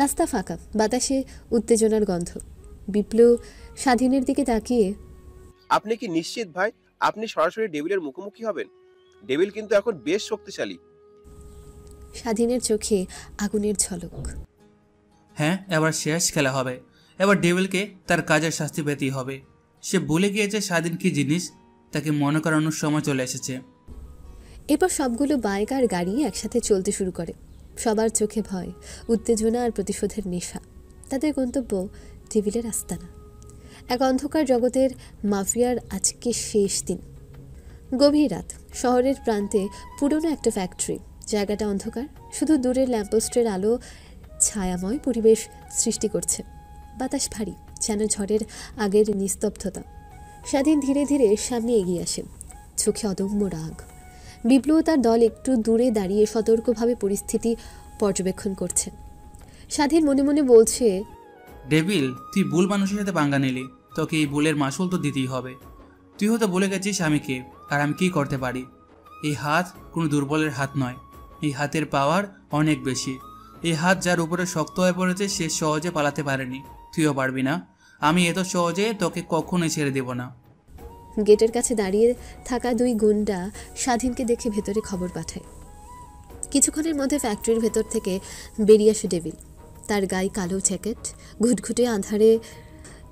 রাস্তা ফাঁকা, বাতাসে উত্তেজনার গন্ধ। বিপ্লু স্বাধীনের দিকে তাকিয়ে, আপনি কি নিশ্চিত ভাই আপনি সরাসরি ডেভিলের মুখোমুখি হবেন? ডেভিল কিন্তু এখন বেশ শক্তিশালী। স্বাধীনের চোখে আগুনের ঝলক। হ্যাঁ, এবার শেষ খেলা হবে। এবার ডেভিলকে তার কাজের শাস্তি পেতেই হবে। সে ভুলে গিয়েছে স্বাধীন কি জিনিস, তাকে মনে করানোর সময় চলে এসেছে। এরপর সবগুলো বাইক আর গাড়ি একসাথে চলতে শুরু করে। সবার চোখে ভয়, উত্তেজনা আর প্রতিশোধের নেশা। তাদের গন্তব্য ডেভিলের আস্তানা। এক অন্ধকার জগতের মাফিয়ার আজকে শেষ দিন। গভীর রাত, শহরের প্রান্তে পুরনো একটা ফ্যাক্টরি। জায়গাটা অন্ধকার, শুধু দূরের ল্যাম্পপোস্টের আলো ছায়াময় পরিবেশ সৃষ্টি করছে। বাতাস ভারী, যেন ঝড়ের আগের নিস্তব্ধতা। স্বাধীন ধীরে ধীরে সামনে এগিয়ে আসে, চোখে অদম্য রাগ। বিপ্লব তার দল একটু দূরে দাঁড়িয়ে সতর্কভাবে পরিস্থিতি পর্যবেক্ষণ করছে। স্বাধীন মনে মনে বলছে, ডেভিল, তুই ভুল মানুষের সাথে পাঙ্গা নিলি, তোকে এই ভুলের মাসুল তো দিতেই হবে। তুই হয়তো বলে গেছিস আমি কে আর আমি কি করতে পারি। এই হাত কোনো দুর্বলের হাত নয়, এই হাতের পাওয়ার অনেক বেশি। এই হাত যার উপরে শক্ত হয়ে পড়েছে সে সহজে পালাতে পারেনি, তুইও পারবি না। আমি এত সহজে তোকে কখনোই ছেড়ে দেব না। গেটের কাছে দাঁড়িয়ে থাকা দুই গুন্ডা স্বাধীনকে দেখে ভেতরে খবর পাঠায়। কিছুক্ষণের মধ্যে ফ্যাক্টরির ভেতর থেকে বেরিয়ে আসে ডেভিল। তার গায়ে কালো জ্যাকেট, ঘুটঘুটে আঁধারে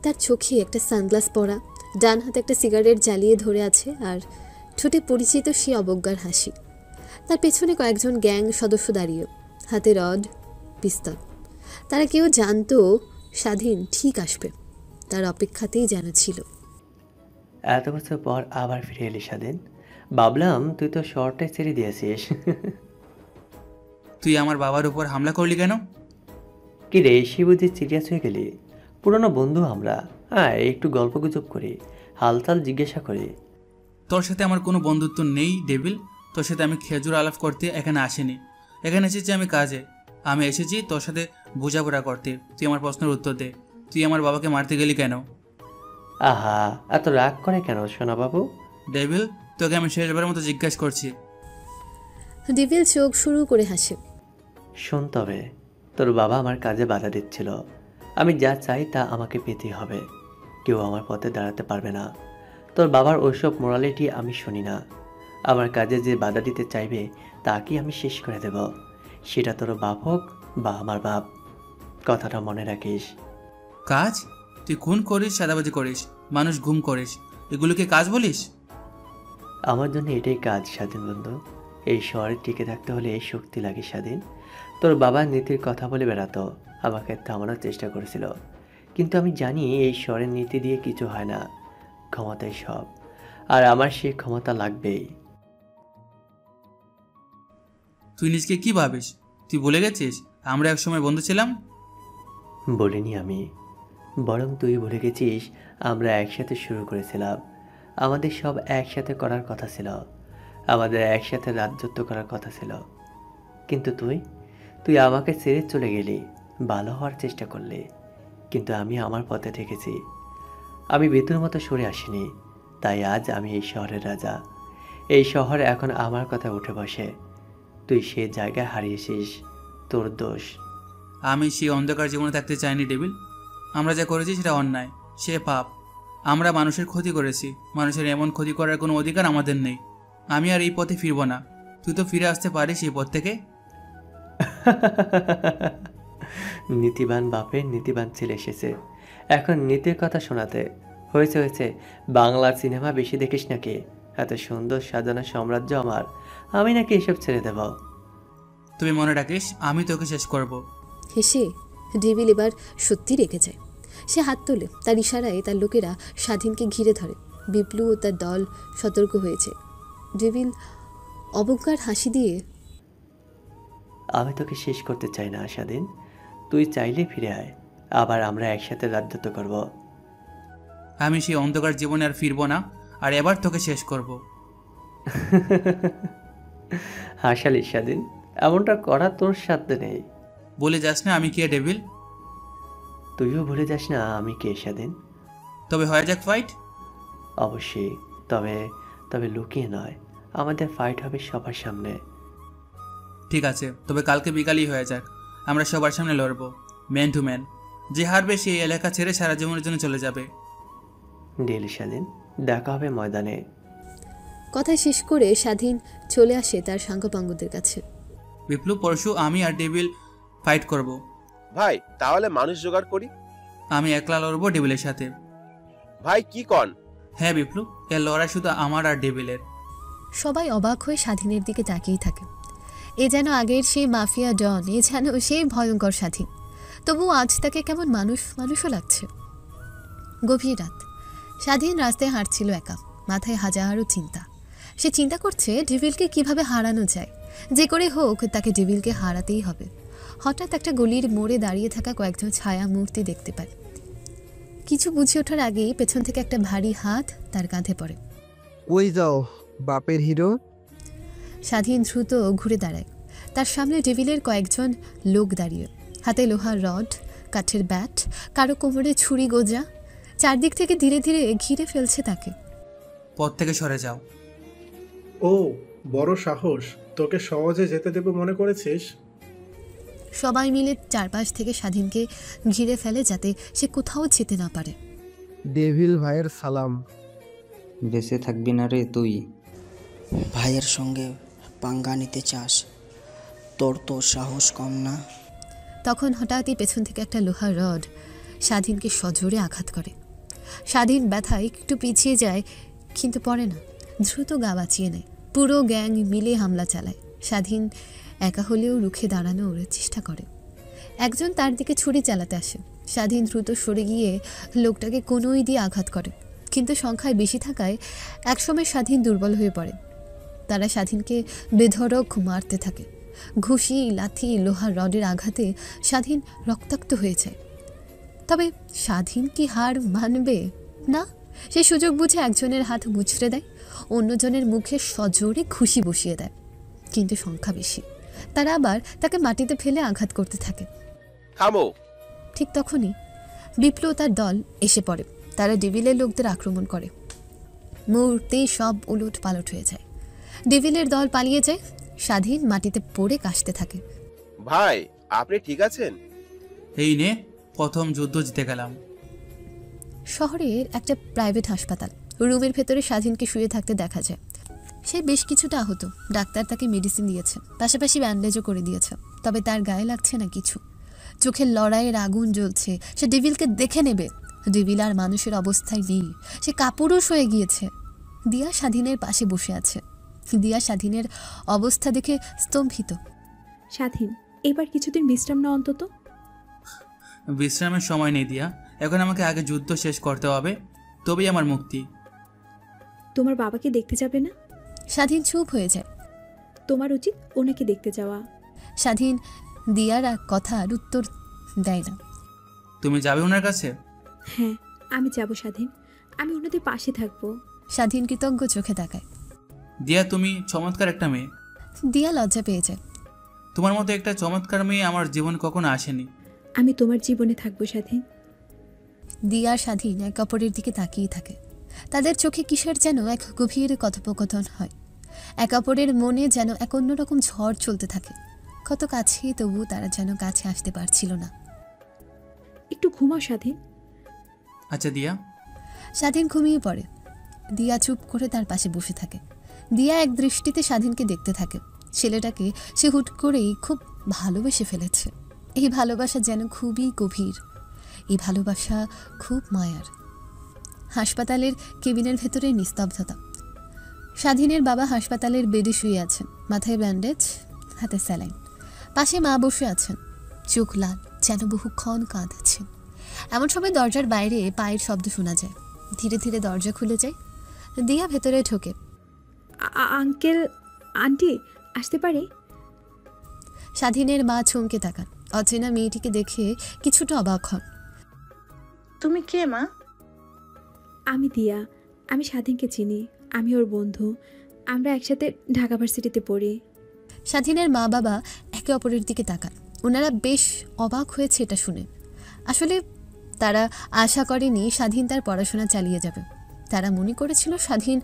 তার চোখে একটা সানগ্লাস পরা, ডান হাতে একটা সিগারেট জ্বালিয়ে ধরে আছে আর ঠোঁটে পরিচিত সে অবজ্ঞার হাসি। তার পেছনে কয়েকজন গ্যাং সদস্য দাঁড়িয়ে, হাতে রড, পিস্তল। তারা কেউ জানতো স্বাধীন ঠিক আসবে, তার অপেক্ষাতেই যেন ছিল। এত বছর পর আবার ফিরে এলি স্বাধীন। ভাবলাম তুই তো শর্টে ছেড়ে দিয়েছিস। তুই আমার বাবার উপর হামলা করলি কেন? কি রে, সে বুঝি সিরিয়াস হয়ে গেলি? পুরনো বন্ধু আমরা, হ্যাঁ একটু গল্প গুজব করি, হালচাল জিজ্ঞাসা করি। তোর সাথে আমার কোনো বন্ধুত্ব নেই ডেভিল। তোর সাথে আমি খেজুর আলাপ করতে এখানে আসিনি, এখানে এসেছি আমি কাজে। আমি এসেছি তোর সাথে বোঝাপড়া করতে। তুই আমার প্রশ্নের উত্তর দে, তুই আমার বাবাকে মারতে গেলি কেন? আহা, এত রাগ করে কেন সোনা বাবু? ডেভিল, তোকে আমি শেষবারের মতো জিজ্ঞাসা করছি। ডেভিল চোখ শুরু করে হাসে। শোন, তবে তোর বাবা আমার কাজে বাধা দিচ্ছিল। আমি যা চাই তা আমাকে পেতে হবে, কেউ আমার পথে দাঁড়াতে পারবে না। তোর বাবার ওইসব মোরালিটি আমি শুনি না। আমার কাজে যে বাধা দিতে চাইবে তাকে আমি শেষ করে দেব, সেটা তোর বাপ হোক বা আমার বাপ। কথাটা মনে রাখিস। কাজ? তুই খুন করিস, সাদাবাজি করিস, মানুষ গুম করিস, এগুলোকে কাজ বলিস? আমার জন্য এটাই কাজ স্বাধীন বন্ধু। এই শহরে টিকে থাকতে হলে এই শক্তি লাগে স্বাধীন। তোর বাবা নীতির কথা বলে বেড়াতো, আমাকে থামানোর চেষ্টা করেছিল, কিন্তু আমি জানি এই শহরের নীতি দিয়ে কিছু হয় না, ক্ষমতাই সব, আর আমার সেই ক্ষমতা লাগবেই। তুই নিজকে কি ভাবিস? তুই বলে গেছিস আমরা একসময় বন্ধু ছিলাম? বলিনি আমি, বরং তুই বলে গেছিস আমরা একসাথে শুরু করেছিলাম, আমাদের সব একসাথে করার কথা ছিল, আমাদের একসাথে রাজত্ব করার কথা ছিল। কিন্তু তুই আমাকে ছেড়ে চলে গেলি, ভালো হওয়ার চেষ্টা করলি, কিন্তু আমি আমার পথে থেকেছি। আমি বেতুর মতো সরে আসিনি, তাই আজ আমি এই শহরের রাজা। এই শহর এখন আমার কথা উঠে বসে। তুই সে জায়গায় হারিয়েছিস, তোর দোষ। আমি সেই অন্ধকার জীবনে থাকতে চাইনি ডেভিল। আমরা যা করেছি সেটা অন্যায়, সে পাপ। আমরা মানুষের ক্ষতি করেছি, মানুষের এমন ক্ষতি করার কোনো অধিকার আমাদের নেই। আমি আর এই পথে ফিরব না। তুই তো ফিরে আসতে পারিস এই পথ থেকে। নীতিবান বাপের নীতিবান ছেলে এসেছে এখন নীতির কথা শোনাতে। হয়েছে, বাংলা সিনেমা বেশি দেখিস নাকি? এত সুন্দর সাজানো সাম্রাজ্য আমার, আমি নাকি এসব ছেড়ে দেব? তুমি মনে রাখিস আমি তোকে শেষ করব। হেসে ডেভিল এবার সত্যি রেগে যায়। সে হাত তোলে, তার ইশারায় তার লোকেরা স্বাধীনকে ঘিরে ধরে। বিপ্লু ও তার দল সতর্ক হয়েছে। ডেভিল অবজ্ঞার হাসি দিয়ে, আমি তোকে শেষ করতে চাই না স্বাধীন, তুই চাইলে ফিরে আয়, আবার আমরা একসাথে রাজত্ব করব। আমি সেই অন্ধকার জীবনে আর ফিরব না, আর এবার তোকে শেষ করব। হাসালি স্বাধীন, এমনটা করা তোর সাথে নেই। বলে যাস না আমি কে ডেভিল। তুইও ভুলে যাস না আমি কে স্বাধীন। তবে হয়ে যাক ফাইট। অবশ্যই, তবে লুকিয়ে নয়, আমাদের ফাইট হবে সবার সামনে। ঠিক আছে, তবে কালকে বিকালই হয়ে যাক, আমরা সবার সামনে লড়বো, ম্যান টু ম্যান। যে হারবে সেই এলাকা ছেড়ে সারা জীবনের জন্য চলে যাবে। ডিল স্বাধীন, দেখা হবে ময়দানে। কথা শেষ করে স্বাধীন চলে আসে তার সাঙ্গপাঙ্গদের কাছে। বিপ্লব, পরশু আমি আর ডেভিল ফাইট করব। ভাই তাহলে মানুষ জোগাড় করি। আমি একলা লড়বো ডেভিলের সাথে। ভাই কি কন? হ্যাঁ বিপ্লব, এর লড়াই শুধু আমার আর ডেভিলের। সবাই অবাক হয়ে স্বাধীনের দিকে তাকিয়েই থাকে। এ যেন আগের সেই মাফিয়া ডন, এ যেন সেই ভয়ঙ্কর স্বাধীন। তবু আজ তাকে কেমন মানুষও লাগছে। গভীর রাত, স্বাধীন রাস্তায় হাঁটছিল একা, মাথায় হাজারো চিন্তা। সে চিন্তা করছে ডেভিলকে কিভাবে হারানো যায়, যে করে হোক তাকে ডেভিলকে হারাতেই হবে। হঠাৎ একটা গলির মোড়ে দাঁড়িয়ে থাকা কয়েকজন ছায়া মূর্তি দেখতে পায়। কিছু বুঝে ওঠার আগেই পেছন থেকে একটা ভারী হাত তার কাঁধে পড়ে। কই যাও বাপের হিরো? স্বাধীন দ্রুত ঘুরে দাঁড়ায়। তার সামনে ডেভিলের কয়েকজন লোক দাঁড়িয়ে, হাতে লোহার রড, কাঠের ব্যাট, কারো কোমরে ছুরি গোজা। চারদিক থেকে ধীরে ধীরে ঘিরে ফেলছে তাকে। পথ থেকে সরে যাও। ও বড় সাহস, তোকে সহজে যেতে দেবে মনে করেছিস? সবাই মিলে চারপাশ থেকে স্বাধীনকে ঘিরে ফেলে যাতে সে কোথাও যেতে না পারে। ডেভিল ভাইয়ের সালাম। বেঁচে থাকবি না রে তুই। ভাইয়ের সঙ্গে পাঙ্গা নিতে চাস? তোর তো সাহস কম না। তখন হঠাৎই পেছন থেকে একটা লোহার রড স্বাধীনকে সজোরে আঘাত করে। স্বাধীন ব্যথায় একটু পিছিয়ে যায়, কিন্তু পড়ে না, দ্রুত গা বাঁচিয়ে নেয়। পুরো গ্যাং মিলে হামলা চালায়। স্বাধীন একা হলেও রুখে দাঁড়ানোর চেষ্টা করে। একজন তার দিকে ছুরি চালাতে আসে। স্বাধীন দ্রুত সরে গিয়ে লোকটাকে কোনোই দিয়ে আঘাত করে, কিন্তু সংখ্যায় বেশি থাকায় একসময় স্বাধীন দুর্বল হয়ে পড়ে। তারা স্বাধীনকে বেধড়ক মারতে থাকে। ঘুষি, লাথি, লোহার রডের আঘাতে স্বাধীন রক্তাক্ত হয়ে যায়। তবে স্বাধীন কি হার মানবে না? সে সুযোগ বুঝে একজনের হাত মুচড়ে দেয়, অন্যজনের মুখে সজোরে ঘুষি বসিয়ে দেয়। কিন্তু সংখ্যা বেশি, তারা আবার তাকে মাটিতে ফেলে আঘাত করতে থাকে। থামো। ঠিক তখনই বিপ্লব তার দল এসে পড়ে। তারা ডেভিলের লোকদের আক্রমণ করে। মুহূর্তেই সব উলট পালট হয়ে যায়। ডেভিলের দল পালিয়ে যায়। স্বাধীন মাটিতে পড়ে কাশতে থাকে। ভাই আপনি ঠিক আছেন? এই নে, প্রথম যুদ্ধ জিতে গেলাম। শহরের একটা প্রাইভেট হাসপাতাল, রুমের ভেতরে স্বাধীনকে শুয়ে থাকতে দেখা যায়। সে বেশ কিছুটা আহত। ডাক্তার তাকে মেডিসিন দিয়েছে, পাশাপাশি ব্যান্ডেজও করে দিয়েছে, তবে তার গায়ে লাগছে না কিছু। চোখের লড়াইয়ের আগুন জ্বলছে। সে ডেভিলকে দেখে নেবে। ডেভিল আর মানুষের অবস্থায় নেই, সে কাপুরুষ হয়ে গিয়েছে। দিয়া স্বাধীনের পাশে বসে আছে। দিয়া স্বাধীনের অবস্থা দেখে স্তম্ভিত। স্বাধীন, এবার কিছুদিন বিশ্রাম না অন্তত। বিশ্রামের সময় নেই দিয়া, এখন আমাকে আগে যুদ্ধ শেষ করতে হবে, তবেই আমার মুক্তি। তোমার বাবাকে দেখতে যাবে না? স্বাধীন চুপ হয়ে যায়। তোমার উচিত ওনাকে দেখতে যাওয়া। স্বাধীন দিয়ার কথার উত্তর দেয় না। তুমি যাবে ওনার কাছে? হ্যাঁ, আমি যাব স্বাধীন, আমি ওনাদের পাশে থাকবো। স্বাধীন কৃতজ্ঞ চোখে তাকায়। দিয়া, তুমি চমৎকার একটা মেয়ে। দিয়া লজ্জা পেয়ে যায়। তোমার মতো একটা চমৎকার মেয়ে আমার জীবন কখনো আসেনি। আমি তোমার জীবনে থাকবো স্বাধীন। দিয়া আর স্বাধীন এক অপরের দিকে তাকিয়ে থাকে। তাদের চোখে কিসের যেন এক গভীর কথোপকথন হয়। এক অপরের মনে যেন এক অন্যরকম ঝড় চলতে থাকে। কত কাছে, তবু তারা যেন কাছে আসতে পারছিল না। একটু ঘুমাও স্বাধীন। আচ্ছা দিয়া। স্বাধীন ঘুমিয়ে পড়ে। দিয়া চুপ করে তার পাশে বসে থাকে। দিয়া এক দৃষ্টিতে স্বাধীনকে দেখতে থাকে। ছেলেটাকে সে হুট করেই খুব ভালোবেসে ফেলেছে। এই ভালোবাসা যেন খুবই গভীর। এই ভালোবাসা খুব মায়ার। হাসপাতালের কেবিনের ভেতরে নিস্তব্ধতা। স্বাধীনের বাবা হাসপাতালের বেডে শুয়ে আছেন, মাথায় ব্যান্ডেজ, হাতে স্যালাইন। পাশে মা বসে আছেন, চোখ লাল, যেন বহুক্ষণ কাঁদছেন। এমন সময় দরজার বাইরে পায়ের শব্দ শোনা যায়। ধীরে ধীরে দরজা খুলে যায়। দিয়া ভেতরে ঢোকে। আঙ্কেল, আন্টি, আসতে পারি? স্বাধীনের মা চমকে তাকান। অচেনা মেয়েটিকে দেখে কিছুটা অবাক হন। তুমি কে মা? আমি দিয়া, আমি স্বাধীনকে চিনি, আমি ওর বন্ধু। আমরা একসাথে ঢাকা ভার্সিটিতে পড়ি। স্বাধীনের মা বাবা একে অপরের দিকে তাকান। ওনারা বেশ অবাক হয়েছে এটা শুনে। আসলে তারা আশা করেনি স্বাধীন তার পড়াশোনা চালিয়ে যাবে। তারা মনে করেছিল স্বাধীন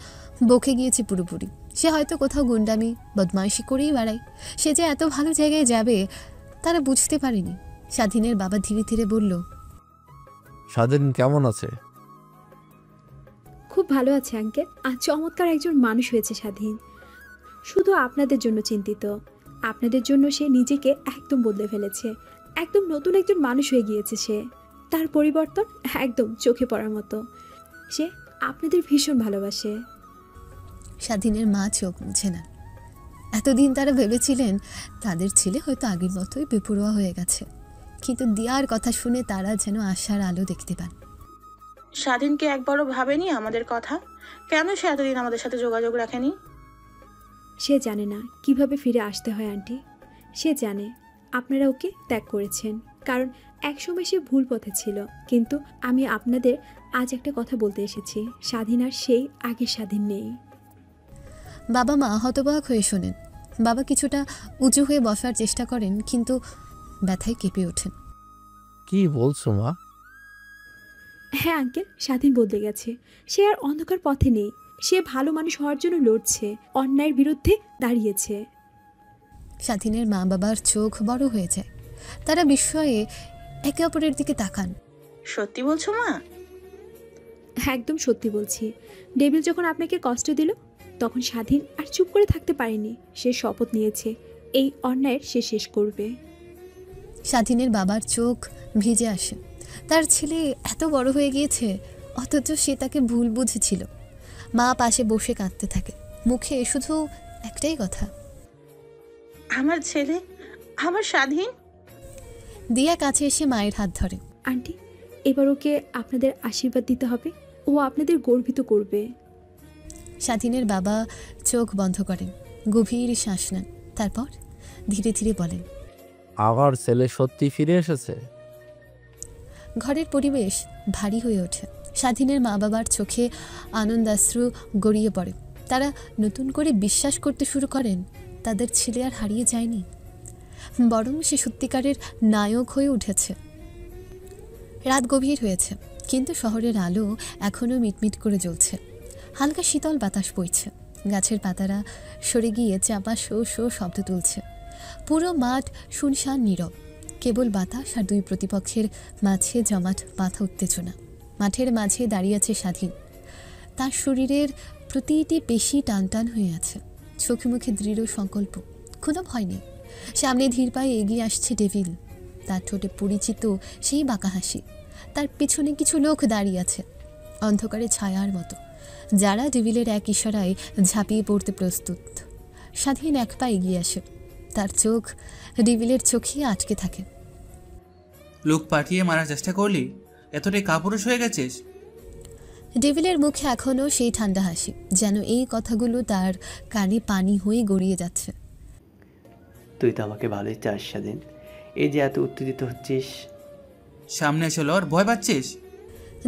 বকে গিয়েছে পুরোপুরি। সে হয়তো কোথাও গুন্ডামি বদমাইশি করেই বেড়ায়। সে যে এত ভালো জায়গায় যাবে তারা বুঝতে পারেনি। স্বাধীনের বাবা ধীরে ধীরে বলল, স্বাধীন কেমন আছে? খুব ভালো আছে আঙ্কেল। আর চমৎকার একজন মানুষ হয়েছে স্বাধীন। শুধু আপনাদের জন্য চিন্তিত। আপনাদের জন্য সে নিজেকে একদম বদলে ফেলেছে। একদম নতুন একজন মানুষ হয়ে গিয়েছে সে। তার পরিবর্তন একদম চোখে পড়ার মতো। সে আপনাদের ভীষণ ভালোবাসে। স্বাধীনের মা চোখ মুছে না। এতদিন তারা ভেবেছিলেন তাদের ছেলে হয়তো আগের মতোই বেপরোয়া হয়ে গেছে, কিন্তু দিয়ার কথা শুনে তারা যেন আশার আলো দেখতে পান। স্বাধীনকে একবারও ভাবেনি আমাদের কথা? কেন সে এতদিন আমাদের সাথে যোগাযোগ রাখেনি? সে জানে না কিভাবে ফিরে আসতে হয় আন্টি। সে জানে আপনারা ওকে ত্যাগ করেছেন, কারণ একসময় সে ভুল পথে ছিল। কিন্তু আমি আপনাদের আজ একটা কথা বলতে এসেছি, স্বাধীন আর সেই আগের স্বাধীন নেই। বাবা মা হতবাক হয়ে শোনেন। বাবা কিছুটা উঁচু হয়ে বসার চেষ্টা করেন, কিন্তু ব্যথায় কেঁপে ওঠেন। কি বলছো মা? হ্যাঁ আঙ্কেল, স্বাধীন বদলে গেছে। সে আর অন্ধকার পথে নেই। সে ভালো মানুষ হওয়ার জন্য লড়ছে, অন্যায়ের বিরুদ্ধে দাঁড়িয়েছে। স্বাধীনের মা বাবার চোখ বড় হয়ে যায়। তারা বিস্ময়ে একে অপরের দিকে তাকান। সত্যি বলছো মা? একদম সত্যি বলছি। ডেভিল যখন আপনাকে কষ্ট দিল, তখন স্বাধীন আর চুপ করে থাকতে পারেনি। সে শপথ নিয়েছে এই অন্যায়ের সে শেষ করবে। স্বাধীনের বাবার চোখ ভিজে আসে। তার ছেলে এত বড় হয়ে গিয়েছে, অথচ সে তাকে ভুল বুঝেছিল। মা পাশে বসে কাঁদতে থাকে, মুখে শুধু একটাই কথা, আমার ছেলে, আমার স্বাধীন। দিয়া কাছে এসে মায়ের হাত ধরে। আন্টি, এবার ওকে আপনাদের আশীর্বাদ দিতে হবে। ও আপনাদের গর্বিত করবে। স্বাধীনের বাবা চোখ বন্ধ করেন, গভীর শ্বাস নেন, তারপর ধীরে ধীরে বলেন, আমার ছেলে সত্যি ফিরে এসেছে। ঘরের পরিবেশ ভারী হয়ে ওঠে। স্বাধীনের মা বাবার চোখে আনন্দাশ্রু গড়িয়ে পড়ে। তারা নতুন করে বিশ্বাস করতে শুরু করেন তাদের ছেলে আর হারিয়ে যায়নি, বরং সে সত্যিকারের নায়ক হয়ে উঠেছে। রাত গভীর হয়েছে, কিন্তু শহরের আলো এখনও মিটমিট করে জ্বলছে। হালকা শীতল বাতাস বইছে। গাছের পাতারা সরে গিয়ে চাপা শো শো শব্দ তুলছে। পুরো মাঠ শুনশান নীরব, কেবল বাতাস আর দুই প্রতিপক্ষের মাঝে জমাট বাঁধা উত্তেজনা। মাঠের মাঝে দাঁড়িয়ে আছে স্বাধীন। তার শরীরের প্রতিটি পেশি টান টান হয়ে আছে, চোখে মুখে দৃঢ় সংকল্প, কোনো ভয় নেই। সামনে ধীর পায়ে এগিয়ে আসছে ডেভিল, তার ঠোঁটে পরিচিত সেই বাঁকা হাসি। তার পিছনে কিছু লোক দাঁড়িয়ে আছে অন্ধকারে ছায়ার মতো, যারা ডেভিলের এক ইশারায় ঝাঁপিয়ে পড়তে প্রস্তুত। স্বাধীন এক পা এগিয়ে আসে, তার চোখ ডেভিলের চোখে আটকে থাকে। লোক পাঠিয়ে মারার চেষ্টা করলি? এতটাই কাপুরুষ হয়ে গেছিস? ডেভিলের মুখে এখনও সেই ঠান্ডা হাসি, যেন এই কথাগুলো তার কানে পানি হয়ে গড়িয়ে যাচ্ছে। তুই তো আমাকে ভালোই চাস স্বাধীন, এই যে এত উত্তেজিত হচ্ছিস। সামনে এসে লড়, ভয় পাচ্ছিস?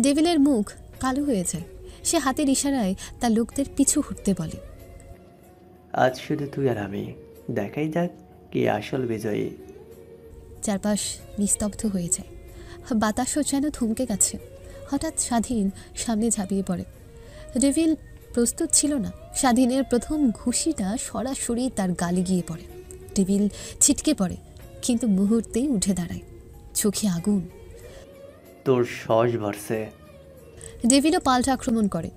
ডেভিলের মুখ কালো হয়ে যায়, সে হাতের ইশারায় তার লোকদের পিছু হটতে বলে। আজ শুধু তুই আর আমি, দেখাই যাক কে আসল বিজয়ী। চারপাশ নিস্তব্ধ হয়ে যায়, বাতাসও যেন থমকে গেছে। হঠাৎ স্বাধীন সামনে ঝাঁপিয়ে পড়ে। ডেভিল প্রস্তুত ছিল না। স্বাধীনের প্রথম ঘুষিটা সরাসরি তার গালে গিয়ে পড়ে। ডেভিল ছিটকে পড়ে, কিন্তু মুহূর্তেই উঠে দাঁড়ায়, চোখে আগুন। তোর সাহস বাড়ছে। ডেভিলও পাল্টা আক্রমণ করে।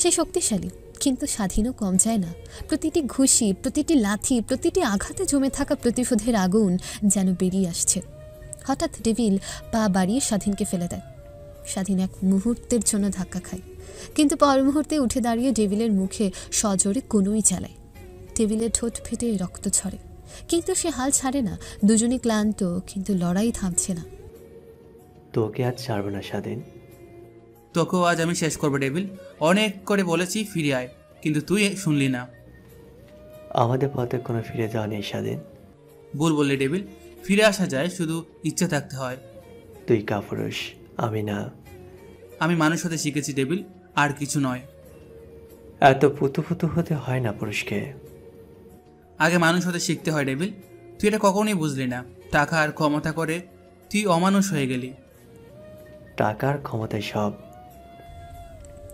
সে শক্তিশালী, কিন্তু স্বাধীনও কম যায় না। প্রতিটি ঘুষি, প্রতিটি লাথি, প্রতিটি আঘাতে জমে থাকা প্রতিশোধের আগুন যেন বেরিয়ে আসছে। হঠাৎ ডেভিল পা বাড়িয়ে স্বাধীনকে ফেলে দেয়। স্বাধীন এক মুহূর্তের জন্য ধাক্কা খায়, কিন্তু পর মুহূর্তে উঠে দাঁড়িয়ে ডেভিলের মুখে সজোরে কনুই চালায়। ডেভিলের ঠোঁট ফেটে রক্ত ঝরে, কিন্তু সে হাল ছাড়ে না। দুজনই ক্লান্ত, কিন্তু লড়াই থামছে না। তোকে আজ ছাড়বে না স্বাধীন। তোকেও আজ আমি শেষ করবো ডেভিল। অনেক করে বলেছি ফিরে আয়, কিন্তু তুই শুনলি না। আমাদের পথে কোনো ফিরে যাওয়া নেই স্বাধীন। ভুল বললি ডেভিল, ফিরে আসা যায়, শুধু ইচ্ছে থাকতে হয়। তুই কাপুরুষ, আমি না। আমি মানুষ হতে শিখেছি ডেভিল, আর কিছু নয়। এত পুতু হতে হয় না পুরুষকে। আগে মানুষ হতে শিখতে হয় ডেভিল। তুই এটা কখনোই বুঝলি না। টাকা আর ক্ষমতা করে তুই অমানুষ হয়ে গেলি। টাকার ক্ষমতায় সব।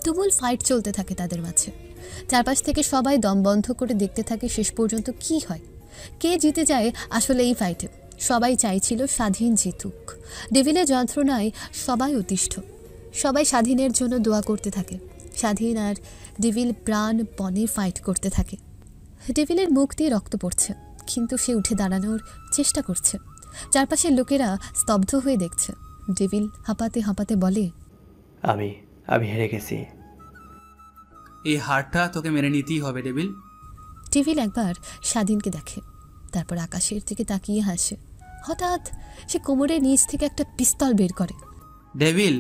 তুমুল ফাইট চলতে থাকে তাদের মাঝে। চারপাশ থেকে সবাই দম বন্ধ করে দেখতে থাকে শেষ পর্যন্ত কি হয়, কে জিতে যায়। আসলে এই ফাইটে সবাই চাইছিল স্বাধীন জিতুক। ডেভিলের যন্ত্রণায় সবাই অতিষ্ঠ। সবাই স্বাধীনের জন্য দোয়া করতে থাকে। স্বাধীন আর ডেভিল প্রাণপণে ফাইট করতে থাকে। ডেভিলের মুখ দিয়ে রক্ত পড়ছে, কিন্তু সে উঠে দাঁড়ানোর চেষ্টা করছে। চারপাশের লোকেরা স্তব্ধ হয়ে দেখছে। ডেভিল হাঁপাতে হাঁপাতে বলে, আমি হেরে গেছি। এই হারটা তোকে মেনে নিতেই হবে ডেভিল। ডেভিল একবার স্বাধীনকে দেখে, তারপর আকাশের দিকে তাকিয়ে হাসে। হঠাৎ সে কোমরের নিচ থেকে একটা পিস্তল বের করে। ডেভিল,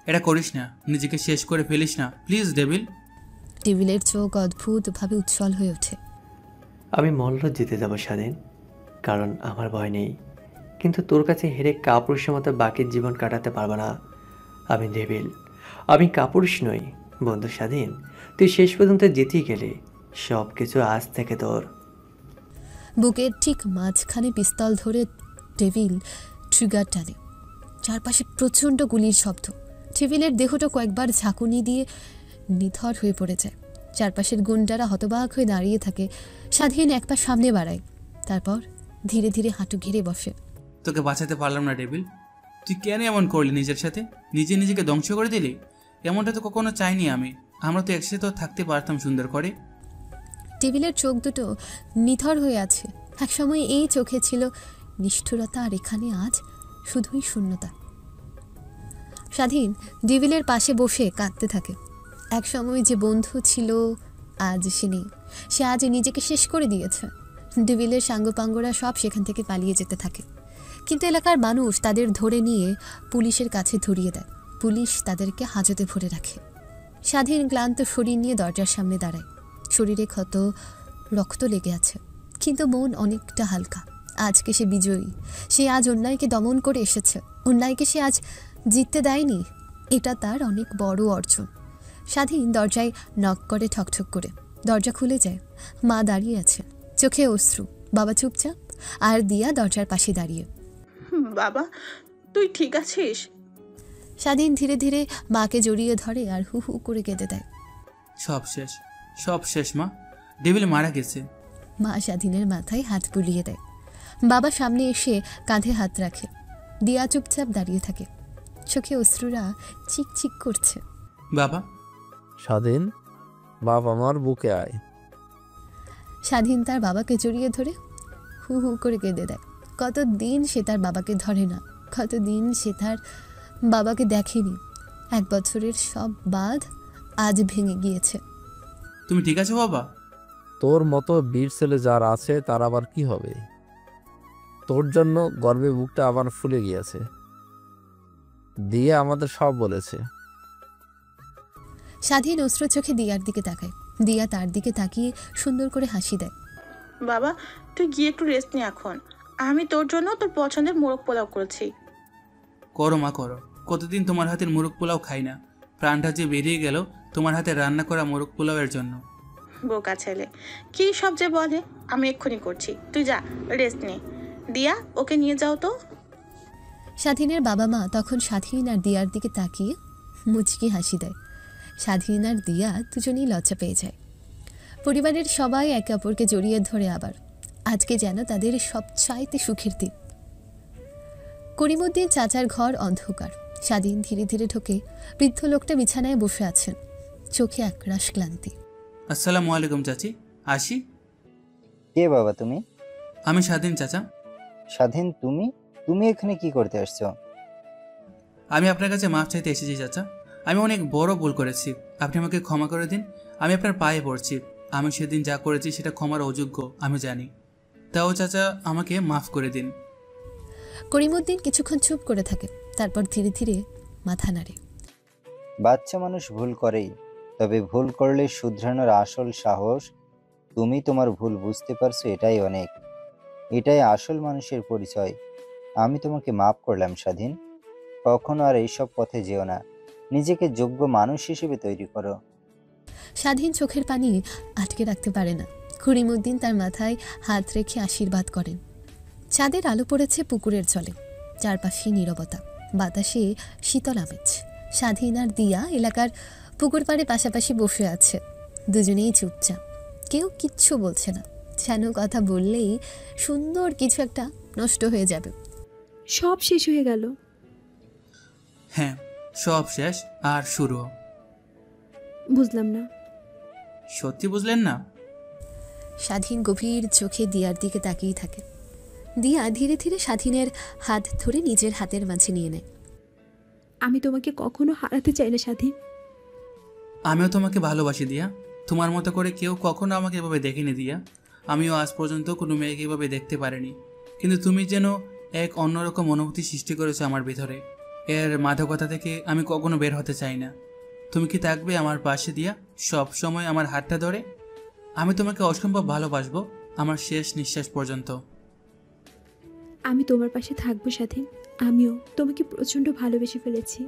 এটা করিস না, নিজেকে শেষ করে ফেলিস না প্লিজ ডেভিল। ডেভিলের চোখ অদ্ভুতভাবে উজ্জ্বল হয়ে ওঠে। আমি মল্ল জিতে যাব স্বাধীন, কারণ আমার ভয় নেই। কিন্তু তোর কাছে হেরে কাপুরুষের মতো বাকি জীবন কাটাতে পারবো না। আমি ডেভিল, আমি কাপুরুষ নই। বন্ধু স্বাধীন, তুই শেষ পর্যন্ত জিতেই গেলি। সব কিছু আজ থেকে তোর। বুকের ঠিক মাঝখানে পিস্তল ধরে ডেভিল ট্রিগার টানে। চারপাশে প্রচণ্ড গুলির শব্দ। ডেভিলের দেহটা কয়েকবার ঝাঁকুনি দিয়ে নিথর হয়ে পড়ে যায়। চারপাশের গুন্ডারা হতবাক হয়ে দাঁড়িয়ে থাকে। স্বাধীন এক পা সামনে বাড়ায়, তারপর ধীরে ধীরে হাঁটু ঘিরে বসে। তোকে বাঁচাতে পারলাম না ডেভিল। তুই কেন এমন করলি নিজের সাথে? নিজেকে ধ্বংস করে দিলি। এমনটা তো কখনো চাইনি আমি। আমরা তো একসাথে তো থাকতে পারতাম সুন্দর করে। ডেভিলের চোখ দুটো নিথর হয়ে আছে। একসময় এই চোখে ছিল নিষ্ঠুরতা, আর এখানে আজ শুধুই শূন্যতা। স্বাধীন ডেভিলের পাশে বসে কাঁদতে থাকে। একসময় যে বন্ধু ছিল আজ সে নেই। সে আজ নিজেকে শেষ করে দিয়েছে। ডেভিলের সাঙ্গপাঙ্গরা সব সেখান থেকে পালিয়ে যেতে থাকে, কিন্তু এলাকার মানুষ তাদের ধরে নিয়ে পুলিশের কাছে ধরিয়ে দেয়। পুলিশ তাদেরকে হাজতে ভরে রাখে। স্বাধীন ক্লান্ত শরীর নিয়ে দরজার সামনে দাঁড়ায়। শরীরে ক্ষত, রক্ত লেগে আছে, কিন্তু মন অনেকটা হালকা। আজকে সে বিজয়ী। সে আজ অন্যায়কে দমন করে এসেছে। অন্যায়কে সে আজ জিততে দেয়নি। এটা তার অনেক বড় অর্জন। স্বাধীন দরজায় নক করে ঠকঠক করে। দরজা খুলে যায়। মা দাঁড়িয়ে আছে, চোখে অশ্রু। বাবা চুপচাপ, আর দিয়া দরজার পাশে দাঁড়িয়ে। বাবা, তুই ঠিক আছিস? স্বাধীন ধীরে ধীরে মাকে জড়িয়ে ধরে আর হু হু করে কেঁদে দেয়। সব শেষ মা। ডেভিল মারা গেছে। মা স্বাধীনের মাথায় হাত বুলিয়ে দেয়। বাবা সামনে এসে কাঁধে হাত রাখে। দিয়া চুপচাপ দাঁড়িয়ে থাকে, চোখে অশ্রুরা চিকচিক করছে। বাবা, স্বাধীন, বাপ আমার বুকে আয়। স্বাধীন তার বাবাকে জড়িয়ে ধরে হু হু করে কেঁদে দেয়। কতদিন সে তার বাবাকে ধরে না, কতদিন সে তার বাবাকে দেখেনি। 1 বছরের সব বাঁধ আজ ভেঙে গিয়েছে। তুমি ঠিক আছো বাবা? তোর মতো বীর ছেলে যার আছে তার আবার কি হবে? তোর জন্য গর্বে বুকটা আবার ফুলে গিয়েছে। দিয়ে আমাদের সব বলেছে। স্বাধীন অশ্রু চোখে দিয়ার দিকে তাকায়। দিয়া তার দিকে তাকিয়ে সুন্দর করে হাসি দেয়। বাবা তুই গিয়ে একটু রেস্ট নে এখন। আমি তোর জন্য তোর পছন্দের মোরগ পোলাও করেছি। করো মা করো, কতদিন তোমার হাতের মোরগ পোলাও খাই না। প্রাণটা যে বেরিয়ে গেল তোমার হাতে রান্না করা মোরগ পোলাওয়ের জন্য। বোকা ছেলে, কি সব যে বলে। আমি এক্ষুনি করছি, তুই যা রেস্ট নে। দিয়া ওকে নিয়ে যাও তো। স্বাধীনের বাবা মা তখন স্বাধীন আর দিয়ার দিকে তাকিয়ে মুচকি হাসি দেয়। স্বাধীন আর দিয়া দুজনেই লজ্জা পেয়ে যায়। পরিবারের সবাই একে অপরকে জড়িয়ে ধরে আবার। আজকে যেন তাদের সবচাইতে সুখের দিন। করিমউদ্দিন চাচার ঘর অন্ধকার। স্বাধীন ধীরে ধীরে ঢোকে। বৃদ্ধ লোকটা বিছানায় বসে আছেন, চোখে একরাশ ক্লান্তি। আসসালামু আলাইকুম চাচি, আসি? কে বাবা তুমি? আমি স্বাধীন চাচা। স্বাধীন, তুমি তুমি এখানে কি করতে আসছো? আমি আপনার কাছে মাপ চাইতে এসেছি চাচা। আমি অনেক বড় ভুল করেছি, আপনি আমাকে ক্ষমা করে দিন। আমি আপনার পায়ে পড়ছি। আমি সেদিন যা করেছি সেটা ক্ষমার অযোগ্য, আমি জানি। তাও চাচা আমাকে মাফ করে দিন। করিমউদ্দিন কিছুক্ষণ চুপ করে থাকে, তারপর ধীরে ধীরে মাথা নাড়ে। বাচ্চা মানুষ ভুল করেই, তবে ভুল করলে শুধরানোর আসল সাহস তুমি তোমার ভুল বুঝতে পারছো, এটাই অনেক। এটাই আসল মানুষের পরিচয়। আমি তোমাকে মাফ করলাম স্বাধীন। কখনো আর এইসব পথে যেও না। নিজেকে যোগ্য মানুষ হিসেবে তৈরি করো। স্বাধীন চোখের পানি আটকে রাখতে পারে না। করিমউদ্দিন তার মাথায় হাত রেখে আশীর্বাদ করেন। চাঁদের আলো পড়েছে পুকুরের জলে, চারপাশে নীরবতা, বাতাসে শীতল আমেজ। স্বাধীন আর দিয়া এলাকার পুকুর পাড়ে পাশাপাশি বসে আছে। দুজনেই চুপচাপ, কেউ কিচ্ছু বলছে না, যেন কথা বললেই সুন্দর কিছু একটা নষ্ট হয়ে যাবে। সব শেষ হয়ে গেল। হ্যাঁ, সব শেষ আর শুরু। বুঝলাম না। সত্যি বুঝলেন না? স্বাধীন গভীর চোখে দিয়ার দিকে তাকিয়ে থাকে। দিয়া ধীরে ধীরে স্বাধীনের হাত ধরে নিজের হাতের মাঝে নিয়ে নেয়। আমি তোমাকে কখনো হারাতে চাই না স্বাধীন। আমিও তোমাকে ভালোবাসি দিয়া। তোমার মতো করে কেউ কখনো আমাকে এভাবে দেখেনি দিয়া। আমিও আজ পর্যন্ত কোনো মেয়েকে এভাবে দেখতে পারিনি, কিন্তু তুমি যেন এক অন্যরকম অনুভূতি সৃষ্টি করেছো আমার ভিতরে। এর মাদকতা থেকে আমি কখনো বের হতে চাই না। তুমি কি থাকবে আমার পাশে দিয়া, সব সময় আমার হাতটা ধরে? আমি তোমাকে অসম্ভব ভালোবাসবো আমার শেষ নিঃশ্বাস পর্যন্ত। আমি তোমার পাশে থাকবো স্বাধীন। আমিও তোমাকে প্রচণ্ড ভালোবেসে ফেলেছি।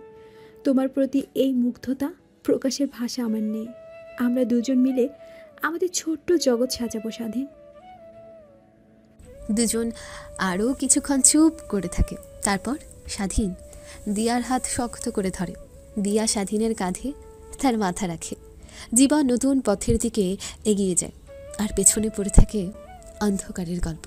তোমার প্রতি এই মুগ্ধতা প্রকাশের ভাষা আমার নেই। আমরা দুজন মিলে আমাদের ছোট্ট জগৎ সাজাবো স্বাধীন। দুজন আরও কিছুক্ষণ চুপ করে থাকে। তারপর স্বাধীন দিয়ার হাত শক্ত করে ধরে। দিয়া স্বাধীনের কাঁধে তার মাথা রাখে। জীবন নতুন পথের দিকে এগিয়ে যায়, আর পেছনে পড়ে থাকে অন্ধকারের গল্প।